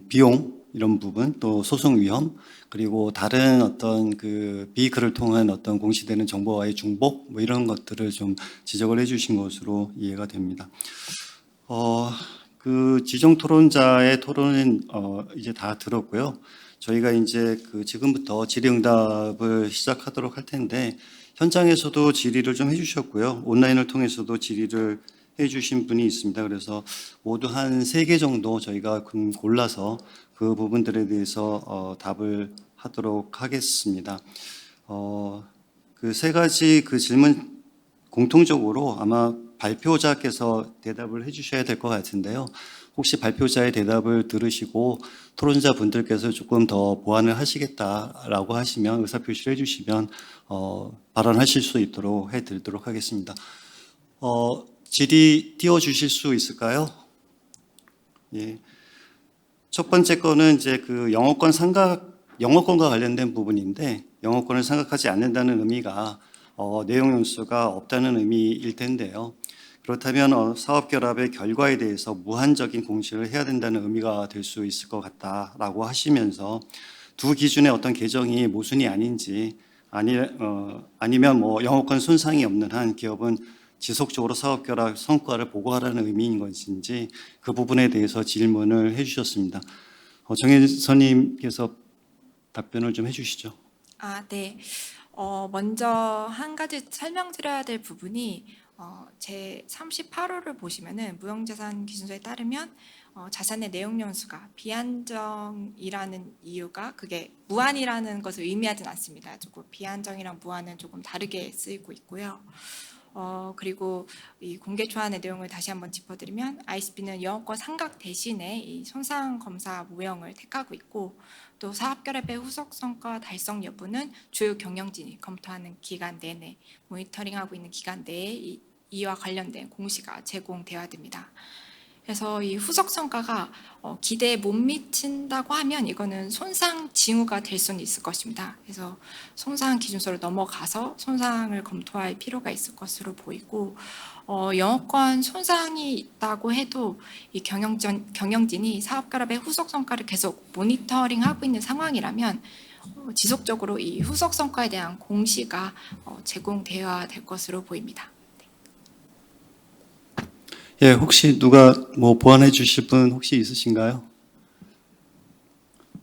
비용 이런 부분, 또 소송 위험, 그리고 다른 어떤 비이클을 통한 어떤 공시되는 정보와의 중복 이런 것들을 좀 지적을 해주신 것으로 이해가 됩니다. 지정 토론자의 토론은 이제 다 들었고요. 저희가 이제 지금부터 질의응답을 시작하도록 할 텐데 현장에서도 질의를 좀 해주셨고요. 온라인을 통해서도 질의를 해주신 분이 있습니다. 그래서 모두 한 3개 정도 저희가 골라서 그 부분들에 대해서 답을 하도록 하겠습니다. 그 3가지 질문 공통적으로 아마 발표자께서 대답을 해주셔야 될 것 같은데요. 혹시 발표자의 대답을 들으시고 토론자 분들께서 조금 더 보완을 하시겠다라고 하시면 의사표시를 해주시면 발언하실 수 있도록 해드리도록 하겠습니다. 질의 띄워주실 수 있을까요? 예. 첫 번째 거는 이제 영어권과 관련된 부분인데 영어권을 생각하지 않는다는 의미가 내용 연수가 없다는 의미일 텐데요. 그렇다면 사업결합의 결과에 대해서 무한적인 공시를 해야 된다는 의미가 될 수 있을 것 같다라고 하시면서 두 기준의 어떤 개정이 모순이 아닌지 아니면 영어권 손상이 없는 한 기업은 지속적으로 사업결합 성과를 보고하라는 의미인 것인지 그 부분에 대해서 질문을 해주셨습니다. 정혜선님께서 답변을 좀 해주시죠. 네. 먼저 한 가지 설명드려야 될 부분이 제 38호를 보시면은 무형자산 기준서에 따르면 자산의 내용 연수가 비한정이라는 이유가 그게 무한이라는 것을 의미하진 않습니다. 조금 비한정이랑 무한은 조금 다르게 쓰이고 있고요. 그리고 이 공개 초안의 내용을 다시 한번 짚어드리면 ISB는 영업권 상각 대신에 이 손상 검사 모형을 택하고 있고 또 사업결합의 후속 성과 달성 여부는 주요 경영진이 검토하는 기간 내내 모니터링하고 있는 기간 내에 이와 관련된 공시가 제공되어야 됩니다. 그래서 이 후속 성과가 기대에 못 미친다고 하면 이거는 손상 징후가 될 수는 있을 것입니다. 그래서 손상 기준서를 넘어가서 손상을 검토할 필요가 있을 것으로 보이고 영업권 손상이 있다고 해도 이 경영진이 사업결합의 후속 성과를 계속 모니터링하고 있는 상황이라면 지속적으로 이 후속 성과에 대한 공시가 제공되어야 될 것으로 보입니다. 예, 혹시 누가 보완해 주실 분 혹시 있으신가요?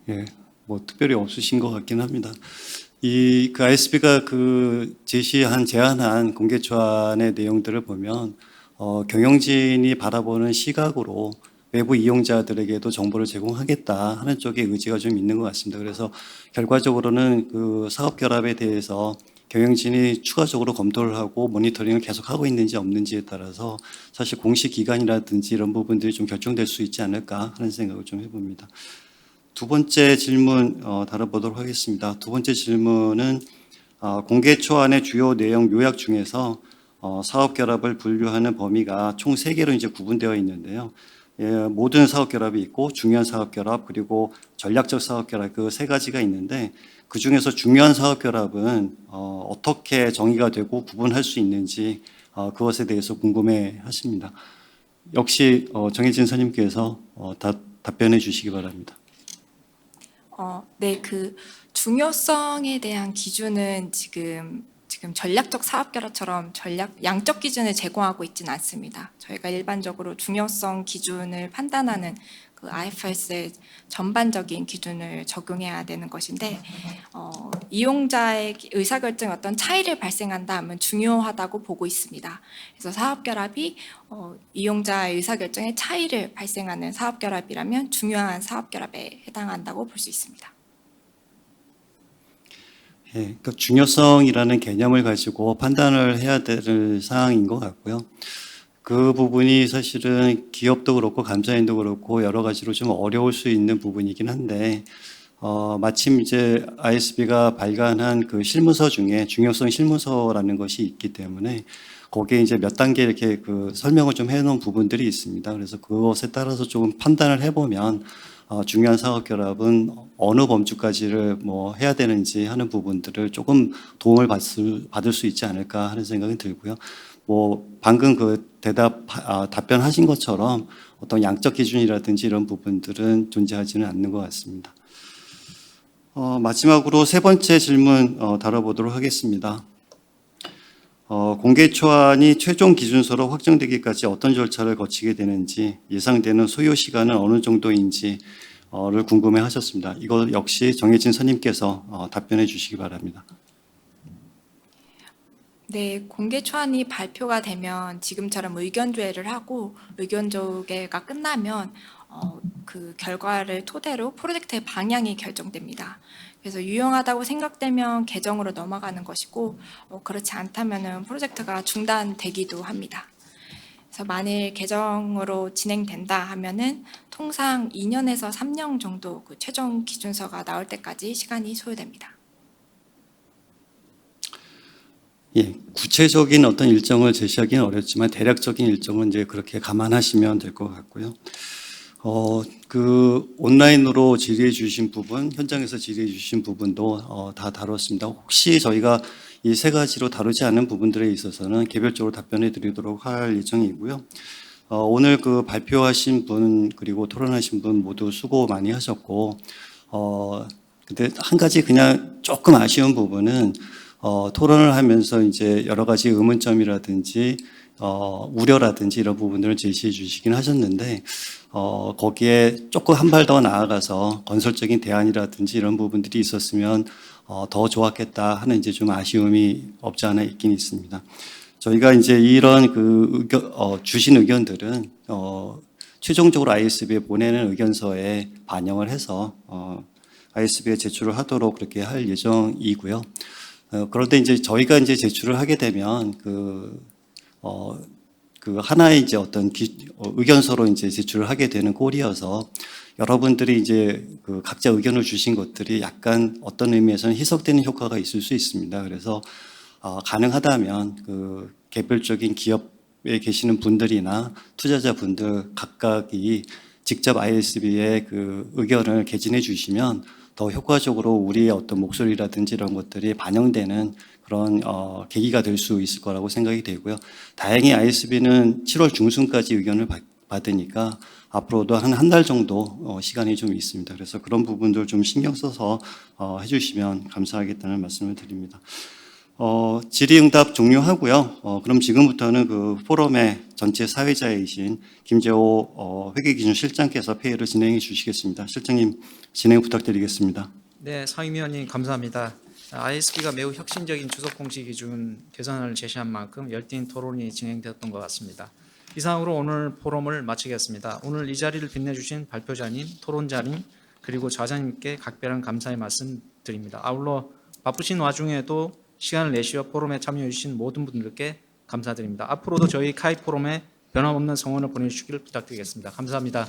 예, 특별히 없으신 것 같긴 합니다. ISB가 제안한 공개 초안의 내용들을 보면 경영진이 바라보는 시각으로 외부 이용자들에게도 정보를 제공하겠다 하는 쪽의 의지가 좀 있는 것 같습니다. 그래서 결과적으로는 그 사업 결합에 대해서 경영진이 추가적으로 검토를 하고 모니터링을 계속하고 있는지 없는지에 따라서 사실 공시 기간이라든지 이런 부분들이 좀 결정될 수 있지 않을까 하는 생각을 좀 해봅니다. 두 번째 질문 다뤄보도록 하겠습니다. 두 번째 질문은 공개 초안의 주요 내용 요약 중에서 사업 결합을 분류하는 범위가 총 3개로 이제 구분되어 있는데요. 모든 사업 결합이 있고 중요한 사업 결합 그리고 전략적 사업 결합 그 3가지가 있는데 그 중에서 중요한 사업 결합은 어떻게 정의가 되고 구분할 수 있는지 그것에 대해서 궁금해 하십니다. 역시 정혜진 선임께서 답변해 주시기 바랍니다. 네, 그 중요성에 대한 기준은 지금 전략적 사업 결합처럼 양적 기준을 제공하고 있지는 않습니다. 저희가 일반적으로 중요성 기준을 판단하는 그 IFRS의 전반적인 기준을 적용해야 되는 것인데 이용자의 의사결정에 어떤 차이를 발생한다 하면 중요하다고 보고 있습니다. 그래서 사업 결합이 이용자의 의사결정에 차이를 발생하는 사업 결합이라면 중요한 사업 결합에 해당한다고 볼 수 있습니다. 예, 그 중요성이라는 개념을 가지고 판단을 해야 될 사항인 것 같고요. 그 부분이 사실은 기업도 그렇고 감사인도 그렇고 여러 가지로 좀 어려울 수 있는 부분이긴 한데 마침 이제 ISB가 발간한 그 실무서 중에 중요성 실무서라는 것이 있기 때문에 거기에 이제 몇 단계 이렇게 그 설명을 좀 해놓은 부분들이 있습니다. 그래서 그것에 따라서 조금 판단을 해보면 중요한 사업 결합은 어느 범주까지를 뭐 해야 되는지 하는 부분들을 조금 도움을 받을 수 있지 않을까 하는 생각이 들고요. 뭐 방금 그 답변하신 것처럼 어떤 양적 기준이라든지 이런 부분들은 존재하지는 않는 것 같습니다. 마지막으로 세 번째 질문 다뤄보도록 하겠습니다. 공개 초안이 최종 기준서로 확정되기까지 어떤 절차를 거치게 되는지 예상되는 소요 시간은 어느 정도인지를 궁금해 하셨습니다. 이거 역시 정혜진 선임께서 답변해 주시기 바랍니다. 네, 공개 초안이 발표가 되면 지금처럼 의견 조회를 하고 의견 조회가 끝나면 그 결과를 토대로 프로젝트의 방향이 결정됩니다. 그래서 유용하다고 생각되면 개정으로 넘어가는 것이고 그렇지 않다면은 프로젝트가 중단되기도 합니다. 그래서 만일 개정으로 진행된다 하면은 통상 2년에서 3년 정도 그 최종 기준서가 나올 때까지 시간이 소요됩니다. 예, 구체적인 어떤 일정을 제시하기는 어렵지만 대략적인 일정은 이제 그렇게 감안하시면 될 것 같고요. 그 온라인으로 질의해 주신 부분, 현장에서 질의해 주신 부분도 다 다뤘습니다. 혹시 저희가 이 3가지로 다루지 않은 부분들에 있어서는 개별적으로 답변해 드리도록 할 예정이고요. 오늘 그 발표하신 분 그리고 토론하신 분 모두 수고 많이 하셨고 근데 한 가지 그냥 조금 아쉬운 부분은 토론을 하면서 이제 여러 가지 의문점이라든지 우려라든지 이런 부분들을 제시해 주시긴 하셨는데 거기에 조금 한 발 더 나아가서 건설적인 대안이라든지 이런 부분들이 있었으면 더 좋았겠다 하는 이제 좀 아쉬움이 없지 않아 있긴 있습니다. 저희가 이제 이런 그 주신 의견들은 최종적으로 ISB에 보내는 의견서에 반영을 해서 ISB에 제출을 하도록 그렇게 할 예정이고요. 그런데 이제 저희가 이제 제출을 하게 되면 그 하나의 이제 어떤 의견서로 이제 제출을 하게 되는 꼴이어서 여러분들이 이제 그 각자 의견을 주신 것들이 약간 어떤 의미에서는 희석되는 효과가 있을 수 있습니다. 그래서 가능하다면 그 개별적인 기업에 계시는 분들이나 투자자분들 각각이 직접 ISB에 그 의견을 개진해 주시면 더 효과적으로 우리의 어떤 목소리라든지 이런 것들이 반영되는 그런 계기가 될 수 있을 거라고 생각이 되고요. 다행히 ISB는 7월 중순까지 의견을 받으니까 앞으로도 한 달 정도 시간이 좀 있습니다. 그래서 그런 부분들 좀 신경 써서 해주시면 감사하겠다는 말씀을 드립니다. 질의응답 종료하고요. 그럼 지금부터는 그 포럼의 전체 사회자이신 김재호 회계기준실장께서 회의를 진행해 주시겠습니다. 실장님 진행 부탁드리겠습니다. 네, 상임위원님 감사합니다. ISB가 매우 혁신적인 주석 공시 기준 개선을 제시한 만큼 열띤 토론이 진행되었던 것 같습니다. 이상으로 오늘 포럼을 마치겠습니다. 오늘 이 자리를 빛내주신 발표자님, 토론자님, 그리고 좌장님께 각별한 감사의 말씀 드립니다. 아울러 바쁘신 와중에도 시간을 내시어 포럼에 참여해 주신 모든 분들께 감사드립니다. 앞으로도 저희 카이 포럼에 변함없는 성원을 보내주시길 부탁드리겠습니다. 감사합니다.